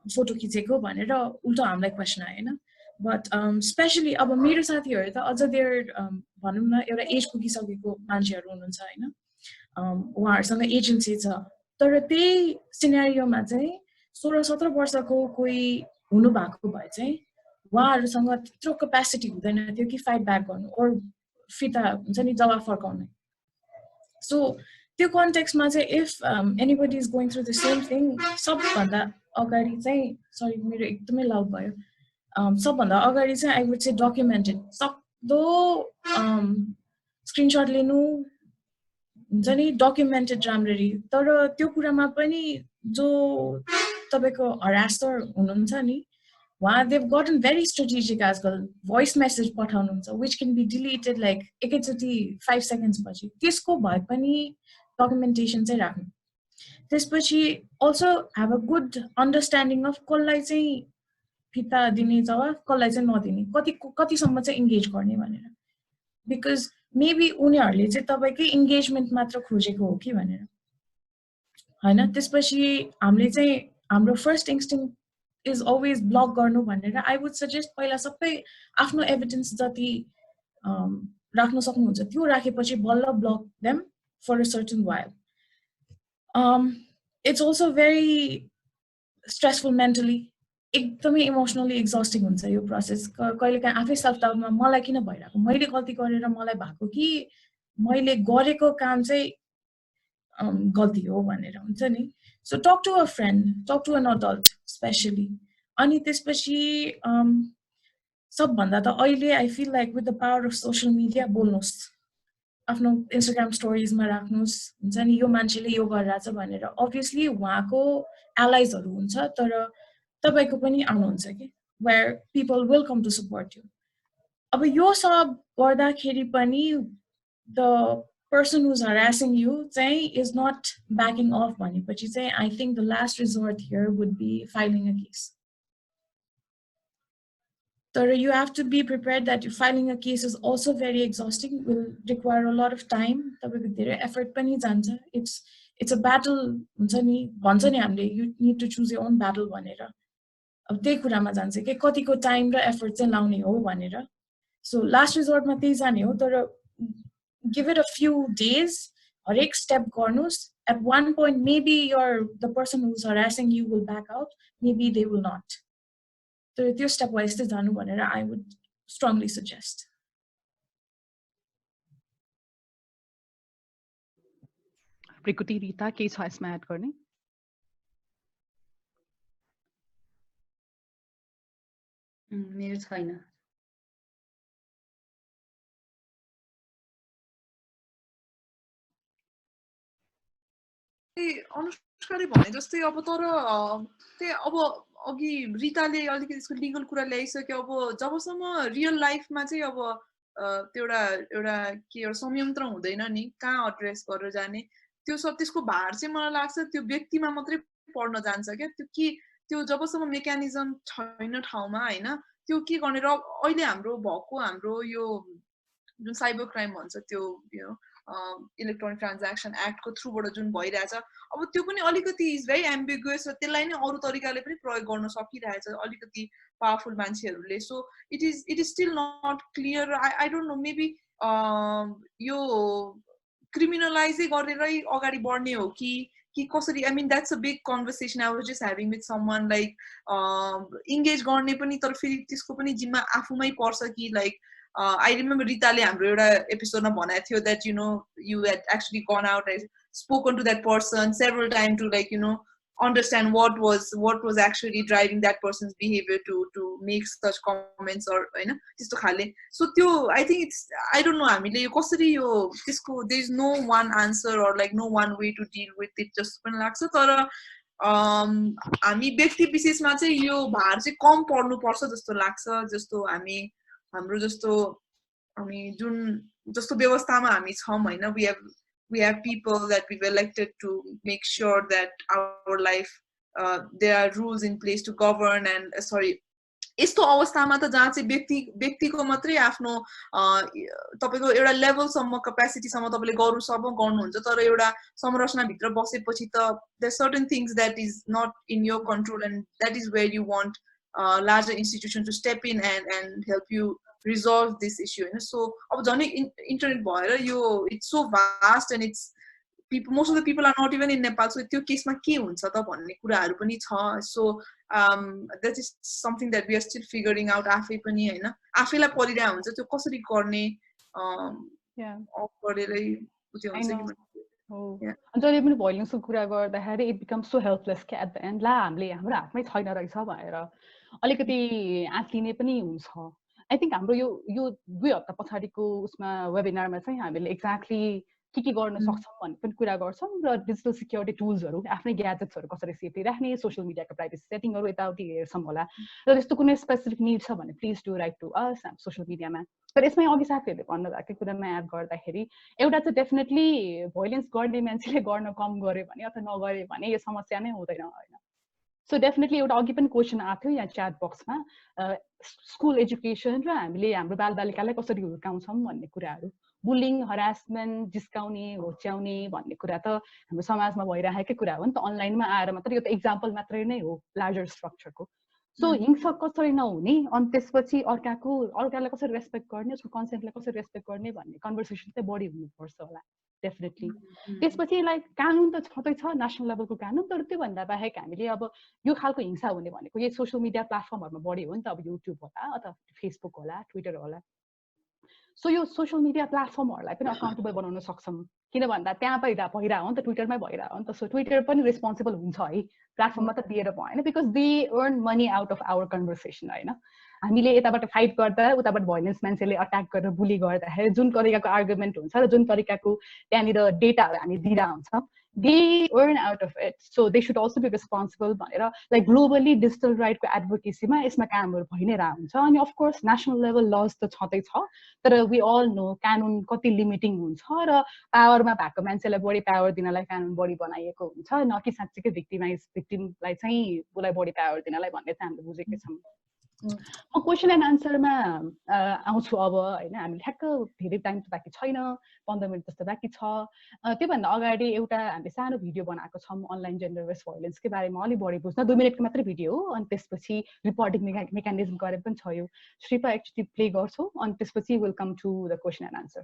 फोटो खिचेको भनेर उल्टो हामीलाई क्वेसन आयो हैन। बट स्पेसली अब मेरो साथीहरू त अझ देयर भनौँ न एउटा एज पुगिसकेको मान्छेहरू हुनुहुन्छ हैन, उहाँहरूसँग एजेन्सी छ। तर त्यही सिनेरियोमा चाहिँ 16-17 वर्षको कोही हुनुभएको भए चाहिँ उहाँहरूसँग त्यत्रो क्यापेसिटी हुँदैन थियो कि फाइट ब्याक गर्नु ओर फिर्ता हुन्छ नि जवाफ फर्काउने। सो त्यो कन्टेक्स्टमा चाहिँ if anybody is going through the same thing, सबभन्दा अगाडि चाहिँ सरी मेरो एकदमै लाउड भयो, सबभन्दा अगाडि चाहिँ आई वुड से डकुमेन्टेड सक्दो स्क्रिनसट लिनु हुन्छ नि, डकुमेन्टेड राम्ररी। तर त्यो कुरामा पनि जो तपाईँको हरासर हुनुहुन्छ नि उहाँ देव गटन भेरी स्ट्रेटेजिक आजकल भोइस मेसेज पठाउनुहुन्छ which can be deleted like एकैचोटि 5 सेकेन्ड्स पछि। त्यसको भए पनि डकुमेन्टेसन चाहिँ राख्नु। त्यसपछि also have a good understanding of कसलाई चाहिँ फिर्ता दिने जवाफ कसलाई चाहिँ नदिने, कतिसम्म चाहिँ इङ्गेज गर्ने भनेर। बिकज मेबी उनीहरूले चाहिँ तपाईँकै इङ्गेजमेन्ट मात्र खोजेको हो कि भनेर हैन। त्यसपछि हामीले चाहिँ हाम्रो first instinct is always block गर्नु भनेर आई वुड सजेस्ट पहिला सबै आफ्नो एभिडेन्स जति राख्न सक्नुहुन्छ त्यो राखेपछि बल्ल block them for a certain while. It's also very stressful mentally, एकदमै इमोसनली एक्जस्टिङ हुन्छ यो प्रोसेस। कहिलेकाहीँ आफै सेल्फ डाउटमा मलाई किन भइरहेको, मैले गल्ती गरेर मलाई भएको कि मैले गरेको काम चाहिँ गल्ती हो भनेर हुन्छ नि। So talk to a friend, talk to an adult specially. अनि त्यसपछि सबभन्दा त अहिले I feel like with the power of social media बोल्नुहोस्, आफ्नो इन्स्टाग्राम स्टोरिजमा राख्नुहोस् हुन्छ नि यो मान्छेले यो गरिरहेछ भनेर। अभियसली उहाँको एलाइजहरू हुन्छ तर तपाईँको पनि आउनुहुन्छ कि where people will come to support you. अब यो सब गर्दाखेरि पनि the person who's harassing you is not backing off भनेपछि चाहिँ I think the last resort here would be filing a case. So you have to be prepared that filing a case is also very exhausting, will require a lot of time, तपाईको धेरै effort पनि जान्छ। It's a battle हुन्छ नि भन्छ नि हामीले you need to choose your own battle भनेर। अब त्यही कुरामा जान्छ कि कतिको टाइम र एफर्ट चाहिँ लाउने हो भनेर। सो लास्ट रिजोर्टमा त्यही जाने हो तर give it a few days, हरेक step गर्नुस्। At one point, maybe the person who's harassing you will back out, maybe they will not. So त्यो step wise चाहिँ जानु भनेर I would strongly suggest. प्रकृति रिता के छ यसमा एड गर्ने? मेरो छैन। अनुष्काले भने जस्तै अब तर त्यही अब अघि रिताले अलिकति यसको लिगल कुरा ल्याइसक्यो। अब जबसम्म रियल लाइफमा चाहिँ अब त्यो एउटा के एउटा संयन्त्र हुँदैन नि कहाँ एड्रेस गरेर जाने, त्यो सब त्यसको भार चाहिँ मलाई लाग्छ त्यो व्यक्तिमा मात्रै पर्न जान्छ क्या। त्यो जबसम्म मेकानिजम छैन ठाउँमा हैन त्यो के गर्ने। र अहिले हाम्रो यो जुन साइबर क्राइम भन्छ त्यो इलेक्ट्रोनिक ट्रान्ज्याक्सन एक्टको थ्रुबाट जुन भइरहेछ अब त्यो पनि अलिकति इज भेरी एम्बिगुअस र त्यसलाई नै अरू तरिकाले पनि प्रयोग गर्न सकिरहेछ अलिकति पावरफुल मान्छेहरूले so it is still not clear I don't know maybe यो क्रिमिनलाइजै गरेरै अगाडि बढ्ने हो कि कसरी I mean that's a big conversation I was just having with someone like engage गर्ने पनि तर फेरि त्यसको पनि जिम्मा आफूमै पर्छ कि लाइक आई रिमेम्बर रिताले हाम्रो एउटा एपिसोडमा भनेको थियो that you know you had actually gone out as spoken to that person several time to like you know understand what was actually driving that person's behavior to make such comments or हैन त्यस्तो खाले so त्यो I think it's I don't know हामीले यो कसरी यो त्यसको there is no one answer or like no one way to deal with it just पनि लाग्छ तर हामी व्यक्ति विशेषमा चाहिँ यो भार चाहिँ कम पर्नु पर्छ जस्तो लाग्छ जस्तो हाम्रो जस्तो हामी जुन जस्तो व्यवस्थामा हामी छौं हैन we have people that we've elected to make sure that our life there are rules in place to govern and यस्तो अवस्थामा त जहाँ चाहिँ व्यक्तिको मात्रै आफ्नो तपाईको एउटा लेभलसम्म क्यापेसिटीसम्म तपाईले गर्नुहुन्छ तर एउटा संरचना भित्र बसेपछि त there are certain things that is not in your control and that is where you want larger institutions to step in and help you resolve this issue so अब जनै इन्टरनेट भएर यो it's so vast and it's people most of the people are not even in Nepal so त्यो केसमा के हुन्छ त भन्ने कुराहरु पनि छ so that is something that we are still figuring out आफै पनि हैन आफैलाई परिरा हुन्छ त्यो कसरी गर्ने गरेरै उयो हुन्छ कि जहिले पनि भोइलेन्सको कुरा गर्दाखेरि it becomes so helpless कि at the end ला हाम्रो हातमै छैन रहेछ भनेर अलिकति आत्तिने पनि हुन्छ I think हाम्रो यो 2 हप्ता पछाडीको उसमा वेबिनारमा चाहिँ हामीले एक्ज्याक्टली के गर्न सक्छौं भन्ने पनि कुरा गर्छौं र डिजिटल सिक्युरिटी टुल्सहरु आफ्नै ग्याजेट्सहरु कसरी सेफली राख्ने सोशल मिडियाको प्राइभेसी सेटिङहरु यताउति हेर्छौं होला र त्यस्तो कुनै स्पेसिफिक नीड छ भने please do write to us social मिडियामा तर यसमै अघि साथीहरुले भन्नु भएको कुरामा एड गर्दाखेरि एउटा चाहिँ डेफिनेटली भोइलेन्स गर्ने मान्छेले गर्न कम गर्यो भने अथवा नगर्यो भने यो समस्या नै हुँदैन हैन So definitely एउटा अघि पनि क्वेशन आथ्यो यहाँ च्याट बक्समा स्कुल एजुकेसन र हामीले हाम्रो बालबालिकालाई कसरी हुर्काउँछौं भन्ने कुराहरु बुलिङ हरासमेन्ट जिस्काउने होच्याउने भन्ने कुरा त हाम्रो समाजमा भइरहेकै कुरा हो नि त अनलाइनमा आएर मात्र यो त एक्जाम्पल मात्रै नै हो लार्जर स्ट्रक्चरको सो हिंसा कसरी नहुने अनि त्यसपछि अर्कालाई कसरी रेस्पेक्ट गर्ने उसको कन्सेन्टलाई कसरी रेस्पेक्ट गर्ने भन्ने कन्भर्सेसन चाहिँ बढी हुनुपर्छ होला डेफिनेटली त्यसपछि लाइक कानुन त छँदै छ नेशनल लेभलको कानुन तर त्यो भन्दा बाहेक हामीले अब यो खालको हिंसा हुने भनेको यो सोशल मिडिया प्लेटफर्महरुमा बढी हो नि त अब युट्युब होला अथवा फेसबुक होला ट्विटर होला सो यो सोशल मिडिया प्लेटफर्महरुलाई पनि अकाउन्टेबल बनाउन सक्छौं किन भन्दा त्यहाँ भइरा हो नि त ट्विटरमै भइरा हो नि त सो ट्विटर पनि रेस्पोन्सिबल हुन्छ है प्लेटफर्ममा त दिएर भएन because they earn money out of our conversation हैन हामीले यताबाट फाइट गर्दा उताबाट भोइलेन्स मान्छेले अट्याक गरेर बुली गर्दाखेरि जुन तरिकाको आर्गुमेन्ट हुन्छ र जुन तरिकाको त्यहाँनिर डेटाहरु हामी दिइरा हुन्छ they earn out of it so they should also be responsible भनेर like globally digital right को advocacy मा यसमा कामहरु भइ नै रहा हुन्छ अनि of course national level laws त छँदै छ तर we all know कानुन कति लिमिटिङ हुन्छ र पावरमा भएको मान्छेलाई बढी पावर दिनलाई कानुन बढी बनाइएको हुन्छ न कि साच्चै भिक्टिमलाई चाहिँ उलाई बढी पावर दिनलाई भन्ने चाहिँ हामीले बुझेकै छौं म क्वेशन एन्ड आन्सरमा आउँछु अब हैन हामी ठ्याक्क धेरै टाइम त बाँकी छैन 15 मिनेट जस्तो बाँकी छ त्यो भन्दा अगाडि एउटा हामीले सानो भिडियो बनाएको छौं अनलाइन जेन्डर बेस्ड भोइलेन्स के बारेमा अलि बढी बुझ्न 2 मिनेटको मात्र भिडियो हो अनि त्यसपछि रिपोर्टिङ मेकानिजम गरे पनि छ यो श्रीपा एक्चुअली प्ले गर्छौ अनि त्यसपछि will come to the question and answer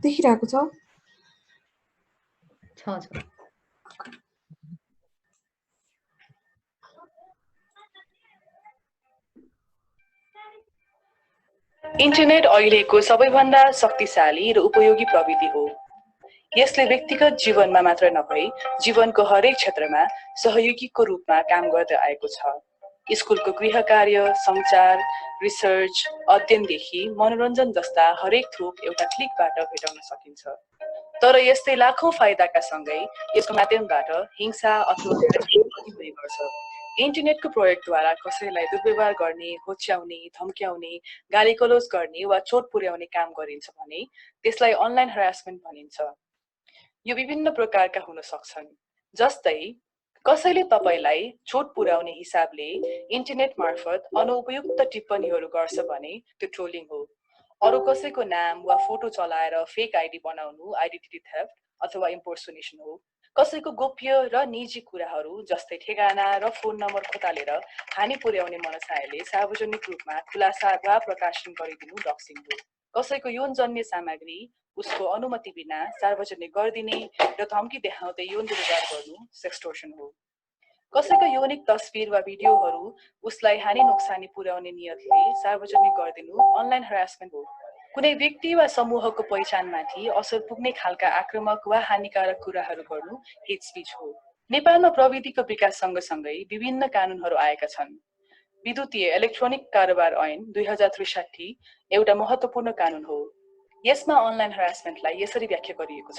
देखिरहेको छ इन्टरनेट अहिलेको सबैभन्दा शक्तिशाली र उपयोगी प्रविधि हो। यसले व्यक्तिगत जीवनमा मात्र नभई जीवनको हरेक क्षेत्रमा सहयोगीको रूपमा काम गर्दै आएको छ। स्कुलको गृह कार्य, सञ्चार, रिसर्च, अध्ययनदेखि मनोरञ्जन जस्ता हरेक थोक एउटा क्लिकबाट भेटाउन सकिन्छ। तर यस्तै लाखौं फाइदाका सँगै यसको माध्यमबाट हिंसा अथवा पनि गर्छ। इन्टरनेटको प्रयोगद्वारा कसैलाई दुर्व्यवहार गर्ने, होच्याउने, धम्क्याउने, गालीगलोज गर्ने वा चोट पुर्याउने काम गरिन्छ भने त्यसलाई अनलाइन हरासमेन्ट भनिन्छ। यो विभिन्न प्रकारका हुन सक्छन्, जस्तै कसैले तपाईलाई चोट पुर्याउने हिसाबले इन्टरनेट मार्फत अनुपयुक्त टिप्पणीहरू गर्छ भने त्यो ट्रोलिङ हो। अरू कसैको नाम वा फोटो चलाएर फेक आइडी बनाउनु आइडेन्टिटी थेफ्ट अथवा इम्पर्सोनेसन हो। कसैको गोप्य र निजी कुराहरू जस्तै ठेगाना र फोन नम्बर खोटालेर हानि पुर्याउने मनसायले सार्वजनिक रूपमा खुलासा वा प्रकाशन गरिदिनु डक्सिङ हो। कसैको यौनजन्य सामग्री उसको अनुमति बिना सार्वजनिक गरिदिने र धम्की देखाउँदै यौन दुर्व्यवहार गर्नु सेक्सटोर्सन हो। कसैको यौनिक तस्बिर वा भिडियोहरू उसलाई हानि नोक्सानी पुर्याउने नियतले सार्वजनिक गरिदिनु अनलाइन हरासमेन्ट हो। कुनै व्यक्ति वा समूहको पहिचानमाथि असर पुग्ने खालका आक्रामक वा हानिकारक कुराहरू गर्नु हेट स्पिच हो। नेपालमा प्रविधिको विकास सँगसँगै विभिन्न कानुनहरू आएका छन्। विद्युतीय इलेक्ट्रोनिक कारोबार ऐन 2063 एउटा महत्त्वपूर्ण कानुन हो। यसमा अनलाइन हरासमेन्टलाई यसरी व्याख्या गरिएको छ।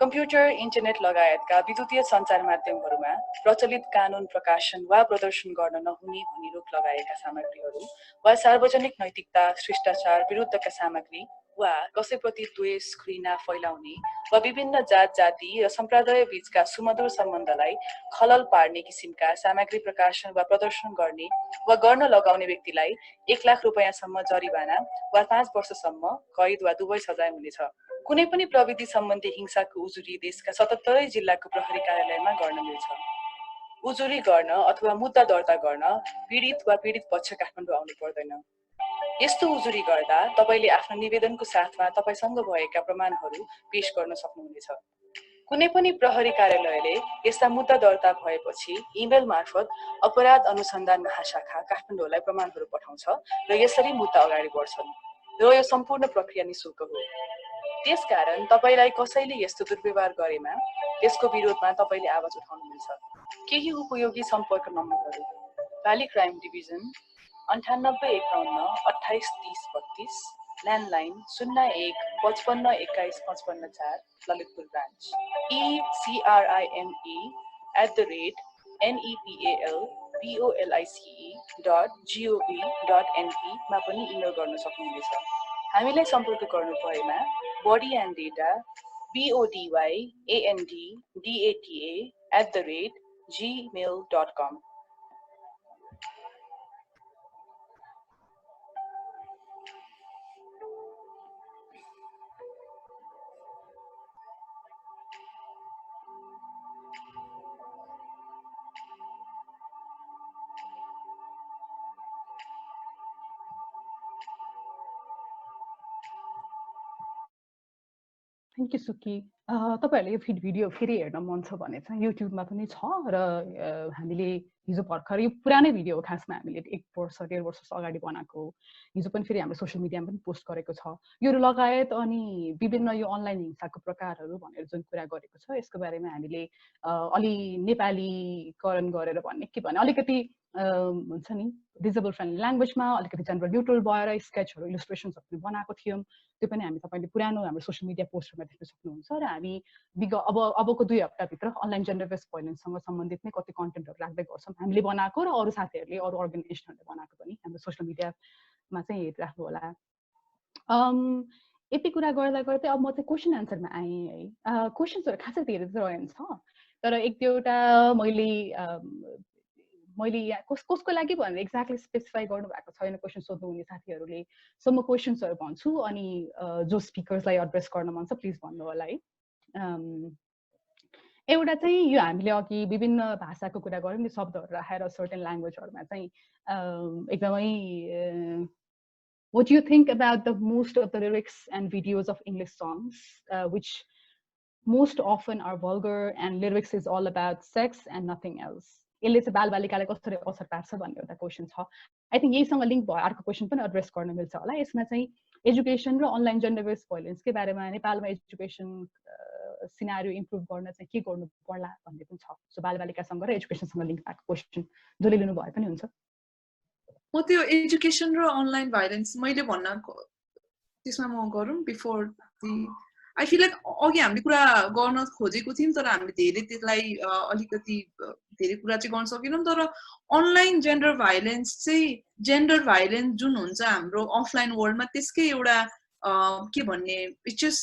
कम्प्युटर, इन्टरनेट लगायतका विद्युतीय सञ्चार माध्यमहरूमा प्रचलित कानुन प्रकाशन वा प्रदर्शन गर्न नहुने भनी रोक लगाएका सामग्रीहरू वा सार्वजनिक नैतिकता, शिष्टाचार विरुद्धका सामग्री वा कसैप्रति द्वेष, घृणा फैलाउने वा विभिन्न जात जाति र सम्प्रदाय बीचका सुमधुर सम्बन्धलाई खलल पार्ने किसिमका सामग्री प्रकाशन वा प्रदर्शन गर्ने वा गर्न लगाउने व्यक्तिलाई 1 लाख रुपैयाँसम्म जरिवाना वा 5 वर्षसम्म कैद वा दुवै सजाय हुनेछ। कुनै पनि प्रविधि सम्बन्धी हिंसाको उजुरी देशका 77 जिल्लाको प्रहरी कार्यालयमा गर्न मिल्छ। उजुरी गर्न अथवा मुद्दा दर्ता गर्न पीडित वा पीडित पक्ष काठमाडौँ आउनु पर्दैन। यस्तो उजुरी गर्दा तपाईले आफ्नो निवेदनको साथमा तपाईसँग भएका प्रमाणहरू पेश गर्न सक्नुहुनेछ। कुनै पनि प्रहरी कार्यालयले यस्ता मुद्दा दर्ता भएपछि इमेल मार्फत अपराध अनुसन्धान महाशाखा काठमाडौँलाई प्रमाणहरू पठाउँछ र यसरी मुद्दा अगाडि बढ्छन् र यो सम्पूर्ण प्रक्रिया निशुल्क हो। त्यसकारण तपाईलाई कसैले यस्तो दुर्व्यवहार गरेमा त्यसको विरोधमा तपाईले आवाज उठाउनु मिल्छ। केही उपयोगी सम्पर्क नम्बरहरू: valley crime division 98 51 28 30 32, landline 01 55 21 55 4, Lalitpur branch, ecrime@nepalpolice.gov.np मा पनि इमेल गर्न सक्नुहुनेछ। हामीलाई सम्पर्क गर्नु भएमा body and data bodyandata@gmail.com। Thank you सुकी। तपाईहरुले यो भिडियो फेरि हेर्न मन छ भने चाहिँ युट्युबमा पनि छ र हामीले हिजो भर्खर यो पुरानै भिडियो हो, खासमा हामीले 1 वर्ष 1.5 वर्ष अगाडि बनाएको हिजो पनि फेरि हाम्रो सोसियल मिडियामा पनि पोस्ट गरेको छ। यो लगायत अनि विभिन्न यो अनलाइन हिंसाको प्रकारहरू भनेर जुन कुरा गरेको छ यसको बारेमा हामीले अलि नेपालीकरण गरेर भन्ने के भने अलिकति हुन्छ नि डिजेबल फ्रेन्डली ल्याङ्ग्वेजमा अलिकति जेनरल न्युट्रल भएर स्केचहरू इलस्ट्रेसन्सहरू बनाएको थियौँ। त्यो पनि हामी तपाईले पुरानो हाम्रो सोसियल मिडिया पोस्टरमा देख्न सक्नुहुन्छ र हामी अबको 2 हप्ताभित्र अनलाइन जेन्डर बेस्ड भायोलेन्ससँग सम्बन्धित नै कति कन्टेन्टहरू राख्दै गर्छौँ। हामीले बनाएको र अरू साथीहरूले अरू अर्गनाइजेसनहरूले बनाएको पनि हाम्रो सोसियल मिडियामा चाहिँ हेरिराख्नु होला। यति कुरा गर्दा गर्दै अब म चाहिँ क्वेसन एन्सरमा आएँ है। क्वेसन्सहरू खासै धेरै त रहेन छ, तर 1-2वटा मैले यहाँ कसको लागि भनेर एक्ज्याक्टली स्पेसिफाई गर्नु भएको छैन क्वेसन सोध्नु हुने साथीहरूले। सो म क्वेसन्सहरू भन्छु अनि जो स्पिकर्सलाई एड्रेस गर्न मन छ प्लिज भन्नु होला है। एउटा चाहिँ यो हामीले अघि विभिन्न भाषाको कुरा गऱ्यौँ नि, शब्दहरू राखेर सर्टेन ल्याङ्ग्वेजहरूमा चाहिँ एकदमै what do you think about the most of the lyrics and videos of English songs which most often are vulgar and lyrics is all about sex and nothing else? यसले चाहिँ बालबालिकालाई कसरी असर पार्छ भन्ने एउटा क्वेसन छ। आई थिङ्क यहीसँग लिङ्क भयो अर्को क्वेसन पनि एड्रेस गर्न मिल्छ होला। यसमा चाहिँ एजुकेसन र अनलाइन जेन्डर बेस्ड भायोलेन्सकै बारेमा नेपालमा एजुकेसन सिनारियो इम्प्रुभ गर्न चाहिँ के गर्नु पर्ला भन्ने पनि छ। सो बालबालिकासँग र एजुकेसनसँग लिङ्क भएको क्वेसन जसले लिनु भए पनि हुन्छ। म त्यो एजुकेसन र अनलाइन भायोलेन्स मैले भन्न त्यसमा म गरौँ बिफोर आई फिल लाइक अघि हामीले कुरा गर्न खोजेको थियौँ तर हामीले धेरै त्यसलाई अलिकति धेरै कुरा चाहिँ गर्न सकेनौँ। तर अनलाइन जेन्डर भायोलेन्स चाहिँ जेन्डर भायोलेन्स जुन हुन्छ हाम्रो अफलाइन वर्ल्डमा त्यसकै एउटा के भन्ने it's just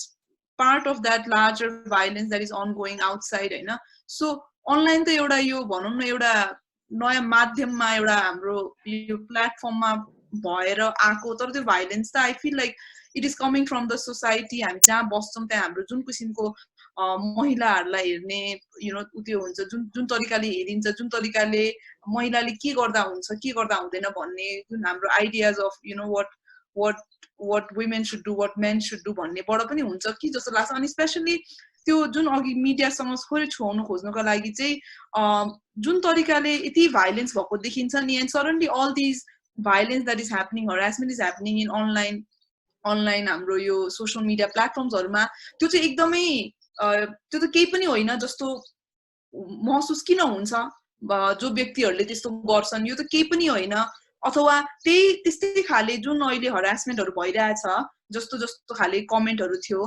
part of that larger violence that is ongoing outside होइन। सो अनलाइन त एउटा यो भनौँ न एउटा नयाँ माध्यममा एउटा हाम्रो यो प्लेटफर्ममा भएर आएको, तर त्यो भाइलेन्स त I feel like it is coming from the society. हामी जहाँ बस्छौँ त्यहाँ हाम्रो जुन किसिमको महिलाहरूलाई हेर्ने त्यो हुन्छ, जुन तरिकाले हेरिन्छ, जुन तरिकाले महिलाले के गर्दा हुन्छ के गर्दा हुँदैन भन्ने जुन हाम्रो ideas of what women should do, what men should do भन्नेबाट पनि हुन्छ कि जस्तो लाग्छ। अनि स्पेसली त्यो जुन अघि मिडियासँग थोरै छुवाउनु खोज्नुको लागि चाहिँ जुन तरिकाले यति भाइलेन्स भएको देखिन्छ नि, and suddenly all these violence that is happening, harassment is happening in online हाम्रो यो सोसियल मिडिया प्लेटफर्म्सहरूमा, त्यो चाहिँ एकदमै त्यो त केही पनि होइन जस्तो महसुस किन हुन्छ जो व्यक्तिहरूले त्यस्तो गर्छन्, यो त केही पनि होइन। अथवा त्यस्तै खाले जुन अहिले हरासमेन्टहरू भइरहेछ, जस्तो खाले कमेन्टहरू थियो,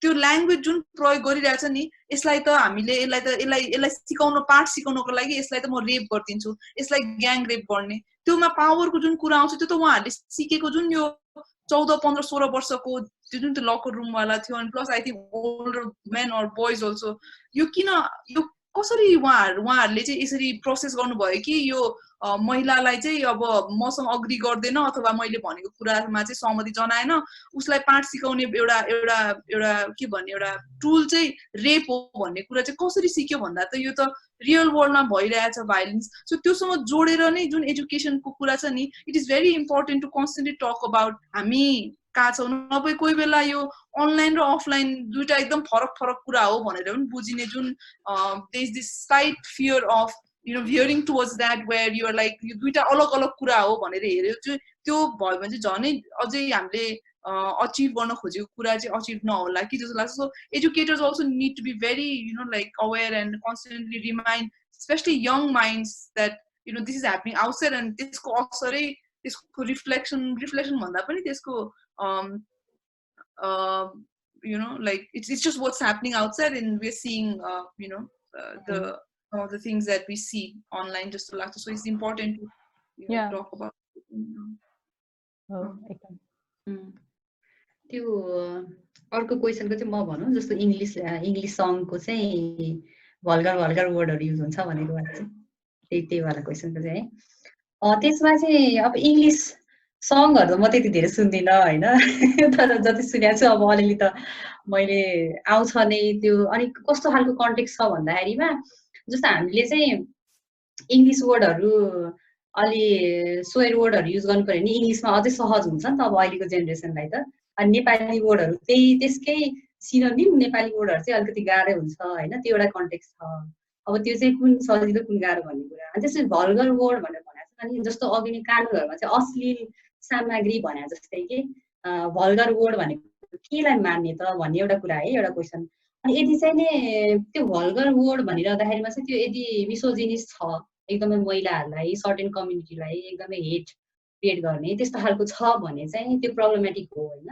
त्यो ल्याङ्ग्वेज जुन प्रयोग गरिरहेछ नि, यसलाई त हामीले यसलाई सिकाउन, पाठ सिकाउनको लागि यसलाई त म रेप गरिदिन्छु, यसलाई ग्याङ रेप गर्ने, त्योमा पावरको जुन कुरा आउँछ त्यो त उहाँहरूले सिकेको जुन यो 14, 15, 16 वर्षको त्यो जुन त्यो लकर रुमवाला थियो, अनि plus I think older men or boys also, यो कसरी उहाँहरूले चाहिँ यसरी प्रोसेस गर्नुभयो कि यो महिलालाई चाहिँ अब मसँग अग्री गर्दैन अथवा मैले भनेको कुरामा चाहिँ सहमति जनाएन, उसलाई पाठ सिकाउने एउटा एउटा एउटा के भन्ने एउटा टुल चाहिँ रेप हो भन्ने कुरा चाहिँ कसरी सिक्यो भन्दा त यो त रियल वर्ल्डमा भइरहेछ भाइलेन्स। सो त्योसँग जोडेर नै जुन एजुकेसनको कुरा छ नि, it is very important to constantly talk about हामी कहाँ छौँ। नभए कोही बेला यो अनलाइन र अफलाइन दुइटा एकदम फरक कुरा हो भनेर पनि बुझिने जुन there is this slight fear of veering towards that where you are like यो दुईटा अलग कुरा हो भनेर हेर्यो, त्यो भयो भने चाहिँ झनै अझै हामीले अचिभ गर्न खोजेको कुरा चाहिँ अचिभ नहोला कि जस्तो लाग्छ। So educators also need to be very like aware and constantly remind especially young minds that this is happening outside, and त्यसको असरै त्यसको रिफ्लेक्सन भन्दा पनि त्यसको like it's just what's happening outside, and we're seeing the some of the things that we see online just to so it's important to talk about त्यो अर्को क्वेशनको चाहिँ म भनौँ, जस्तो इङ्ग्लिस सङको चाहिँ भल्गर वर्डहरू युज हुन्छ भनेको भएर चाहिँ त्यही वाला क्वेशनको चाहिँ है। त्यसमा चाहिँ अब इङ्ग्लिस सङहरू त म त्यति धेरै सुन्दिनँ होइन, तर जति सुनेको छु अब अलिअलि त मैले आउँछ नै त्यो। अनि कस्तो खालको कन्टेक्स्ट छ भन्दाखेरिमा जस्तो हामीले चाहिँ इङ्ग्लिस वर्डहरू अलि स्वेयर वर्डहरू युज गर्नु पऱ्यो भने इङ्ग्लिसमा अझै सहज हुन्छ नि त अब अहिलेको जेनेरेसनलाई त। अनि नेपाली वर्डहरू त्यसकै सिनोनिम नेपाली वर्डहरू चाहिँ अलिकति गाह्रै हुन्छ होइन, त्यो एउटा कन्टेक्स्ट छ। अब त्यो चाहिँ कुन सजिलो कुन गाह्रो भन्ने कुरा। अनि त्यसरी भल्गर वर्ड भनेर भनेको छ नि, जस्तो अघि नै कानुनहरूमा चाहिँ अश्लील सामग्री भने जस्तै कि भल्गर वर्ड भनेको केलाई मान्ने त भन्ने एउटा कुरा है, एउटा क्वेसन। अनि यदि चाहिँ नि त्यो भल्गर वर्ड भनिरहँदाखेरिमा चाहिँ त्यो यदि मिसोजिनिस छ, एकदमै महिलाहरूलाई सर्टेन कम्युनिटीलाई एकदमै हेट क्रिएट गर्ने त्यस्तो खालको छ भने चाहिँ त्यो प्रब्लमेटिक हो होइन,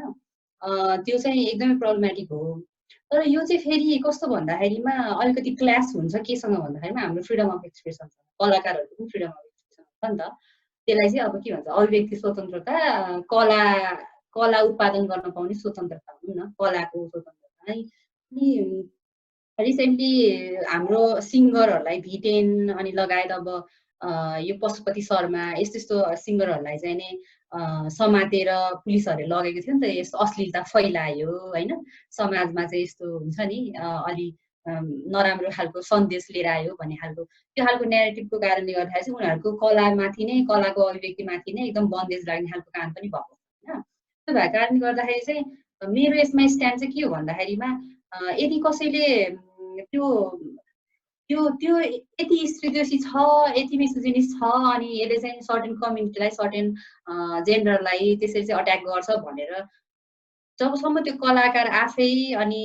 त्यो चाहिँ एकदमै प्रब्लमेटिक हो। तर यो चाहिँ फेरि कस्तो भन्दाखेरिमा अलिकति क्ल्यास हुन्छ केसँग भन्दाखेरिमा हाम्रो फ्रिडम अफ एक्सप्रेसन छ, कलाकारहरूको पनि फ्रिडम अफ एक्सप्रेसन छ नि त। त्यसलाई चाहिँ अब के भन्छ, अभिव्यक्ति स्वतन्त्रता, कला उत्पादन गर्न पाउने स्वतन्त्रता भनौँ न, कलाको स्वतन्त्रता। अनि रिसेन्टली हाम्रो सिङ्गरहरूलाई भिटेन अनि लगायत अब यो पशुपति शर्मा यस्तो सिङ्गरहरूलाई चाहिँ नै समातेर पुलिसहरूले लगेको थियो नि त, यस्तो अश्लीलता फैलायो होइन, समाजमा चाहिँ यस्तो हुन्छ नि अलि नराम्रो खालको सन्देश लिएर आयो भन्ने खालको त्यो खालको नेगेटिभको कारणले गर्दाखेरि चाहिँ उनीहरूको कलामाथि नै, कलाको अभिव्यक्तिमाथि नै एकदम बन्देज लाग्ने खालको काम पनि भएको होइन। त्यो भएको कारणले गर्दाखेरि चाहिँ मेरो यसमा स्ट्यान्ड चाहिँ के हो भन्दाखेरिमा यदि कसैले त्यो यति स्त्रीद्वेषी छ, यति मिसोजिनिस छ, अनि यसले चाहिँ सर्टेन कम्युनिटीलाई, सर्टेन जेन्डरलाई त्यसरी चाहिँ अट्याक गर्छ भनेर जबसम्म त्यो कलाकार आफै अनि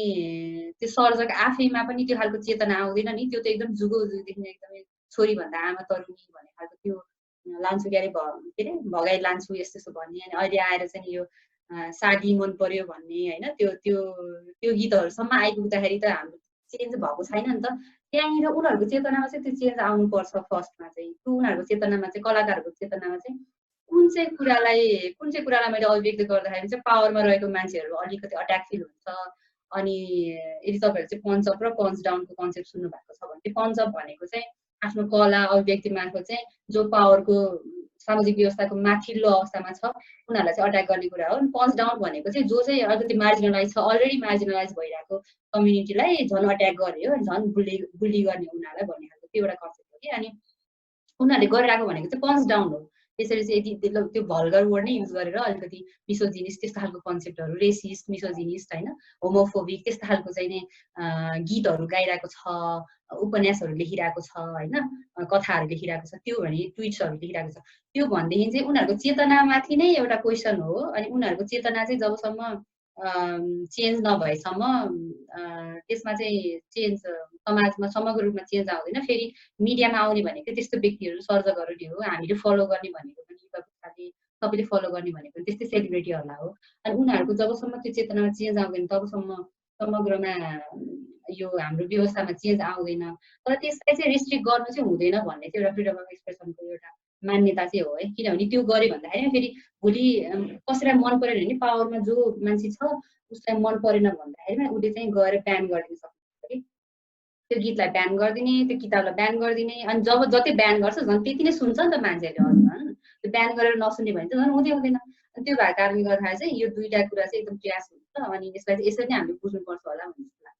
त्यो सर्जक आफैमा पनि त्यो खालको चेतना आउँदैन नि, त्यो त एकदम जुगौदेखि एकदमै छोरीभन्दा आमा तरुणी भन्ने खालको त्यो लान्छु के अरे भगाइ लान्छु यस्तो भन्ने, अनि अहिले आएर चाहिँ यो साडी मन पर्यो भन्ने होइन, त्यो गीतहरूसम्म आइपुग्दाखेरि त हाम्रो चेन्ज भएको छैन नि त। त्यहाँनिर उनीहरूको चेतनामा चाहिँ त्यो चेन्ज आउनुपर्छ फर्स्टमा चाहिँ। त्यो उनीहरूको चेतनामा चाहिँ, कलाकारहरूको चेतनामा चाहिँ कुन चाहिँ कुरालाई मैले अभिव्यक्त गर्दाखेरि चाहिँ पावरमा रहेको मान्छेहरू अलिकति अट्याक फिल हुन्छ, अनि यदि तपाईँहरू चाहिँ पन्च अप र पन्च डाउनको कन्सेप्ट सुन्नु भएको छ भने चाहिँ पन्च अप भनेको चाहिँ आफ्नो कला अभिव्यक्ति मार्फत चाहिँ जो पावरको सामाजिक व्यवस्थाको माथिल्लो अवस्थामा छ उनीहरूलाई चाहिँ अट्याक गर्ने कुरा हो। अनि पन्च डाउन भनेको चाहिँ जो चाहिँ अलिकति मार्जिनलाइज छ, अलरेडी मार्जिनलाइज भइरहेको कम्युनिटीलाई झन् अट्याक गर्ने हो, झन् बुली गर्ने उनीहरूलाई भन्ने खालको त्यो एउटा कन्सेप्ट हो कि। अनि उनीहरूले गरिरहेको भनेको चाहिँ पन्च डाउन हो। त्यसरी चाहिँ यदि त्यो भल्गर वर्ड नै युज गरेर अलिकति मिसोजिनिस्ट त्यस्तो खालको कन्सेप्टहरू, रेसिस्ट, मिसोजिनिस्ट होइन, होमोफोबिक त्यस्तो खालको चाहिँ नै गीतहरू गाइरहेको छ, उपन्यासहरू लेखिरहेको छ होइन, कथाहरू लेखिरहेको छ, त्यो भने ट्विट्सहरू लेखिरहेको छ, त्यो भनेदेखि चाहिँ उनीहरूको चेतनामाथि नै एउटा क्वेसन हो। अनि उनीहरूको चेतना चाहिँ जबसम्म चेन्ज नभएसम्म त्यसमा चाहिँ चेन्ज समाजमा समग्र रूपमा चेन्ज आउँदैन। फेरि मिडियामा आउने भनेको त्यस्तो व्यक्तिहरू सर्जकहरू नै हो, हामीले फलो गर्ने भनेको पनि सबैले फलो गर्ने भनेको पनि त्यस्तै सेलिब्रिटीहरूलाई हो। अनि उनीहरूको जबसम्म त्यो चेतनामा चेन्ज आउँदैन तबसम्म समग्रमा यो हाम्रो व्यवस्थामा चेन्ज आउँदैन। तर त्यसलाई चाहिँ रेस्ट्रिक्ट गर्नु चाहिँ हुँदैन भन्ने चाहिँ एउटा फ्रिडम अफ एक्सप्रेसनको एउटा मान्यता चाहिँ हो है। किनभने त्यो गर्यो भन्दाखेरि फेरि भोलि कसैलाई मन परेन भने पावरमा जो मान्छे छ उसलाई मन परेन भन्दाखेरि उसले चाहिँ गएर ब्यान गरिदिन सक्छ कि, त्यो गीतलाई ब्यान गरिदिने, त्यो किताबलाई ब्यान गरिदिने। अनि जब जति ब्यान गर्छ झन् त्यति नै सुन्छ नि त मान्छेले अरू होइन, त्यो ब्यान गरेर नसुन्ने भने चाहिँ झन् हुँदै हुँदैन। अनि त्यो भएको कारणले गर्दाखेरि चाहिँ यो दुईटा कुरा चाहिँ एकदम क्ल्यास हुन्छ। अनि यसलाई चाहिँ यसरी नै हामीले बुझ्नुपर्छ होला भन्ने जस्तो लाग्छ।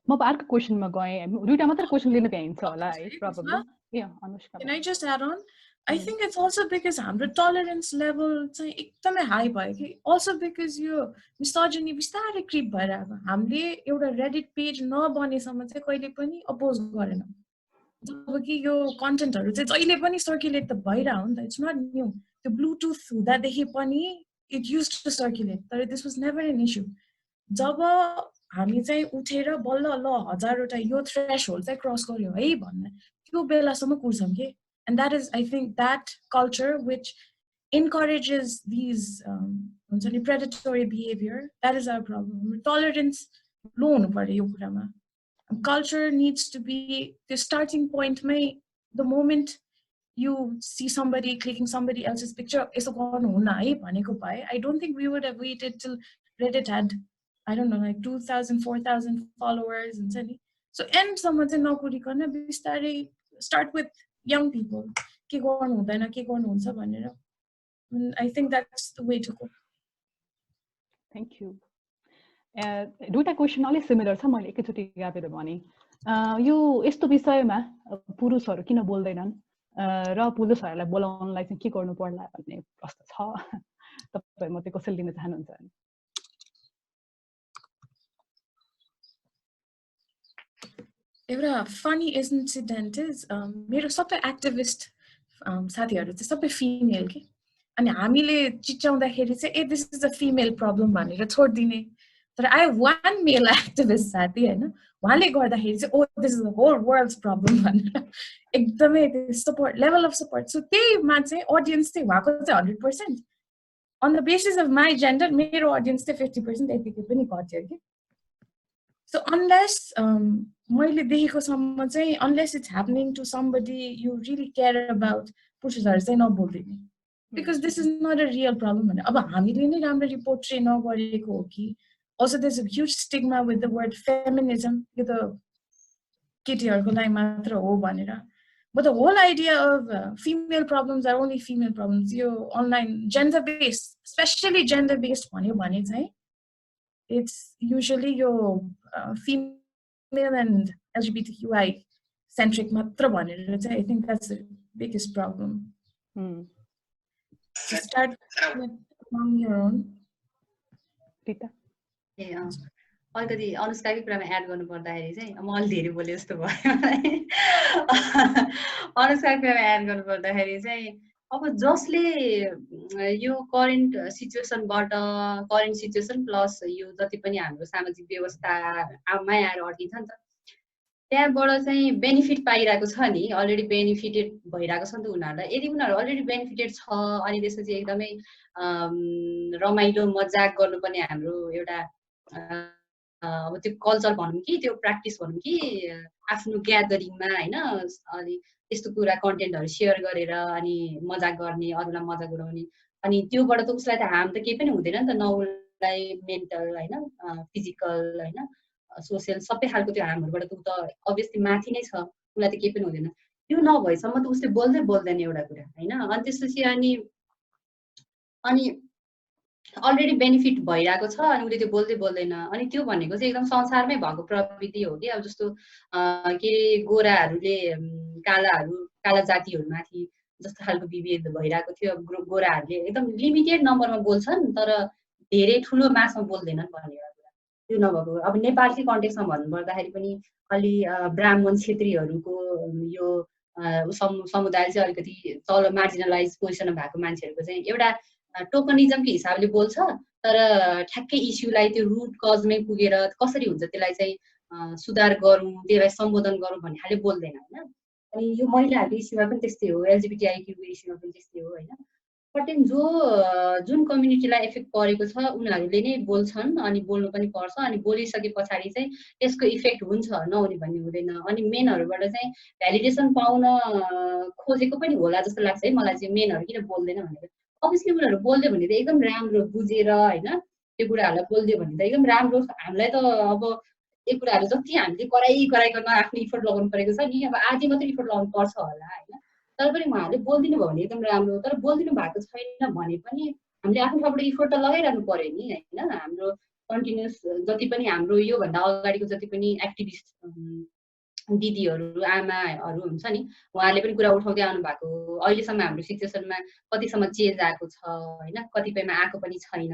म अब अर्को क्वेसनमा गएँ, दुईटा मात्र क्वेसन लिन भ्याइन्छ होला है probably. Anushka, Can I just add on? I think it's also because हाम्रो tolerance level चाहिँ एकदमै हाई भयो कि, also because यो मिसोजिनी बिस्तारै क्रिप भएर आएको। हामीले एउटा रेडिट पेज नबनेसम्म चाहिँ कहिले पनि अपोज गरेन, जब कि यो कन्टेन्टहरू चाहिँ जहिले पनि सर्कुलेट त भइरहेको हो नि त, इट्स नट न्यू। त्यो ब्लुटुथ हुँदादेखि पनि इट युज्ड टु सर्कुलेट, तर this was never an issue. जब हामी चाहिँ उठेर बल्ल ल 1000वटा यो थ्रेसहोल्ड चाहिँ क्रस गर्यो है भन्ने त्यो बेलासम्म कुर्छौँ कि। And that is, I think, that culture which encourages these predatory behavior, that is our problem. Tolerance low हुनु पर्यो यो कुरामा। Culture needs to be the starting point. The moment you see somebody clicking somebody else's picture, यसो गर्नु हुन्न है भनेको भए, I don't think we would have waited till Reddit had, I don't know, like 2,000, 4,000 followers and so. So end someone चाहिँ नकुरिकन बिस्तारै start with young people. के गर्नु हुँदैन के गर्नु हुन्छ भनेर। I think that's the way to go. Thank you. दुईटा क्वेसन अलिक सिमिलर छ, मैले एकैचोटि गापेर भने। यो यस्तो विषयमा पुरुषहरू किन बोल्दैनन् र पुरुषहरूलाई बोलाउनलाई चाहिँ के गर्नु पर्ला भन्ने प्रश्न छ। तपाईहरु म त्यो कसरी लिन चाहनुहुन्छ? एउटा फनी इन्सिडेन्ट इज मेरो सबै एक्टिभिस्ट साथीहरू चाहिँ सबै फिमेल के, अनि हामीले चिच्याउँदाखेरि चाहिँ ए this is a female problem भनेर छोडिदिने। तर आई वान मेल एक्टिभिस्ट साथी होइन, उहाँले गर्दाखेरि चाहिँ oh this is the whole world's problem भनेर एकदमै support, level of support. So त्यहीमा चाहिँ अडियन्स चाहिँ उहाँको चाहिँ 100%, on the basis of my gender मेरो अडियन्स चाहिँ 50% यतिकै पनि घट्यो कि। So unless मैले देखेकोसम्म चाहिँ unless it's happening to somebody you really care about, पुरुषहरू चाहिँ नबोल्दिने, because this is not a real problem भने। अब हामीले नै राम्ररी पोर्ट्रे नगरेको हो कि। Also there's a huge stigma with the word feminism, यो त केटीहरूको लागि मात्र हो भनेर। But the whole idea of female problems are only female problems, यो online gender based, especially gender based भन्यो भने चाहिँ it's usually your female and LGBTQI centric matra bhanera chai. I think that's the biggest problem. Start on your own. Rita? Yeah. अलिकति अनुष्काकै कुरामा add गर्नु पर्दाखेरि चाहिँ म अलि धेरै बोले जस्तो भयो। अनुष्काको कुरामा एड गर्नु पर्दाखेरि चाहिँ अब जसले यो करेन्ट सिचुएसन प्लस यो जति पनि हाम्रो सामाजिक व्यवस्थामा आएर अड्किन्छ नि त, त्यहाँबाट चाहिँ बेनिफिट पाइरहेको छ नि, अलरेडी बेनिफिटेड भइरहेको छ नि त उनीहरूलाई। यदि उनीहरू अलरेडी बेनिफिटेड छ अनि त्यसपछि एकदमै रमाइलो मजाक गर्नुपर्ने हाम्रो एउटा अब त्यो कल्चर भनौँ कि त्यो प्र्याक्टिस भनौँ कि आफ्नो ग्यादरिङमा होइन, अनि त्यस्तो कुरा कन्टेन्टहरू सेयर गरेर अनि मजाक गर्ने, अरूलाई मजाक उडाउने, अनि त्योबाट त उसलाई त हार्म त केही पनि हुँदैन नि त, न उसलाई मेन्टल होइन फिजिकल होइन सोसियल सबै खालको त्यो हार्महरूबाट त ऊ त अभियसली माथि नै छ, उसलाई त केही पनि हुँदैन। त्यो नभएसम्म त उसले बोल्दैन एउटा कुरा होइन। अनि त्यसपछि अनि अलरेडी बेनिफिट भइरहेको छ अनि उसले त्यो बोल्दैन। अनि त्यो भनेको चाहिँ एकदम संसारमै भएको प्रवृत्ति हो कि अब जस्तो के अरे गोराहरूले काला जातिहरूमाथि जस्तो खालको विभेद भइरहेको थियो। गोराहरूले एकदम लिमिटेड नम्बरमा बोल्छन् तर धेरै ठुलो मासमा बोल्दैनन् भन्ने एउटा कुरा त्यो नभएको। अब नेपालकै कन्टेक्स्टमा भन्नुपर्दाखेरि पनि अलि ब्राह्मण क्षेत्रीहरूको यो समुदाय चाहिँ अलिकति तल मार्जिनलाइज पोजिसनमा भएको मान्छेहरूको चाहिँ एउटा टोकनिजमको हिसाबले बोल्छ तर ठ्याक्कै इस्युलाई त्यो रुट कजमै पुगेर कसरी हुन्छ त्यसलाई चाहिँ सुधार गरौँ, त्यसलाई सम्बोधन गरौँ भन्ने खाले बोल्दैन होइन। अनि यो महिलाहरूको इस्युमा पनि त्यस्तै हो, एलजिबिटिआईक्यूको इस्युमा पनि त्यस्तै हो होइन। सर्टेन जुन कम्युनिटीलाई इफेक्ट परेको छ उनीहरूले नै बोल्छन् अनि बोल्नु पनि पर्छ। अनि बोलिसके पछाडि चाहिँ त्यसको इफेक्ट हुन्छ नहुने भन्ने हुँदैन। अनि मेनहरूबाट चाहिँ भ्यालिडेसन पाउन खोजेको पनि होला जस्तो लाग्छ है मलाई चाहिँ, मेनहरू किन बोल्दैन भनेर। अभियसली उनीहरू बोल्यो भने त एकदम राम्रो बुझेर होइन त्यो कुराहरूलाई बोलिदियो भने त एकदम राम्रो। हामीलाई त अब यो कुराहरू जति हामीले कराइकन आफ्नो इफोर्ट लगाउनु परेको छ नि, अब आधी मात्रै इफोर्ट लगाउनु पर्छ होला होइन। तर पनि उहाँहरूले बोलिदिनु भयो भने एकदम राम्रो। तर बोलिदिनु भएको छैन भने पनि हामीले आफ्नो ठाउँबाट इफोर्ट त लगाइरहनु पर्यो नि होइन। हाम्रो कन्टिन्युस जति पनि हाम्रो योभन्दा अगाडिको जति पनि एक्टिभिस्ट दिदीहरू आमाहरू हुन्छ नि उहाँहरूले पनि कुरा उठाउँदै आउनु भएको। अहिलेसम्म हाम्रो सिचुएसनमा कतिसम्म चेन्ज आएको छ होइन, कतिपयमा आएको पनि छैन।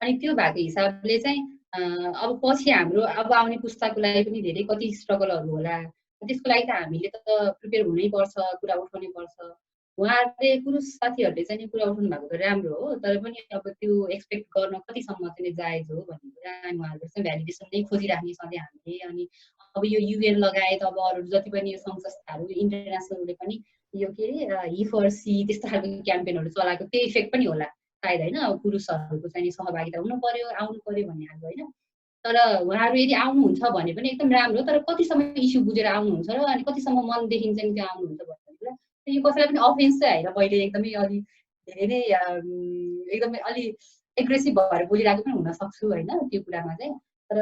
अनि त्यो भएको हिसाबले चाहिँ अब पछि हाम्रो अब आउने पुस्ताको लागि पनि धेरै कति स्ट्रगलहरू होला। त्यसको लागि त हामीले त प्रिपेयर हुनैपर्छ, कुरा उठाउनै पर्छ। उहाँहरूले पुरुष साथीहरूले चाहिँ कुरा उठाउनु भएको त राम्रो हो तर पनि अब त्यो एक्सपेक्ट गर्न कतिसम्म चाहिँ जायज हो भन्ने कुरा उहाँहरूले चाहिँ भ्यालिडेसन नै खोजिराख्ने सधैँ हामीले। अनि अब यो युएन लगायत अब अरू जति पनि यो सङ्घ संस्थाहरू इन्टरनेसनलले पनि यो के अरे ही फर सी त्यस्तो खालको क्याम्पेनहरू चलाएको त्यो इफेक्ट पनि होला सायद होइन। पुरुषहरूको चाहिँ सहभागिता हुनु पर्यो, आउनु पर्यो भन्ने खालको होइन। तर उहाँहरू यदि आउनुहुन्छ भने पनि एकदम राम्रो, तर कतिसम्म इस्यु बुझेर आउनुहुन्छ र अनि कतिसम्म मनदेखि चाहिँ त्यो आउनुहुन्छ भन्ने कुरा यो कसैलाई पनि अफेन्स चाहिँ होइन। मैले एकदमै अलि धेरै नै एकदमै अलि एग्रेसिभ भएर बोलिरहेको पनि हुनसक्छु होइन त्यो कुरामा चाहिँ। तर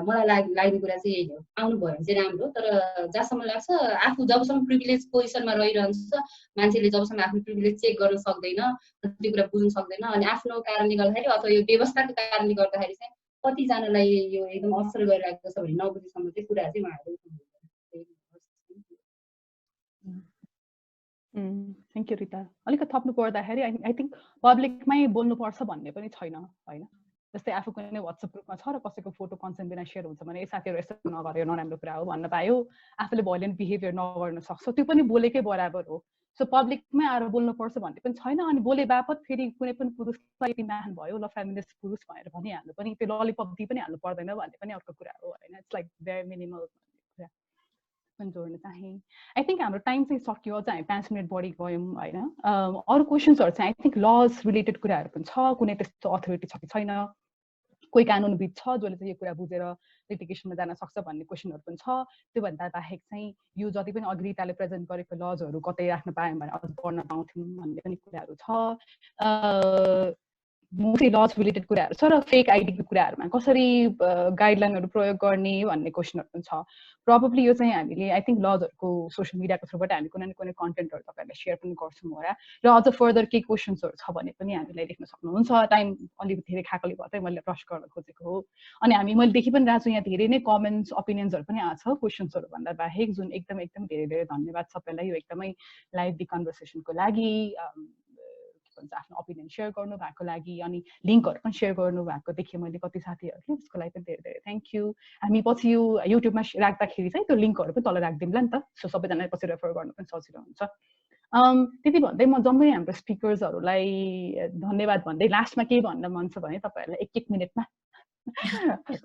मलाई लाग्ने कुरा चाहिँ यही हो, आउनु भयो भने चाहिँ राम्रो। तर जहाँसम्म लाग्छ आफू जबसम्म प्रिभिलेज पोजिसनमा रहिरहन्छ मान्छेले जबसम्म आफ्नो प्रिभिलेज चेक गर्न सक्दैन, त्यो कुरा बुझ्नु सक्दैन अनि आफ्नो कारणले गर्दाखेरि अथवा यो व्यवस्थाको कारणले गर्दाखेरि चाहिँ कतिजनालाई यो एकदम असर गरिरहेको छ भने नबुझेसम्म चाहिँ कुरा चाहिँ उहाँहरू थ्याङ्क यू रिता। अलिकति थप्नु पर्दाखेरि आई थिङ्क पब्लिकमै बोल्नुपर्छ भन्ने पनि छैन होइन। जस्तै आफू कुनै वाट्सएप ग्रुपमा छ र कसैको फोटो कन्सेन्ट बिना सेयर हुन्छ भने साथीहरू यस्तो नगर्यो नराम्रो कुरा हो भन्न पायो, आफूले भोलियन्ट बिहेभियर नगर्न सक्छ, त्यो पनि बोलेकै बराबर हो। सो पब्लिकमै आएर बोल्नुपर्छ भन्ने पनि छैन। अनि बोले बापत फेरि कुनै पनि पुरुषलाई यति म्यान भयो ल फेमिनिस्ट पुरुष भनेर भनिहाल्नु पनि त्यो ललिपप दिइ पनि हाल्नु पर्दैन भन्ने पनि अर्को कुरा हो होइन। इट्स लाइक भेरी मिनिमल कुरा पनि जोड्न चाहेँ। आई थिङ्क हाम्रो टाइम चाहिँ सकियो, अझ हामी 5 मिनट बढी गयौँ होइन। अरू क्वेसन्सहरू चाहिँ आई थिङ्क लज रिलेटेड कुराहरू पनि छ, कुनै त्यस्तो अथोरिटी छ कि छैन, कोही कानुनविद छ जसले चाहिँ यो कुरा बुझेर लिटिगेसनमा जान सक्छ भन्ने क्वेसनहरू पनि छ। त्योभन्दा बाहेक चाहिँ यो जति पनि अग्रिताले प्रेजेन्ट गरेको लजहरू कतै राख्न पायौँ भने अझ पढ्न पाउँथ्यौँ भन्ने पनि कुराहरू छ। मोस्टली लज रिलेटेड कुराहरू छ र फेक आइडीको कुराहरूमा कसरी गाइडलाइनहरू प्रयोग गर्ने भन्ने क्वेसनहरू पनि छ। प्रब्लली यो चाहिँ हामीले आई थिङ्क लजहरूको सोसियल मिडियाको थ्रुबाट हामी कुनै न कुनै कन्टेन्टहरू तपाईँहरूलाई सेयर पनि गर्छौँ होला र अझ फर्दर केही क्वेसन्सहरू छ भने पनि हामीलाई लेख्न सक्नुहुन्छ। टाइम अलिक धेरै खाएकोले गर्दै मैले रस गर्न खोजेको हो। अनि मैले देखि पनि रहेको छु यहाँ धेरै नै कमेन्ट्स ओपिनियन्सहरू पनि आएको छ क्वेसन्सहरू भन्दा बाहेक, जुन एकदम धेरै धन्यवाद सबैलाई यो एकदमै लाइभ कन्भर्सेसनको लागि, आफ्नो ओपिनियन सेयर गर्नु भएको लागि अनि लिङ्कहरू पनि सेयर गर्नु भएको देखेँ मैले कति साथीहरूले, त्यसको लागि पनि धेरै थ्याङ्क यू। हामी पछि यो युट्युबमा राख्दाखेरि चाहिँ त्यो लिङ्कहरू पनि तल राखिदिउँला नि त, सो सबैजनाले पछि रेफर गर्नु पनि सजिलो हुन्छ। त्यति भन्दै म जम्मै हाम्रो स्पिकर्सहरूलाई धन्यवाद भन्दै लास्टमा केही भन्न मन छ भने तपाईँहरूलाई 1-1 मिनटमा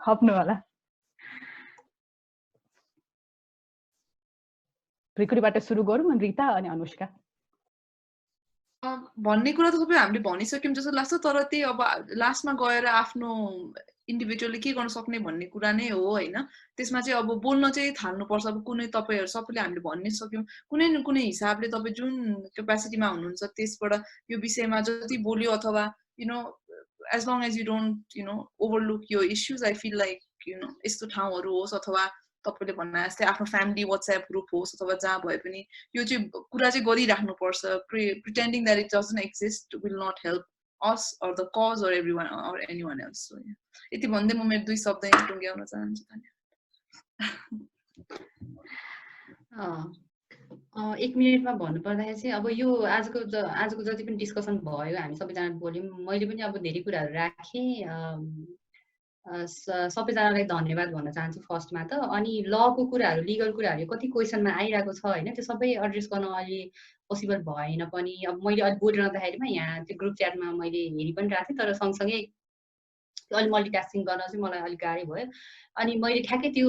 थप्नु होला। रिकुरीबाट सुरु गरौँ अनि रिता अनि अनुष्का। भन्ने कुरा त सबै हामीले भनिसक्यौँ जस्तो लाग्छ, तर त्यही अब लास्टमा गएर आफ्नो इन्डिभिजुअली के गर्न सक्ने भन्ने कुरा नै हो होइन। त्यसमा चाहिँ अब बोल्न चाहिँ थाल्नुपर्छ। अब कुनै तपाईँहरू सबैले हामीले भन्नै सक्यौँ, कुनै न कुनै हिसाबले तपाईँ जुन क्यापेसिटीमा हुनुहुन्छ त्यसबाट यो विषयमा जति बोल्यो अथवा as long as you don't, you know, overlook your issues, I feel like, you know, यस्तो ठाउँहरू होस् अथवा तपाईले भन्ने जस्तै आफ्नो फ्यामिली WhatsApp ग्रुप होस् अथवा जहाँ भए पनि यो चाहिँ कुरा चाहिँ गरिराख्नु पर्छ. Pretending that it doesn't exist will not help us or the cause or everyone or anyone else. So yeah. यति भन्दै म मेरो 2 शब्द यहाँ टुङ्ग्याउन चाहन्छु. धन्यवाद. 1 मिनेटमा भन्नु पर्दाखेरि चाहिँ अब यो आजको जति पनि डिस्कसन भयो हामी सबैजना बोल्यौँ. मैले पनि अब धेरै कुराहरू राखेँ. सबैजनालाई धन्यवाद भन्न चाहन्छु फर्स्टमा त. अनि लको कुराहरू लिगल कुराहरू कति क्वेसनमा आइरहेको छ हैन, त्यो सबै एड्रेस गर्न अहिले पोसिबल भएन पनि. अब मैले अलि बोलिरहँदाखेरिमा यहाँ त्यो ग्रुप च्याटमा मैले हेरि पनि राखेँ, तर सँगसँगै अलि मल्टिटास्किङ गर्न चाहिँ मलाई अलिक गाह्रो भयो. अनि मैले ठ्याक्कै त्यो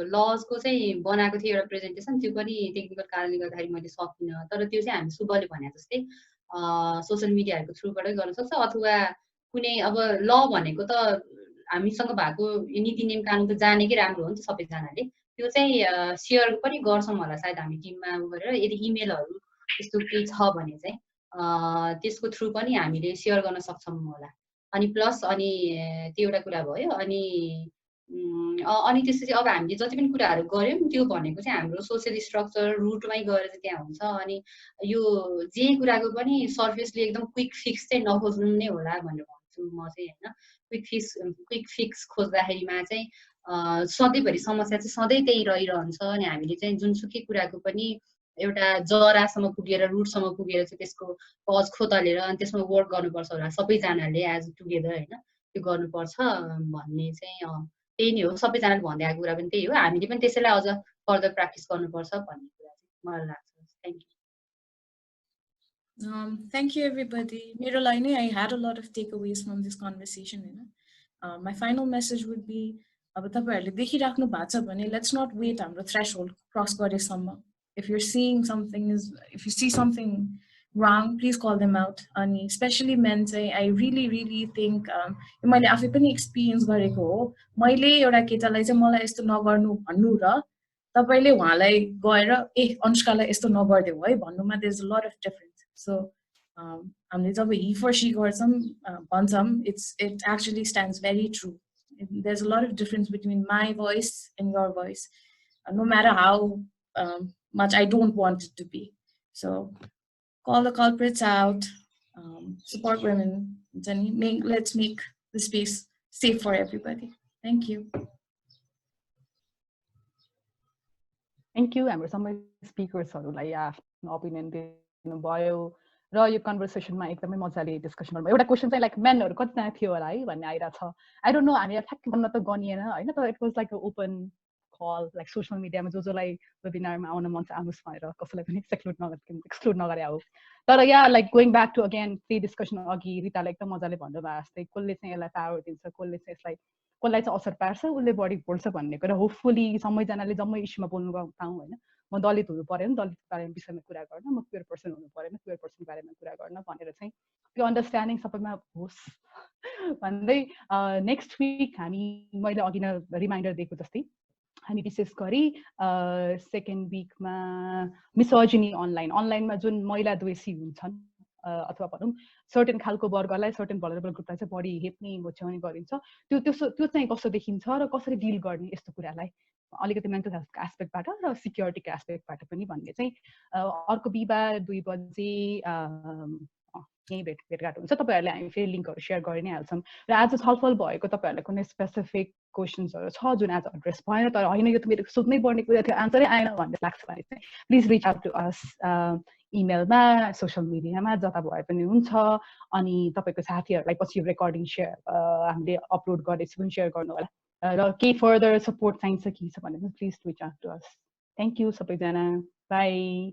लजको चाहिँ बनाएको थिएँ एउटा प्रेजेन्टेसन, त्यो पनि टेक्निकल कारणले गर्दाखेरि मैले सकिनँ. तर त्यो चाहिँ हामी सुबले भने जस्तै सोसियल मिडियाहरूको थ्रुबाटै गर्न सक्छ अथवा कुनै अब ल भनेको त हामीसँग भएको नीति नियम कानुन त जानेकै राम्रो हो नि त सबैजनाले. त्यो चाहिँ सेयर पनि गर्छौँ होला सायद हामी टिममा गरेर. यदि इमेलहरू त्यस्तो केही छ भने चाहिँ त्यसको थ्रु पनि हामीले सेयर गर्न सक्छौँ होला. अनि प्लस अनि त्यो एउटा कुरा भयो. अनि त्यसपछि अब हामीले जति पनि कुराहरू गर्यौँ त्यो भनेको चाहिँ हाम्रो सोसियल स्ट्रक्चर रुटमै गएर चाहिँ त्यहाँ हुन्छ. अनि यो जे कुराको पनि सर्फेसले एकदम क्विक फिक्स चाहिँ नखोज्नु नै होला भनेर भन्छु म चाहिँ हैन. क्विक फिक्स खोज्दाखेरिमा चाहिँ सधैँभरि समस्या चाहिँ सधैँ त्यही रहिरहन्छ. अनि हामीले चाहिँ जुनसुकै कुराको पनि एउटा जरासम्म पुगेर रुटसम्म पुगेर चाहिँ त्यसको कज खोतलेर अनि त्यसमा वर्क गर्नुपर्छ होला सबैजनाले एज टुगेदर हैन. त्यो गर्नुपर्छ भन्ने चाहिँ त्यही नै हो. सबैजनाले भन्दै आएको कुरा पनि त्यही हो. हामीले पनि त्यसैलाई अझ फर्दर प्र्याक्टिस गर्नुपर्छ भन्ने कुरा चाहिँ मलाई लाग्छ. Thank you. Thank you everybody. मेरो लागि नै I had a lot of takeaways from this conversation. My final message would be अब तपाईहरुले देखिराख्नु भएको छ भने let's not wait हाम्रो threshold cross गरेसम्म. If you see something wrong, please call them out. And especially men चाहिँ I really think मैले आफै पनि एक्सपिरियन्स गरेको हो. मैले एउटा केटालाई चाहिँ मलाई यस्तो नगर्नु भन्नु र तपाईले उहाँलाई गएर अनुष्कालाई यस्तो नगर्देऊ है भन्नुमा there's a lot of difference. So हामीले जब he for she गर्छौं भन्छौं it actually stands very true. There's a lot of difference between my voice and your voice, no matter how much I don't want it to be. So call the culprits out, support women, let's make the space safe for everybody. Thank you. Thank you. हाम्रो सबै स्पिकर्सहरुलाई आफ्नो opinion दिनु भयो र यो कन्भर्सेसनमा एकदमै मजाले discussion गर्नु भयो. एउटा क्वेशन चाहिँ लाइक मेनहरु कतिजना थियो होला है भन्ने आइरा छ. आई डोन्ट नो हामी ठ्याक्कै गर्न त गनिएन हैन, तर it was like a open call. Like social मिडियामा जोलाई वेबिनारमा आउन मन छ आउनुस् भनेर कसैलाई पनि एक्सक्लुड नगरे हो. तर yeah like going back to again त्यही डिस्कसन अघि रिताले एकदम मजाले भन्नुभयो जस्तै कसले चाहिँ यसलाई पावर दिन्छ, कसले चाहिँ यसलाई कसलाई चाहिँ असर पार्छ, उसले बढी बोल्छ भन्ने कुरा होपफुली सबैजनाले जम्मै इस्युमा बोल्नु पाऊँ हैन. म दलित हुनु पर्यो, दलित विषयमा कुरा गर्न, म क्वेयर पर्सन हुनु पर्यो, क्वेयर पर्सन बारेमा कुरा गर्न भनेर चाहिँ त्यो अन्डरस्ट्यान्डिङ सबैमा होस् भन्दै नेक्स्ट विक हामी मैले अघि नै रिमाइन्डर दिएको जस्तै हामी विशेष गरी सेकेन्ड विकमा मिसोजिनी अनलाइनमा जुन महिला द्वेषी हुन्छन् अथवा भनौँ सर्टेन खालको वर्गलाई सर्टेन भलरेबल ग्रुपलाई चाहिँ बढी हेप्ने मोच्याउने गरिन्छ. त्यो चाहिँ कस्तो देखिन्छ र कसरी डिल गर्ने यस्तो कुरालाई अलिकति मेन्टल हेल्थको एस्पेक्टबाट र सिक्युरिटीको एस्पेक्टबाट पनि भन्ने चाहिँ अर्को बिहिबार 2 बजे यही भेटघाट हुन्छ. तपाईहरुले हामी फेरि लिङ्कहरु शेयर गरि नै हाल्छौँ. र आज छलफल भएको तपाईहरुलाई कुनै स्पेसिफिक क्वेशन्सहरु छ जुन आज एड्रेस भएन तर हैन यो त मेरो सोध्नै पर्ने कुरा थियो आन्सरै आएन भन्ने लाग्छ भने चाहिँ please reach out to us इमेलमा, सोशल मिडियामा जता भए पनि हुन्छ. अनि तपाईको साथीहरुलाई पछि रेकर्डिङ शेयर हामीले अपलोड गरेपछि पनि शेयर गर्नु होला. र के फर्दर सपोर्ट चाहिन्छ के छ भने please reach out to us. Thank you सबैजना. बाइ.